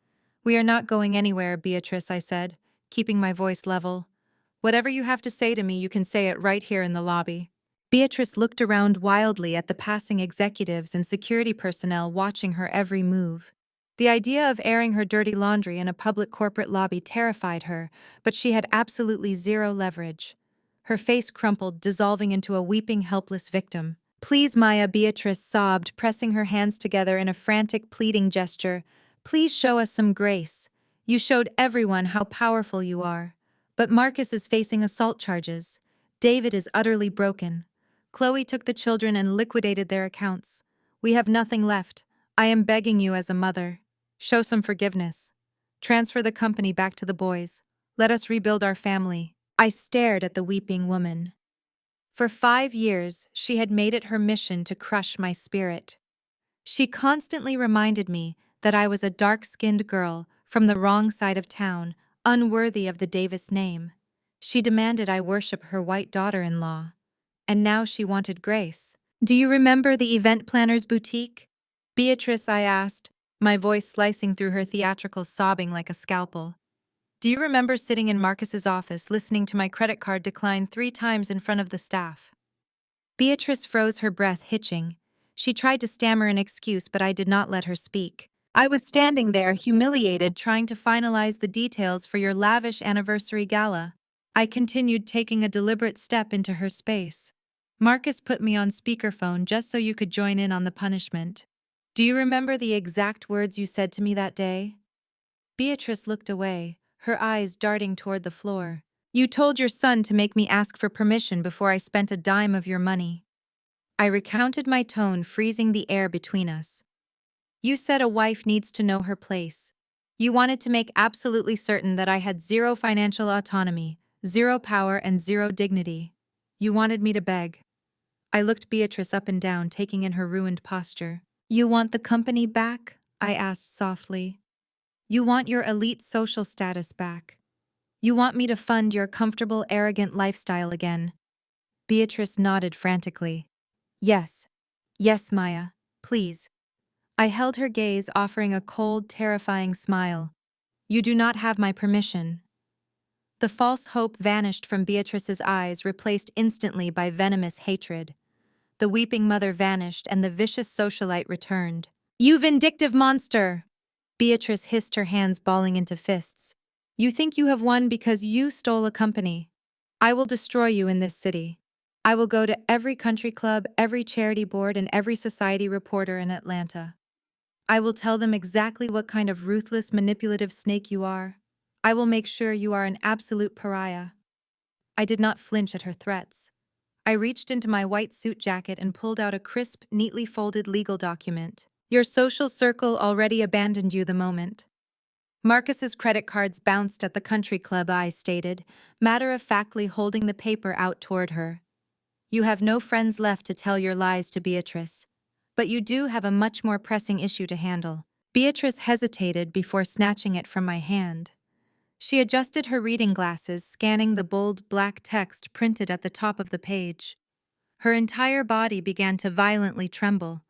"We are not going anywhere, Beatrice," I said, keeping my voice level. "Whatever you have to say to me, you can say it right here in the lobby." Beatrice looked around wildly at the passing executives and security personnel watching her every move. The idea of airing her dirty laundry in a public corporate lobby terrified her, but she had absolutely zero leverage. Her face crumpled, dissolving into a weeping, helpless victim. "Please, Maya," Beatrice sobbed, pressing her hands together in a frantic, pleading gesture. "Please show us some grace. You showed everyone how powerful you are. But Marcus is facing assault charges. David is utterly broken. Chloe took the children and liquidated their accounts. We have nothing left. I am begging you as a mother. Show some forgiveness. Transfer the company back to the boys. Let us rebuild our family." I stared at the weeping woman. For 5 years, she had made it her mission to crush my spirit. She constantly reminded me that I was a dark-skinned girl from the wrong side of town, unworthy of the Davis name. She demanded I worship her white daughter-in-law. And now she wanted grace. "Do you remember the event planner's boutique?" "Beatrice," I asked, my voice slicing through her theatrical sobbing like a scalpel. "Do you remember sitting in Marcus's office listening to my credit card decline 3 times in front of the staff?" Beatrice froze, her breath hitching. She tried to stammer an excuse, but I did not let her speak. "I was standing there, humiliated, trying to finalize the details for your lavish anniversary gala." I continued, taking a deliberate step into her space. "Marcus put me on speakerphone just so you could join in on the punishment. Do you remember the exact words you said to me that day?" Beatrice looked away, her eyes darting toward the floor. "You told your son to make me ask for permission before I spent a dime of your money." I recounted, my tone freezing the air between us. "You said a wife needs to know her place. You wanted to make absolutely certain that I had zero financial autonomy, zero power, and zero dignity. You wanted me to beg." I looked Beatrice up and down, taking in her ruined posture. "You want the company back?" I asked softly. "You want your elite social status back? You want me to fund your comfortable, arrogant lifestyle again?" Beatrice nodded frantically. "Yes. Yes, Maya. Please." I held her gaze, offering a cold, terrifying smile. "You do not have my permission." The false hope vanished from Beatrice's eyes, replaced instantly by venomous hatred. The weeping mother vanished, and the vicious socialite returned. "You vindictive monster!" Beatrice hissed, her hands balling into fists. "You think you have won because you stole a company. I will destroy you in this city. I will go to every country club, every charity board, and every society reporter in Atlanta. I will tell them exactly what kind of ruthless, manipulative snake you are. I will make sure you are an absolute pariah." I did not flinch at her threats. I reached into my white suit jacket and pulled out a crisp, neatly folded legal document. "Your social circle already abandoned you the moment." Marcus's credit cards bounced at the country club, I stated, matter-of-factly holding the paper out toward her. "You have no friends left to tell your lies to, Beatrice. But you do have a much more pressing issue to handle." Beatrice hesitated before snatching it from my hand. She adjusted her reading glasses, scanning the bold black text printed at the top of the page. Her entire body began to violently tremble.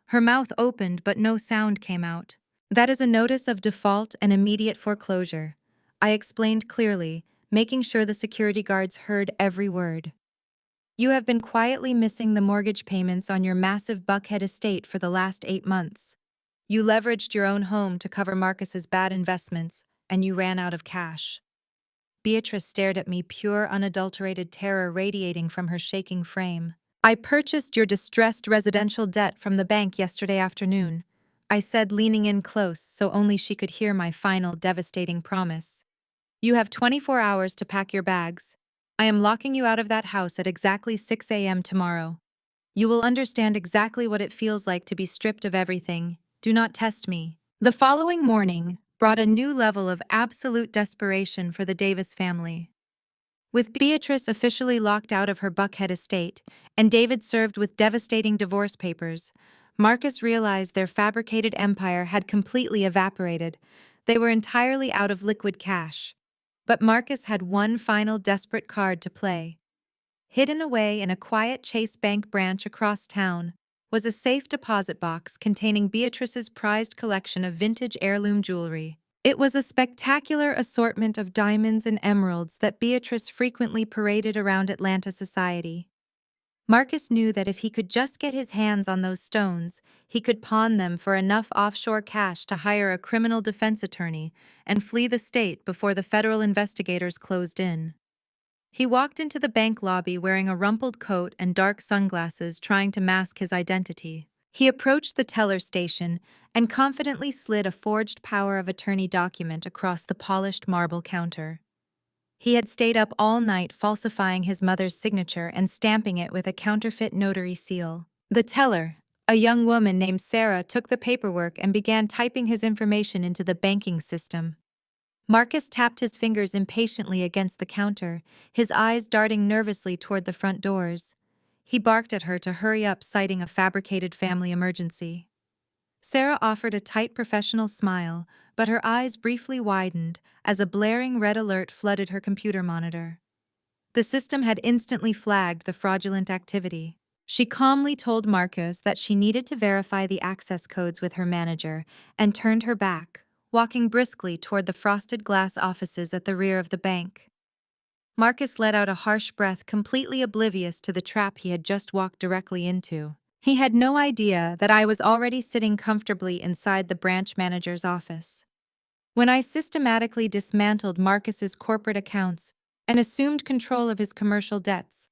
Her mouth opened, but no sound came out. "That is a notice of default and immediate foreclosure," I explained clearly, making sure the security guards heard every word. "You have been quietly missing the mortgage payments on your massive Buckhead estate for the last 8 months. You leveraged your own home to cover Marcus's bad investments, and you ran out of cash." Beatrice stared at me, pure, unadulterated terror radiating from her shaking frame. "I purchased your distressed residential debt from the bank yesterday afternoon," I said, leaning in close so only she could hear my final, devastating promise. "You have 24 hours to pack your bags. I am locking you out of that house at exactly 6 a.m. tomorrow. You will understand exactly what it feels like to be stripped of everything. Do not test me." The following morning brought a new level of absolute desperation for the Davis family. With Beatrice officially locked out of her Buckhead estate and David served with devastating divorce papers, Marcus realized their fabricated empire had completely evaporated. They were entirely out of liquid cash. But Marcus had one final desperate card to play. Hidden away in a quiet Chase Bank branch across town was a safe deposit box containing Beatrice's prized collection of vintage heirloom jewelry. It was a spectacular assortment of diamonds and emeralds that Beatrice frequently paraded around Atlanta society. Marcus knew that if he could just get his hands on those stones, he could pawn them for enough offshore cash to hire a criminal defense attorney and flee the state before the federal investigators closed in. He walked into the bank lobby wearing a rumpled coat and dark sunglasses, trying to mask his identity. He approached the teller station and confidently slid a forged power of attorney document across the polished marble counter. He had stayed up all night falsifying his mother's signature and stamping it with a counterfeit notary seal. The teller, a young woman named Sarah, took the paperwork and began typing his information into the banking system. Marcus tapped his fingers impatiently against the counter, his eyes darting nervously toward the front doors. He barked at her to hurry up, citing a fabricated family emergency. Sarah offered a tight professional smile, but her eyes briefly widened as a blaring red alert flooded her computer monitor. The system had instantly flagged the fraudulent activity. She calmly told Marcus that she needed to verify the access codes with her manager and turned her back, walking briskly toward the frosted glass offices at the rear of the bank. Marcus let out a harsh breath, completely oblivious to the trap he had just walked directly into. He had no idea that I was already sitting comfortably inside the branch manager's office. When I systematically dismantled Marcus's corporate accounts and assumed control of his commercial debts,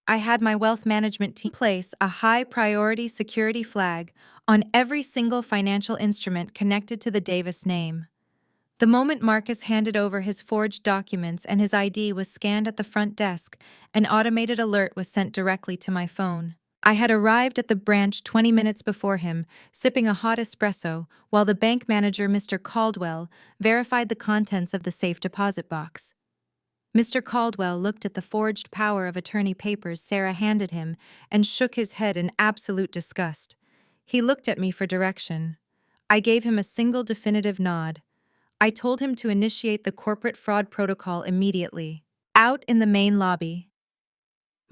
I had my wealth management team place a high-priority security flag on every single financial instrument connected to the Davis name. The moment Marcus handed over his forged documents and his ID was scanned at the front desk, an automated alert was sent directly to my phone. I had arrived at the branch 20 minutes before him, sipping a hot espresso, while the bank manager, Mr. Caldwell, verified the contents of the safe deposit box. Mr. Caldwell looked at the forged power of attorney papers Sarah handed him and shook his head in absolute disgust. He looked at me for direction. I gave him a single definitive nod. I told him to initiate the corporate fraud protocol immediately. Out in the main lobby,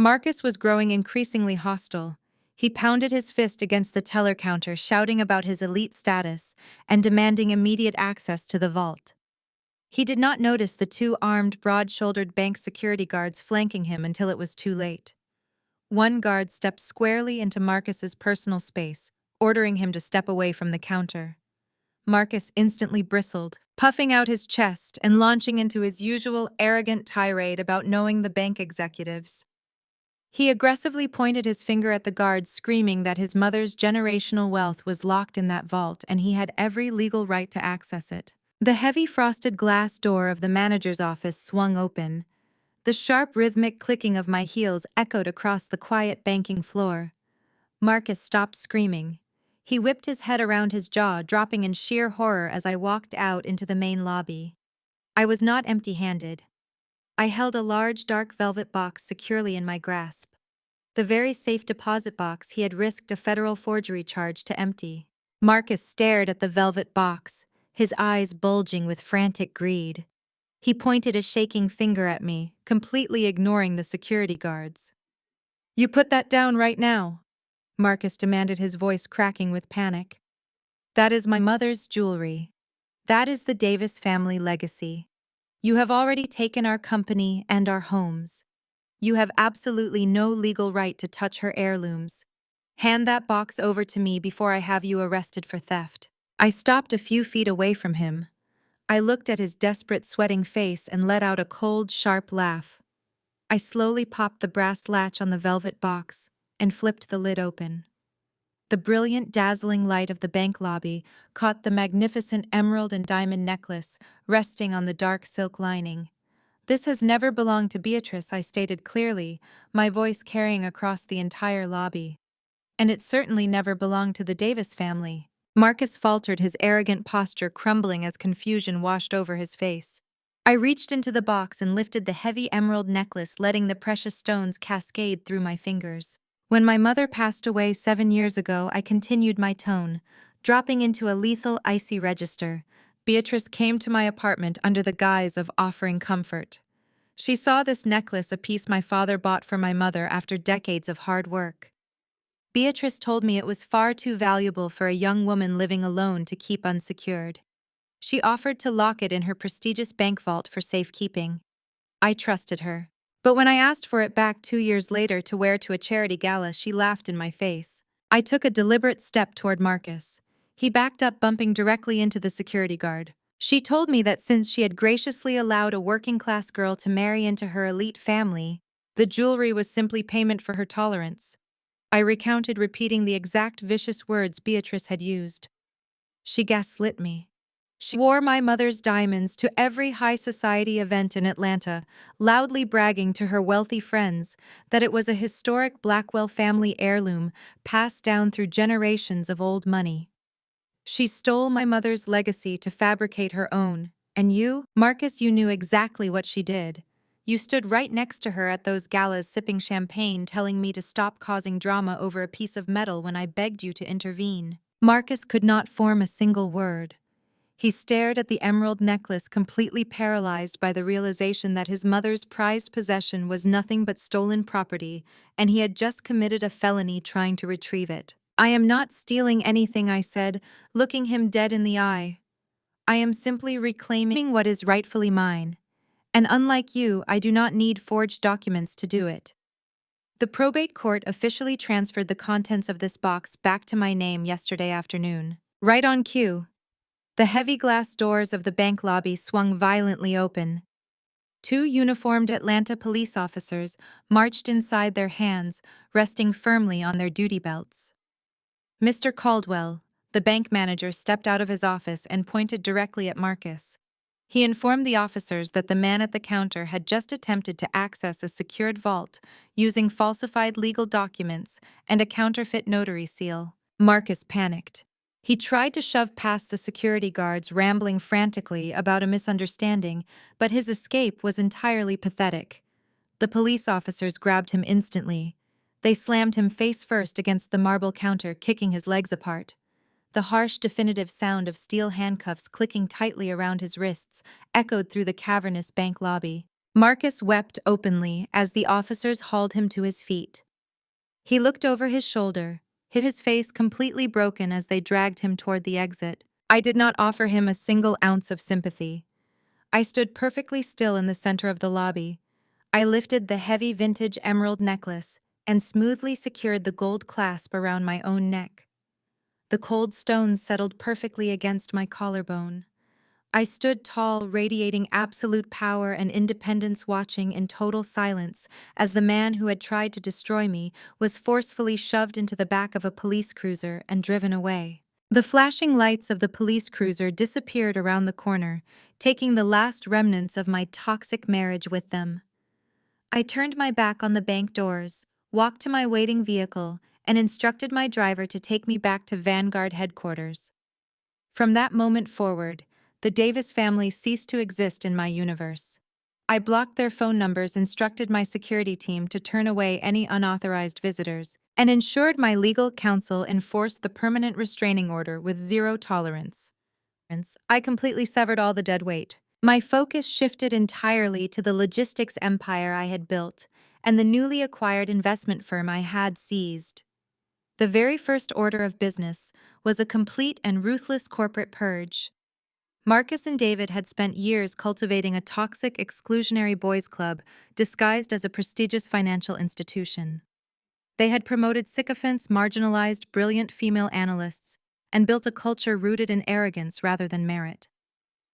Marcus was growing increasingly hostile. He pounded his fist against the teller counter, shouting about his elite status and demanding immediate access to the vault. He did not notice the two armed, broad-shouldered bank security guards flanking him until it was too late. One guard stepped squarely into Marcus's personal space, ordering him to step away from the counter. Marcus instantly bristled, puffing out his chest and launching into his usual arrogant tirade about knowing the bank executives. He aggressively pointed his finger at the guards, screaming that his mother's generational wealth was locked in that vault and he had every legal right to access it. The heavy frosted glass door of the manager's office swung open. The sharp rhythmic clicking of my heels echoed across the quiet banking floor. Marcus stopped screaming. He whipped his head around his jaw, dropping in sheer horror as I walked out into the main lobby. I was not empty-handed. I held a large dark velvet box securely in my grasp. The very safe deposit box he had risked a federal forgery charge to empty. Marcus stared at the velvet box, his eyes bulging with frantic greed. He pointed a shaking finger at me, completely ignoring the security guards. "You put that down right now," Marcus demanded, his voice cracking with panic. "That is my mother's jewelry. That is the Davis family legacy. You have already taken our company and our homes. You have absolutely no legal right to touch her heirlooms. Hand that box over to me before I have you arrested for theft." I stopped a few feet away from him. I looked at his desperate, sweating face and let out a cold, sharp laugh. I slowly popped the brass latch on the velvet box and flipped the lid open. The brilliant, dazzling light of the bank lobby caught the magnificent emerald and diamond necklace resting on the dark silk lining. "This has never belonged to Beatrice," I stated clearly, my voice carrying across the entire lobby. "And it certainly never belonged to the Davis family." Marcus faltered, his arrogant posture crumbling as confusion washed over his face. I reached into the box and lifted the heavy emerald necklace, letting the precious stones cascade through my fingers. "When my mother passed away 7 years ago," I continued my tone, dropping into a lethal, icy register, "Beatrice came to my apartment under the guise of offering comfort. She saw this necklace, a piece my father bought for my mother after decades of hard work. Beatrice told me it was far too valuable for a young woman living alone to keep unsecured. She offered to lock it in her prestigious bank vault for safekeeping. I trusted her. But when I asked for it back 2 years later to wear to a charity gala, she laughed in my face. I took a deliberate step toward Marcus. He backed up, bumping directly into the security guard. She told me that since she had graciously allowed a working-class girl to marry into her elite family, the jewelry was simply payment for her tolerance. I recounted, repeating the exact vicious words Beatrice had used. She gaslit me. She wore my mother's diamonds to every high society event in Atlanta, loudly bragging to her wealthy friends that it was a historic Blackwell family heirloom passed down through generations of old money. She stole my mother's legacy to fabricate her own. And you, Marcus, you knew exactly what she did. You stood right next to her at those galas sipping champagne, telling me to stop causing drama over a piece of metal when I begged you to intervene. Marcus could not form a single word. He stared at the emerald necklace, completely paralyzed by the realization that his mother's prized possession was nothing but stolen property, and he had just committed a felony trying to retrieve it. I am not stealing anything, I said, looking him dead in the eye. I am simply reclaiming what is rightfully mine. And unlike you, I do not need forged documents to do it. The probate court officially transferred the contents of this box back to my name yesterday afternoon. Right on cue. The heavy glass doors of the bank lobby swung violently open. Two uniformed Atlanta police officers marched inside, their hands resting firmly on their duty belts. Mr. Caldwell, the bank manager, stepped out of his office and pointed directly at Marcus. He informed the officers that the man at the counter had just attempted to access a secured vault using falsified legal documents and a counterfeit notary seal. Marcus panicked. He tried to shove past the security guards, rambling frantically about a misunderstanding, but his escape was entirely pathetic. The police officers grabbed him instantly. They slammed him face first against the marble counter, kicking his legs apart. The harsh, definitive sound of steel handcuffs clicking tightly around his wrists echoed through the cavernous bank lobby. Marcus wept openly as the officers hauled him to his feet. He looked over his shoulder, his face completely broken as they dragged him toward the exit. I did not offer him a single ounce of sympathy. I stood perfectly still in the center of the lobby. I lifted the heavy vintage emerald necklace and smoothly secured the gold clasp around my own neck. The cold stones settled perfectly against my collarbone. I stood tall, radiating absolute power and independence, watching in total silence as the man who had tried to destroy me was forcefully shoved into the back of a police cruiser and driven away. The flashing lights of the police cruiser disappeared around the corner, taking the last remnants of my toxic marriage with them. I turned my back on the bank doors, walked to my waiting vehicle, and instructed my driver to take me back to Vanguard headquarters. From that moment forward, the Davis family ceased to exist in my universe. I blocked their phone numbers, instructed my security team to turn away any unauthorized visitors, and ensured my legal counsel enforced the permanent restraining order with zero tolerance. I completely severed all the dead weight. My focus shifted entirely to the logistics empire I had built and the newly acquired investment firm I had seized. The very first order of business was a complete and ruthless corporate purge. Marcus and David had spent years cultivating a toxic, exclusionary boys' club disguised as a prestigious financial institution. They had promoted sycophants, marginalized brilliant female analysts, and built a culture rooted in arrogance rather than merit.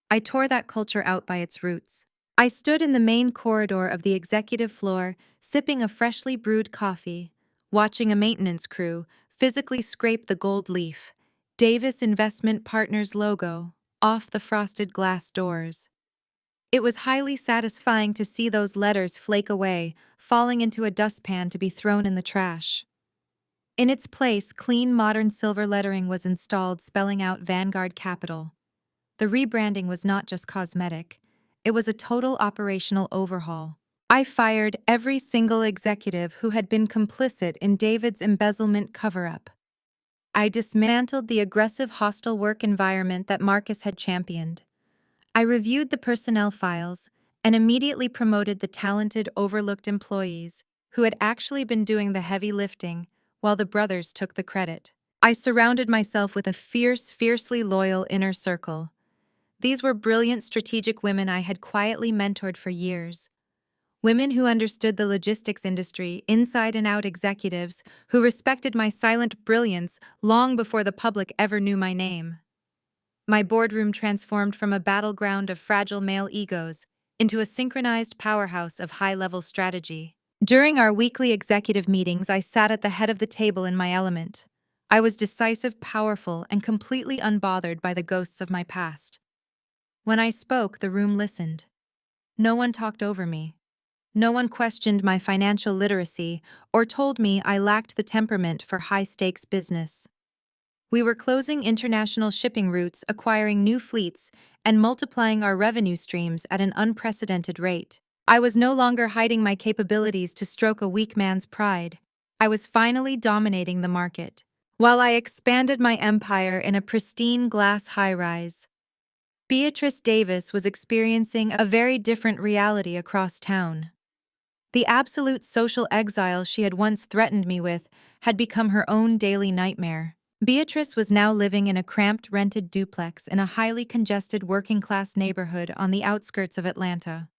I tore that culture out by its roots. I stood in the main corridor of the executive floor, sipping a freshly brewed coffee, watching a maintenance crew physically scrape the gold leaf, Davis Investment Partners logo, off the frosted glass doors. It was highly satisfying to see those letters flake away, falling into a dustpan to be thrown in the trash. In its place, clean modern silver lettering was installed, spelling out Vanguard Capital. The rebranding was not just cosmetic, it was a total operational overhaul. I fired every single executive who had been complicit in David's embezzlement cover-up. I dismantled the aggressive, hostile work environment that Marcus had championed. I reviewed the personnel files and immediately promoted the talented, overlooked employees who had actually been doing the heavy lifting while the brothers took the credit. I surrounded myself with a fiercely loyal inner circle. These were brilliant, strategic women I had quietly mentored for years. Women who understood the logistics industry inside and out, executives who respected my silent brilliance long before the public ever knew my name. My boardroom transformed from a battleground of fragile male egos into a synchronized powerhouse of high-level strategy. During our weekly executive meetings, I sat at the head of the table in my element. I was decisive, powerful, and completely unbothered by the ghosts of my past. When I spoke, the room listened. No one talked over me. No one questioned my financial literacy or told me I lacked the temperament for high-stakes business. We were closing international shipping routes, acquiring new fleets, and multiplying our revenue streams at an unprecedented rate. I was no longer hiding my capabilities to stroke a weak man's pride. I was finally dominating the market, while I expanded my empire in a pristine glass high-rise. Beatrice Davis was experiencing a very different reality across town. The absolute social exile she had once threatened me with had become her own daily nightmare. Beatrice was now living in a cramped rented duplex in a highly congested working-class neighborhood on the outskirts of Atlanta.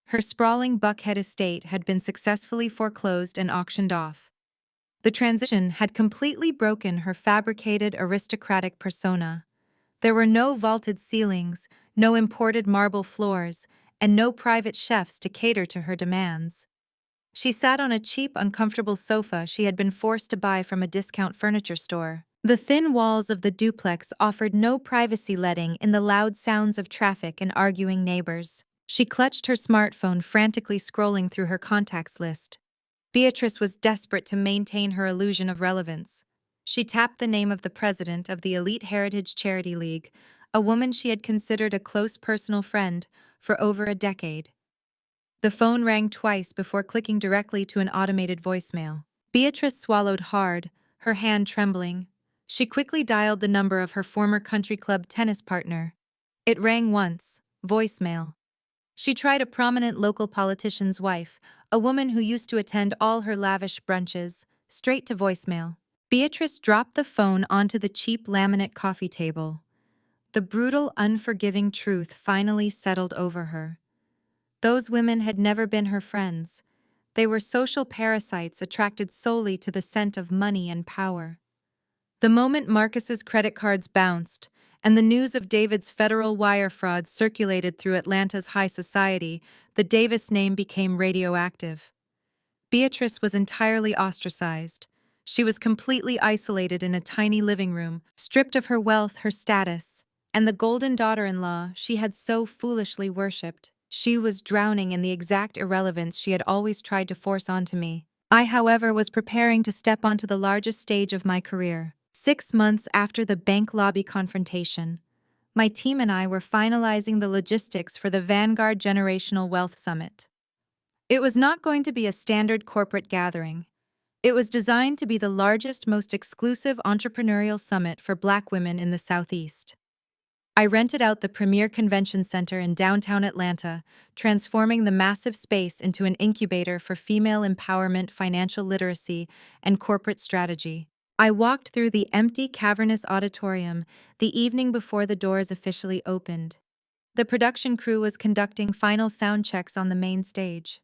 Her sprawling Buckhead estate had been successfully foreclosed and auctioned off. The transition had completely broken her fabricated aristocratic persona. There were no vaulted ceilings, no imported marble floors, and no private chefs to cater to her demands. She sat on a cheap, uncomfortable sofa she had been forced to buy from a discount furniture store. The thin walls of the duplex offered no privacy, letting in the loud sounds of traffic and arguing neighbors. She clutched her smartphone, frantically scrolling through her contacts list. Beatrice was desperate to maintain her illusion of relevance. She tapped the name of the president of the Elite Heritage Charity League, a woman she had considered a close personal friend for over a decade. The phone rang twice before clicking directly to an automated voicemail. Beatrice swallowed hard, her hand trembling. She quickly dialed the number of her former country club tennis partner. It rang once, voicemail. She tried a prominent local politician's wife, a woman who used to attend all her lavish brunches, straight to voicemail. Beatrice dropped the phone onto the cheap laminate coffee table. The brutal, unforgiving truth finally settled over her. Those women had never been her friends. They were social parasites attracted solely to the scent of money and power. The moment Marcus's credit cards bounced, and the news of David's federal wire fraud circulated through Atlanta's high society, the Davis name became radioactive. Beatrice was entirely ostracized. She was completely isolated in a tiny living room, stripped of her wealth, her status, and the golden daughter-in-law she had so foolishly worshipped. She was drowning in the exact irrelevance she had always tried to force onto me. I, however, was preparing to step onto the largest stage of my career. 6 months after the bank lobby confrontation, my team and I were finalizing the logistics for the Vanguard Generational Wealth Summit. It was not going to be a standard corporate gathering. It was designed to be the largest, most exclusive entrepreneurial summit for Black women in the Southeast. I rented out the premier convention center in downtown Atlanta, transforming the massive space into an incubator for female empowerment, financial literacy, and corporate strategy. I walked through the empty, cavernous auditorium the evening before the doors officially opened. The production crew was conducting final sound checks on the main stage.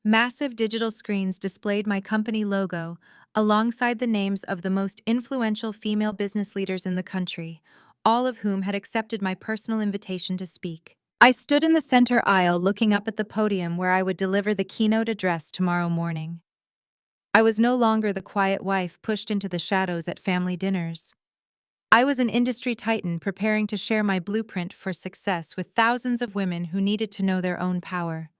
Massive digital screens displayed my company logo, alongside the names of the most influential female business leaders in the country, all of whom had accepted my personal invitation to speak. I stood in the center aisle looking up at the podium where I would deliver the keynote address tomorrow morning. I was no longer the quiet wife pushed into the shadows at family dinners. I was an industry titan preparing to share my blueprint for success with thousands of women who needed to know their own power.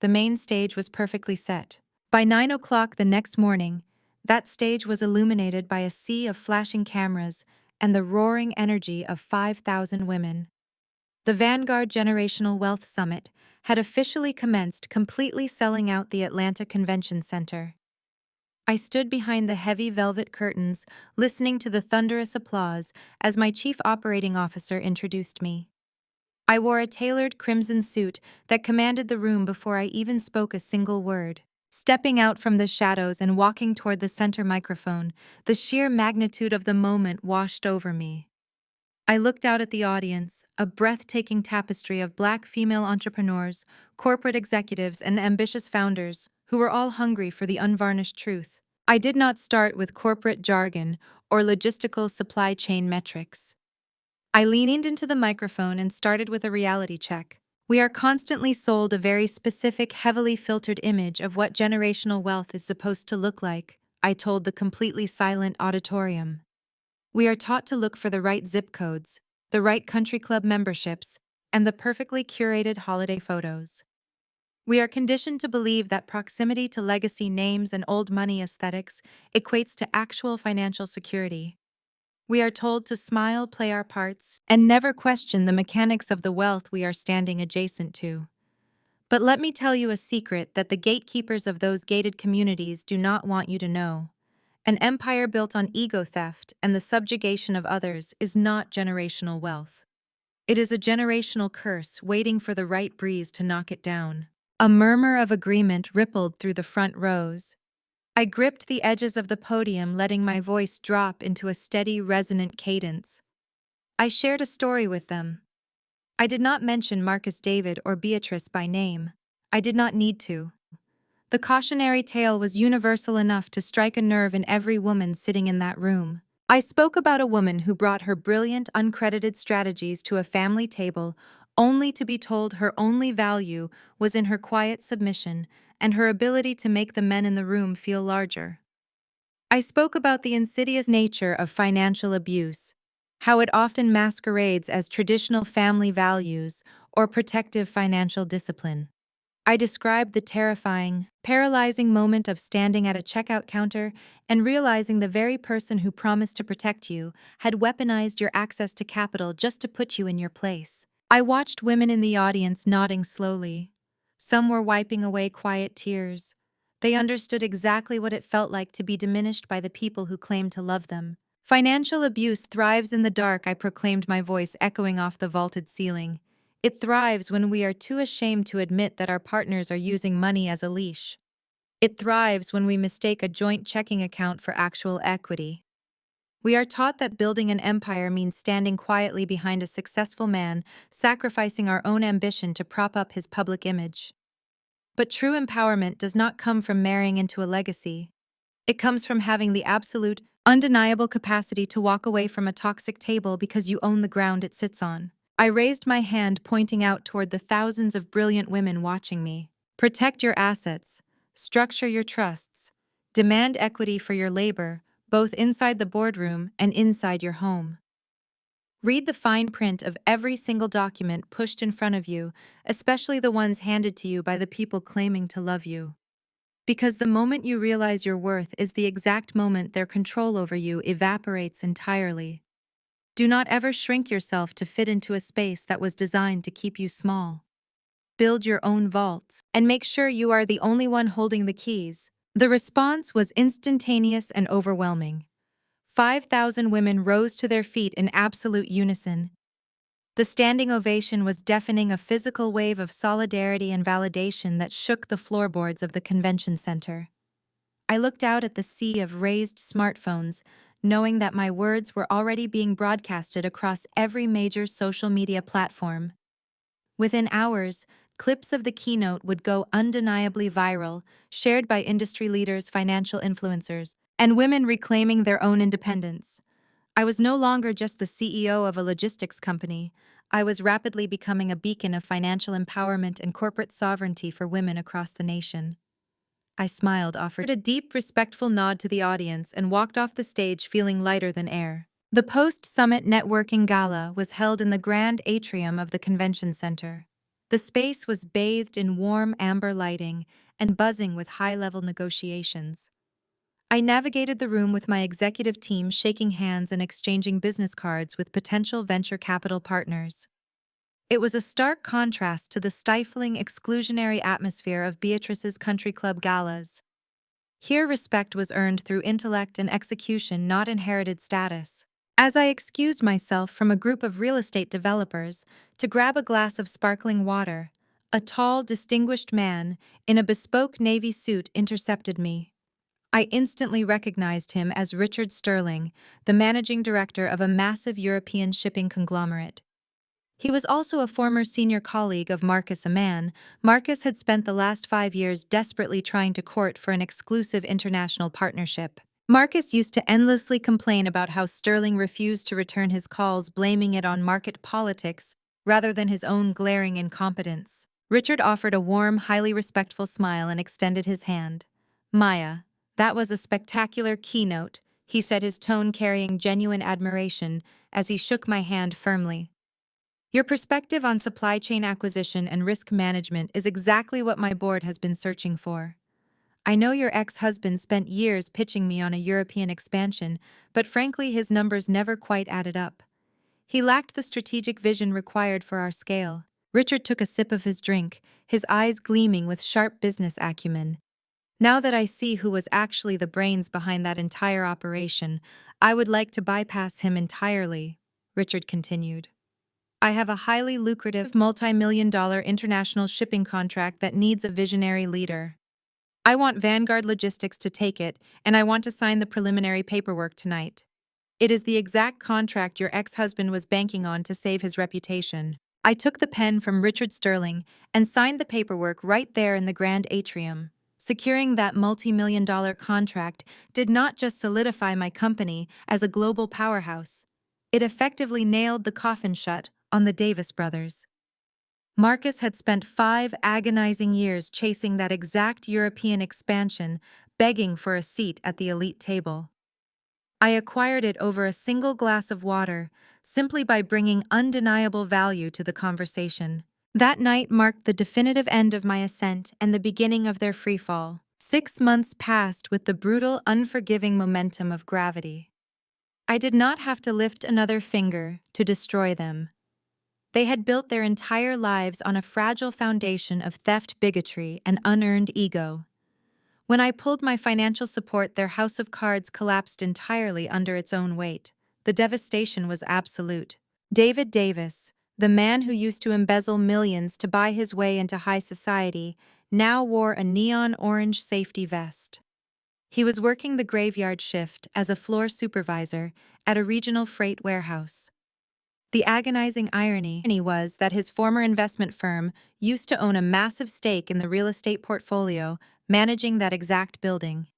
The main stage was perfectly set. By 9 o'clock the next morning, that stage was illuminated by a sea of flashing cameras and the roaring energy of 5,000 women. The Vanguard Generational Wealth Summit had officially commenced, completely selling out the Atlanta Convention Center. I stood behind the heavy velvet curtains, listening to the thunderous applause as my chief operating officer introduced me. I wore a tailored crimson suit that commanded the room before I even spoke a single word. Stepping out from the shadows and walking toward the center microphone, the sheer magnitude of the moment washed over me. I looked out at the audience, a breathtaking tapestry of Black female entrepreneurs, corporate executives, and ambitious founders who were all hungry for the unvarnished truth. I did not start with corporate jargon or logistical supply chain metrics. I leaned into the microphone and started with a reality check. We are constantly sold a very specific, heavily filtered image of what generational wealth is supposed to look like, I told the completely silent auditorium. We are taught to look for the right zip codes, the right country club memberships, and the perfectly curated holiday photos. We are conditioned to believe that proximity to legacy names and old money aesthetics equates to actual financial security. We are told to smile, play our parts, and never question the mechanics of the wealth we are standing adjacent to. But let me tell you a secret that the gatekeepers of those gated communities do not want you to know. An empire built on ego theft and the subjugation of others is not generational wealth. It is a generational curse waiting for the right breeze to knock it down. A murmur of agreement rippled through the front rows. I gripped the edges of the podium, letting my voice drop into a steady, resonant cadence. I shared a story with them. I did not mention Marcus David or Beatrice by name. I did not need to. The cautionary tale was universal enough to strike a nerve in every woman sitting in that room. I spoke about a woman who brought her brilliant, uncredited strategies to a family table only to be told her only value was in her quiet submission and her ability to make the men in the room feel larger. I spoke about the insidious nature of financial abuse, how it often masquerades as traditional family values or protective financial discipline. I described the terrifying, paralyzing moment of standing at a checkout counter and realizing the very person who promised to protect you had weaponized your access to capital just to put you in your place. I watched women in the audience nodding slowly. Some were wiping away quiet tears. They understood exactly what it felt like to be diminished by the people who claimed to love them. Financial abuse thrives in the dark, I proclaimed, my voice echoing off the vaulted ceiling. It thrives when we are too ashamed to admit that our partners are using money as a leash. It thrives when we mistake a joint checking account for actual equity. We are taught that building an empire means standing quietly behind a successful man, sacrificing our own ambition to prop up his public image. But true empowerment does not come from marrying into a legacy. It comes from having the absolute, undeniable capacity to walk away from a toxic table because you own the ground it sits on. I raised my hand, pointing out toward the thousands of brilliant women watching me. Protect your assets, structure your trusts, demand equity for your labor, both inside the boardroom and inside your home. Read the fine print of every single document pushed in front of you, especially the ones handed to you by the people claiming to love you. Because the moment you realize your worth is the exact moment their control over you evaporates entirely. Do not ever shrink yourself to fit into a space that was designed to keep you small. Build your own vaults, and make sure you are the only one holding the keys. The response was instantaneous and overwhelming. 5,000 women rose to their feet in absolute unison. The standing ovation was deafening, a physical wave of solidarity and validation that shook the floorboards of the convention center. I looked out at the sea of raised smartphones, knowing that my words were already being broadcasted across every major social media platform. Within hours, clips of the keynote would go undeniably viral, shared by industry leaders, financial influencers, and women reclaiming their own independence. I was no longer just the CEO of a logistics company. I was rapidly becoming a beacon of financial empowerment and corporate sovereignty for women across the nation. I smiled, offered a deep, respectful nod to the audience, and walked off the stage feeling lighter than air. The post-summit networking gala was held in the grand atrium of the convention center. The space was bathed in warm amber lighting and buzzing with high-level negotiations. I navigated the room with my executive team, shaking hands and exchanging business cards with potential venture capital partners. It was a stark contrast to the stifling, exclusionary atmosphere of Beatrice's country club galas. Here, respect was earned through intellect and execution, not inherited status. As I excused myself from a group of real estate developers to grab a glass of sparkling water, a tall, distinguished man in a bespoke navy suit intercepted me. I instantly recognized him as Richard Sterling, the managing director of a massive European shipping conglomerate. He was also a former senior colleague of Marcus Amann. Marcus had spent the last 5 years desperately trying to court for an exclusive international partnership. Marcus used to endlessly complain about how Sterling refused to return his calls, blaming it on market politics rather than his own glaring incompetence. Richard offered a warm, highly respectful smile and extended his hand. Maya, that was a spectacular keynote, he said, his tone carrying genuine admiration as he shook my hand firmly. Your perspective on supply chain acquisition and risk management is exactly what my board has been searching for. I know your ex-husband spent years pitching me on a European expansion, but frankly his numbers never quite added up. He lacked the strategic vision required for our scale. Richard took a sip of his drink, his eyes gleaming with sharp business acumen. Now that I see who was actually the brains behind that entire operation, I would like to bypass him entirely, Richard continued. I have a highly lucrative multi-million-dollar international shipping contract that needs a visionary leader. I want Vanguard Logistics to take it, and I want to sign the preliminary paperwork tonight. It is the exact contract your ex-husband was banking on to save his reputation. I took the pen from Richard Sterling and signed the paperwork right there in the grand atrium. Securing that multi-million-dollar contract did not just solidify my company as a global powerhouse. It effectively nailed the coffin shut on the Davis brothers. Marcus had spent 5 agonizing years chasing that exact European expansion, begging for a seat at the elite table. I acquired it over a single glass of water, simply by bringing undeniable value to the conversation. That night marked the definitive end of my ascent and the beginning of their freefall. 6 months passed with the brutal, unforgiving momentum of gravity. I did not have to lift another finger to destroy them. They had built their entire lives on a fragile foundation of theft, bigotry, and unearned ego. When I pulled my financial support, their house of cards collapsed entirely under its own weight. The devastation was absolute. David Davis, the man who used to embezzle millions to buy his way into high society, now wore a neon orange safety vest. He was working the graveyard shift as a floor supervisor at a regional freight warehouse. The agonizing irony was that his former investment firm used to own a massive stake in the real estate portfolio, managing that exact building.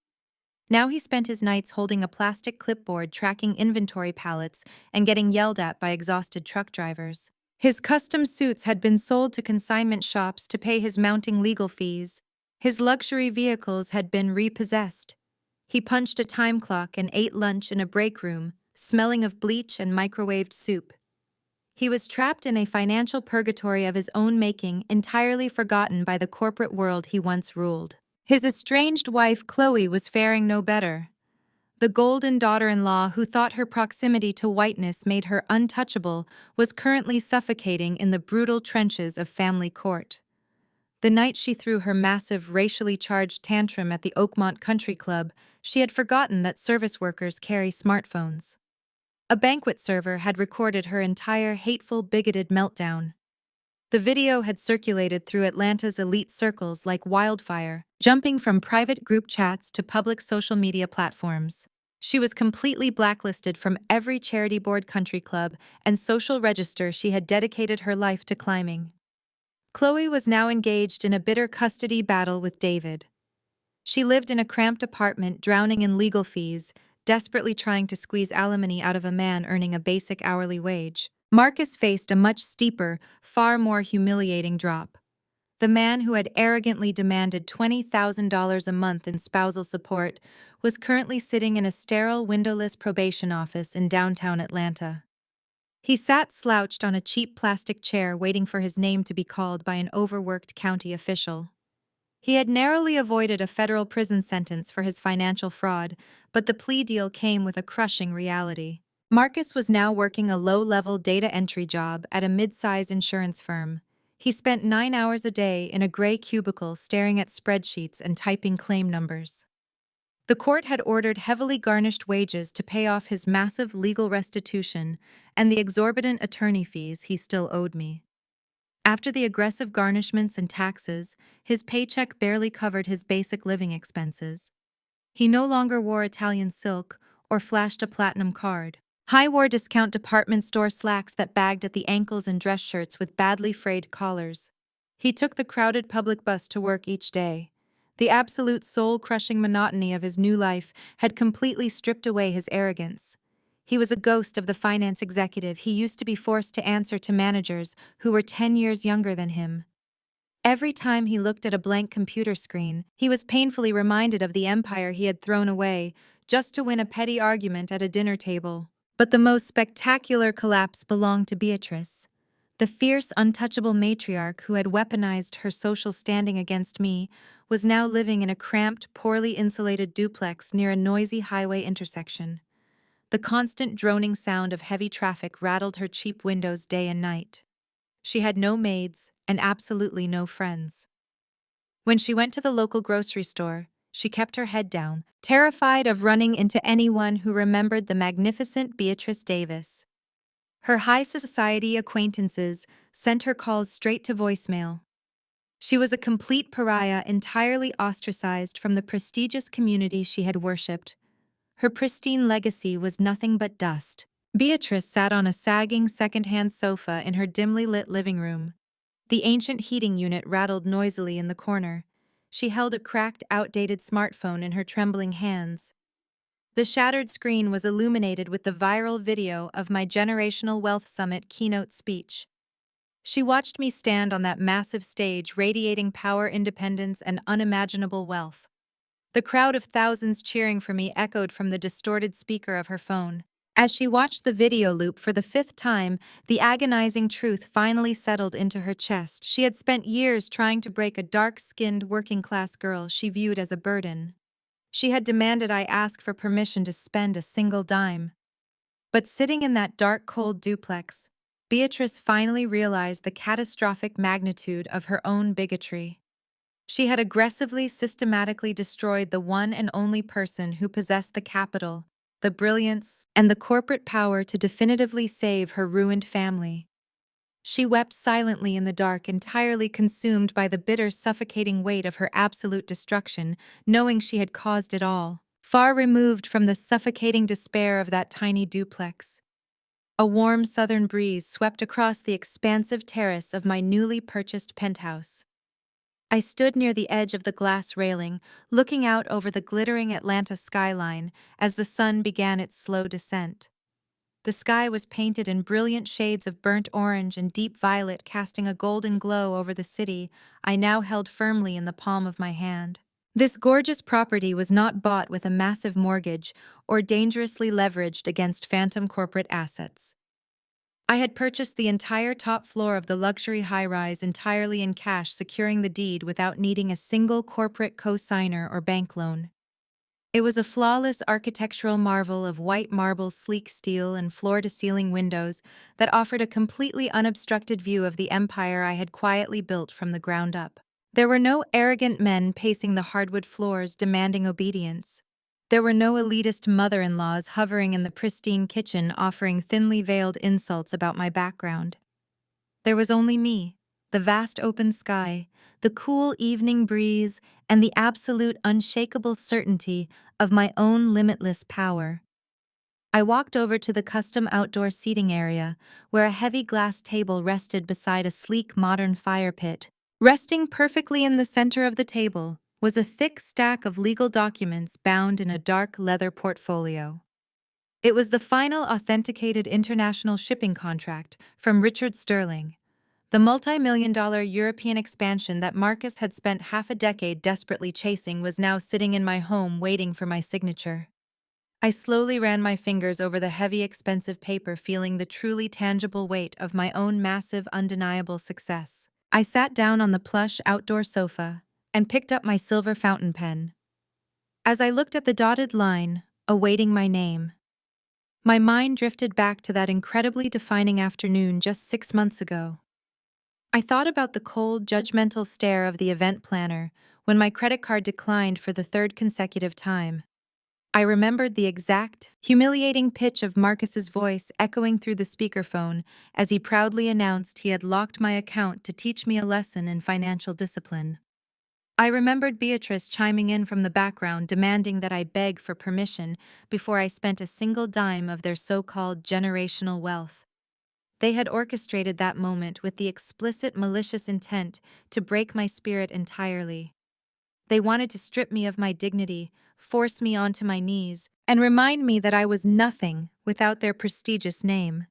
Now he spent his nights holding a plastic clipboard tracking inventory pallets and getting yelled at by exhausted truck drivers. His custom suits had been sold to consignment shops to pay his mounting legal fees. His luxury vehicles had been repossessed. He punched a time clock and ate lunch in a break room, smelling of bleach and microwaved soup. He was trapped in a financial purgatory of his own making, entirely forgotten by the corporate world he once ruled. His estranged wife, Chloe, was faring no better. The golden daughter-in-law, who thought her proximity to whiteness made her untouchable, was currently suffocating in the brutal trenches of family court. The night she threw her massive, racially charged tantrum at the Oakmont Country Club, she had forgotten that service workers carry smartphones. A banquet server had recorded her entire hateful, bigoted meltdown. The video had circulated through Atlanta's elite circles like wildfire, jumping from private group chats to public social media platforms. She was completely blacklisted from every charity board, country club, and social register she had dedicated her life to climbing. Chloe was now engaged in a bitter custody battle with David. She lived in a cramped apartment, drowning in legal fees, desperately trying to squeeze alimony out of a man earning a basic hourly wage. Marcus faced a much steeper, far more humiliating drop. The man who had arrogantly demanded $20,000 a month in spousal support was currently sitting in a sterile, windowless probation office in downtown Atlanta. He sat slouched on a cheap plastic chair, waiting for his name to be called by an overworked county official. He had narrowly avoided a federal prison sentence for his financial fraud, but the plea deal came with a crushing reality. Marcus was now working a low-level data entry job at a mid-size insurance firm. He spent 9 hours a day in a gray cubicle staring at spreadsheets and typing claim numbers. The court had ordered heavily garnished wages to pay off his massive legal restitution and the exorbitant attorney fees he still owed me. After the aggressive garnishments and taxes, his paycheck barely covered his basic living expenses. He no longer wore Italian silk or flashed a platinum card. He wore discount department store slacks that bagged at the ankles and dress shirts with badly frayed collars. He took the crowded public bus to work each day. The absolute soul-crushing monotony of his new life had completely stripped away his arrogance. He was a ghost of the finance executive he used to be forced to answer to managers who were 10 years younger than him. Every time he looked at a blank computer screen, he was painfully reminded of the empire he had thrown away just to win a petty argument at a dinner table. But the most spectacular collapse belonged to Beatrice. The fierce, untouchable matriarch who had weaponized her social standing against me was now living in a cramped, poorly insulated duplex near a noisy highway intersection. The constant droning sound of heavy traffic rattled her cheap windows day and night. She had no maids and absolutely no friends. When she went to the local grocery store, she kept her head down, terrified of running into anyone who remembered the magnificent Beatrice Davis. Her high society acquaintances sent her calls straight to voicemail. She was a complete pariah, entirely ostracized from the prestigious community she had worshipped. Her pristine legacy was nothing but dust. Beatrice sat on a sagging second-hand sofa in her dimly lit living room. The ancient heating unit rattled noisily in the corner. She held a cracked, outdated smartphone in her trembling hands. The shattered screen was illuminated with the viral video of my Generational Wealth Summit keynote speech. She watched me stand on that massive stage, radiating power, independence, and unimaginable wealth. The crowd of thousands cheering for me echoed from the distorted speaker of her phone. As she watched the video loop for the 5th time, the agonizing truth finally settled into her chest. She had spent years trying to break a dark-skinned working-class girl she viewed as a burden. She had demanded I ask for permission to spend a single dime. But sitting in that dark, cold duplex, Beatrice finally realized the catastrophic magnitude of her own bigotry. She had aggressively, systematically destroyed the one and only person who possessed the capital, the brilliance, and the corporate power to definitively save her ruined family. She wept silently in the dark, entirely consumed by the bitter, suffocating weight of her absolute destruction, knowing she had caused it all. Far removed from the suffocating despair of that tiny duplex, a warm southern breeze swept across the expansive terrace of my newly purchased penthouse. I stood near the edge of the glass railing, looking out over the glittering Atlanta skyline as the sun began its slow descent. The sky was painted in brilliant shades of burnt orange and deep violet, casting a golden glow over the city I now held firmly in the palm of my hand. This gorgeous property was not bought with a massive mortgage or dangerously leveraged against phantom corporate assets. I had purchased the entire top floor of the luxury high-rise entirely in cash, securing the deed without needing a single corporate co-signer or bank loan. It was a flawless architectural marvel of white marble, sleek steel, and floor-to-ceiling windows that offered a completely unobstructed view of the empire I had quietly built from the ground up. There were no arrogant men pacing the hardwood floors demanding obedience. There were no elitist mother-in-laws hovering in the pristine kitchen offering thinly veiled insults about my background. There was only me, the vast open sky, the cool evening breeze, and the absolute unshakable certainty of my own limitless power. I walked over to the custom outdoor seating area, where a heavy glass table rested beside a sleek modern fire pit. Resting perfectly in the center of the table was a thick stack of legal documents bound in a dark leather portfolio. It was the final authenticated international shipping contract from Richard Sterling. The multi-million-dollar European expansion that Marcus had spent half a decade desperately chasing was now sitting in my home waiting for my signature. I slowly ran my fingers over the heavy, expensive paper, feeling the truly tangible weight of my own massive, undeniable success. I sat down on the plush outdoor sofa and picked up my silver fountain pen. As I looked at the dotted line, awaiting my name, my mind drifted back to that incredibly defining afternoon just 6 months ago. I thought about the cold, judgmental stare of the event planner when my credit card declined for the 3rd consecutive time. I remembered the exact, humiliating pitch of Marcus's voice echoing through the speakerphone as he proudly announced he had locked my account to teach me a lesson in financial discipline. I remembered Beatrice chiming in from the background demanding that I beg for permission before I spent a single dime of their so-called generational wealth. They had orchestrated that moment with the explicit malicious intent to break my spirit entirely. They wanted to strip me of my dignity, force me onto my knees, and remind me that I was nothing without their prestigious name.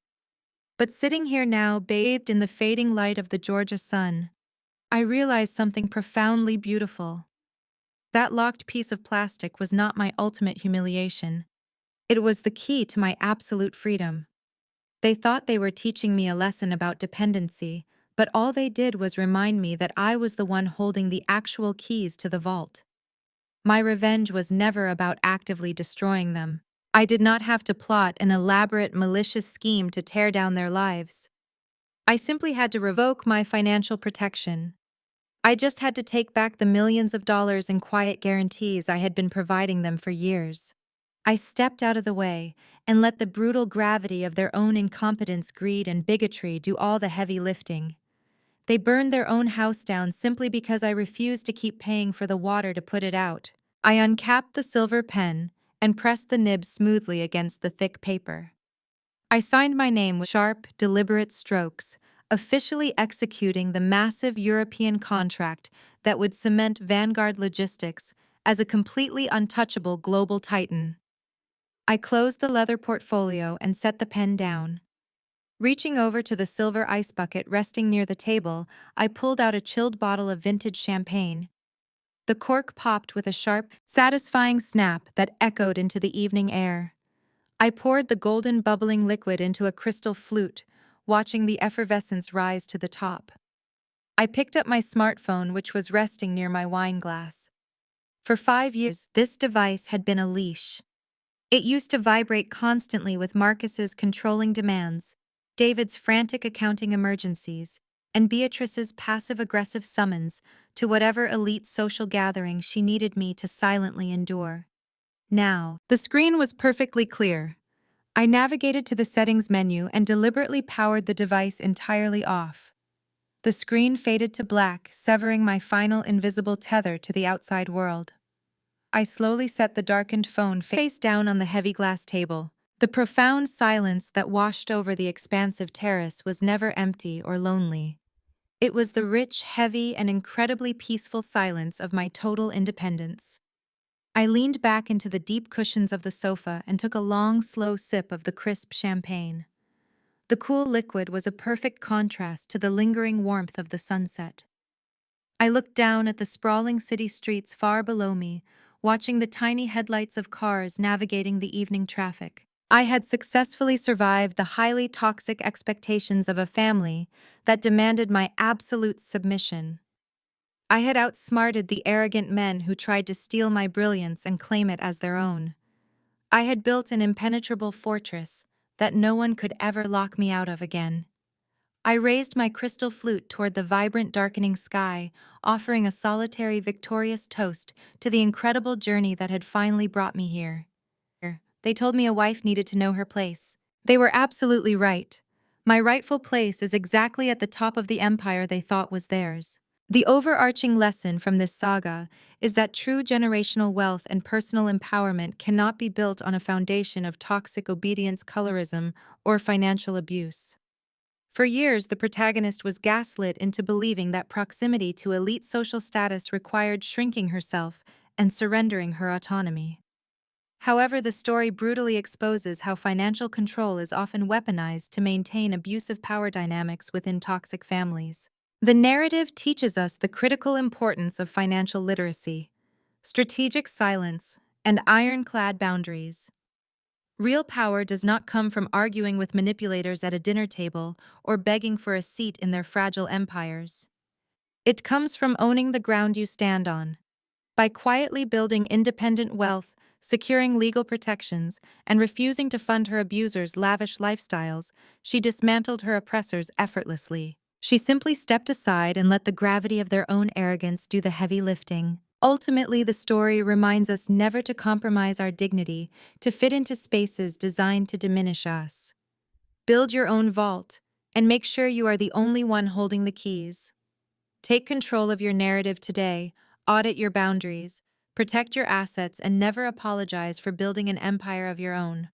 But sitting here now, bathed in the fading light of the Georgia sun, I realized something profoundly beautiful. That locked piece of plastic was not my ultimate humiliation. It was the key to my absolute freedom. They thought they were teaching me a lesson about dependency, but all they did was remind me that I was the one holding the actual keys to the vault. My revenge was never about actively destroying them. I did not have to plot an elaborate, malicious scheme to tear down their lives. I simply had to revoke my financial protection. I just had to take back the millions of dollars in quiet guarantees I had been providing them for years. I stepped out of the way and let the brutal gravity of their own incompetence, greed, and bigotry do all the heavy lifting. They burned their own house down simply because I refused to keep paying for the water to put it out. I uncapped the silver pen and pressed the nib smoothly against the thick paper. I signed my name with sharp, deliberate strokes, officially executing the massive European contract that would cement Vanguard Logistics as a completely untouchable global titan. I closed the leather portfolio and set the pen down. Reaching over to the silver ice bucket resting near the table, I pulled out a chilled bottle of vintage champagne. The cork popped with a sharp, satisfying snap that echoed into the evening air. I poured the golden bubbling liquid into a crystal flute, watching the effervescence rise to the top. I picked up my smartphone, which was resting near my wine glass. For 5 years, this device had been a leash. It used to vibrate constantly with Marcus's controlling demands, David's frantic accounting emergencies, and Beatrice's passive-aggressive summons to whatever elite social gathering she needed me to silently endure. Now, the screen was perfectly clear. I navigated to the settings menu and deliberately powered the device entirely off. The screen faded to black, severing my final invisible tether to the outside world. I slowly set the darkened phone face down on the heavy glass table. The profound silence that washed over the expansive terrace was never empty or lonely. It was the rich, heavy, and incredibly peaceful silence of my total independence. I leaned back into the deep cushions of the sofa and took a long, slow sip of the crisp champagne. The cool liquid was a perfect contrast to the lingering warmth of the sunset. I looked down at the sprawling city streets far below me, watching the tiny headlights of cars navigating the evening traffic. I had successfully survived the highly toxic expectations of a family that demanded my absolute submission. I had outsmarted the arrogant men who tried to steal my brilliance and claim it as their own. I had built an impenetrable fortress that no one could ever lock me out of again. I raised my crystal flute toward the vibrant darkening sky, offering a solitary victorious toast to the incredible journey that had finally brought me here. They told me a wife needed to know her place. They were absolutely right. My rightful place is exactly at the top of the empire they thought was theirs. The overarching lesson from this saga is that true generational wealth and personal empowerment cannot be built on a foundation of toxic obedience, colorism, or financial abuse. For years, the protagonist was gaslit into believing that proximity to elite social status required shrinking herself and surrendering her autonomy. However, the story brutally exposes how financial control is often weaponized to maintain abusive power dynamics within toxic families. The narrative teaches us the critical importance of financial literacy, strategic silence, and ironclad boundaries. Real power does not come from arguing with manipulators at a dinner table or begging for a seat in their fragile empires. It comes from owning the ground you stand on. By quietly building independent wealth, securing legal protections, and refusing to fund her abusers' lavish lifestyles, she dismantled her oppressors effortlessly. She simply stepped aside and let the gravity of their own arrogance do the heavy lifting. Ultimately, the story reminds us never to compromise our dignity to fit into spaces designed to diminish us. Build your own vault, and make sure you are the only one holding the keys. Take control of your narrative today, Audit your boundaries, protect your assets, and never apologize for building an empire of your own.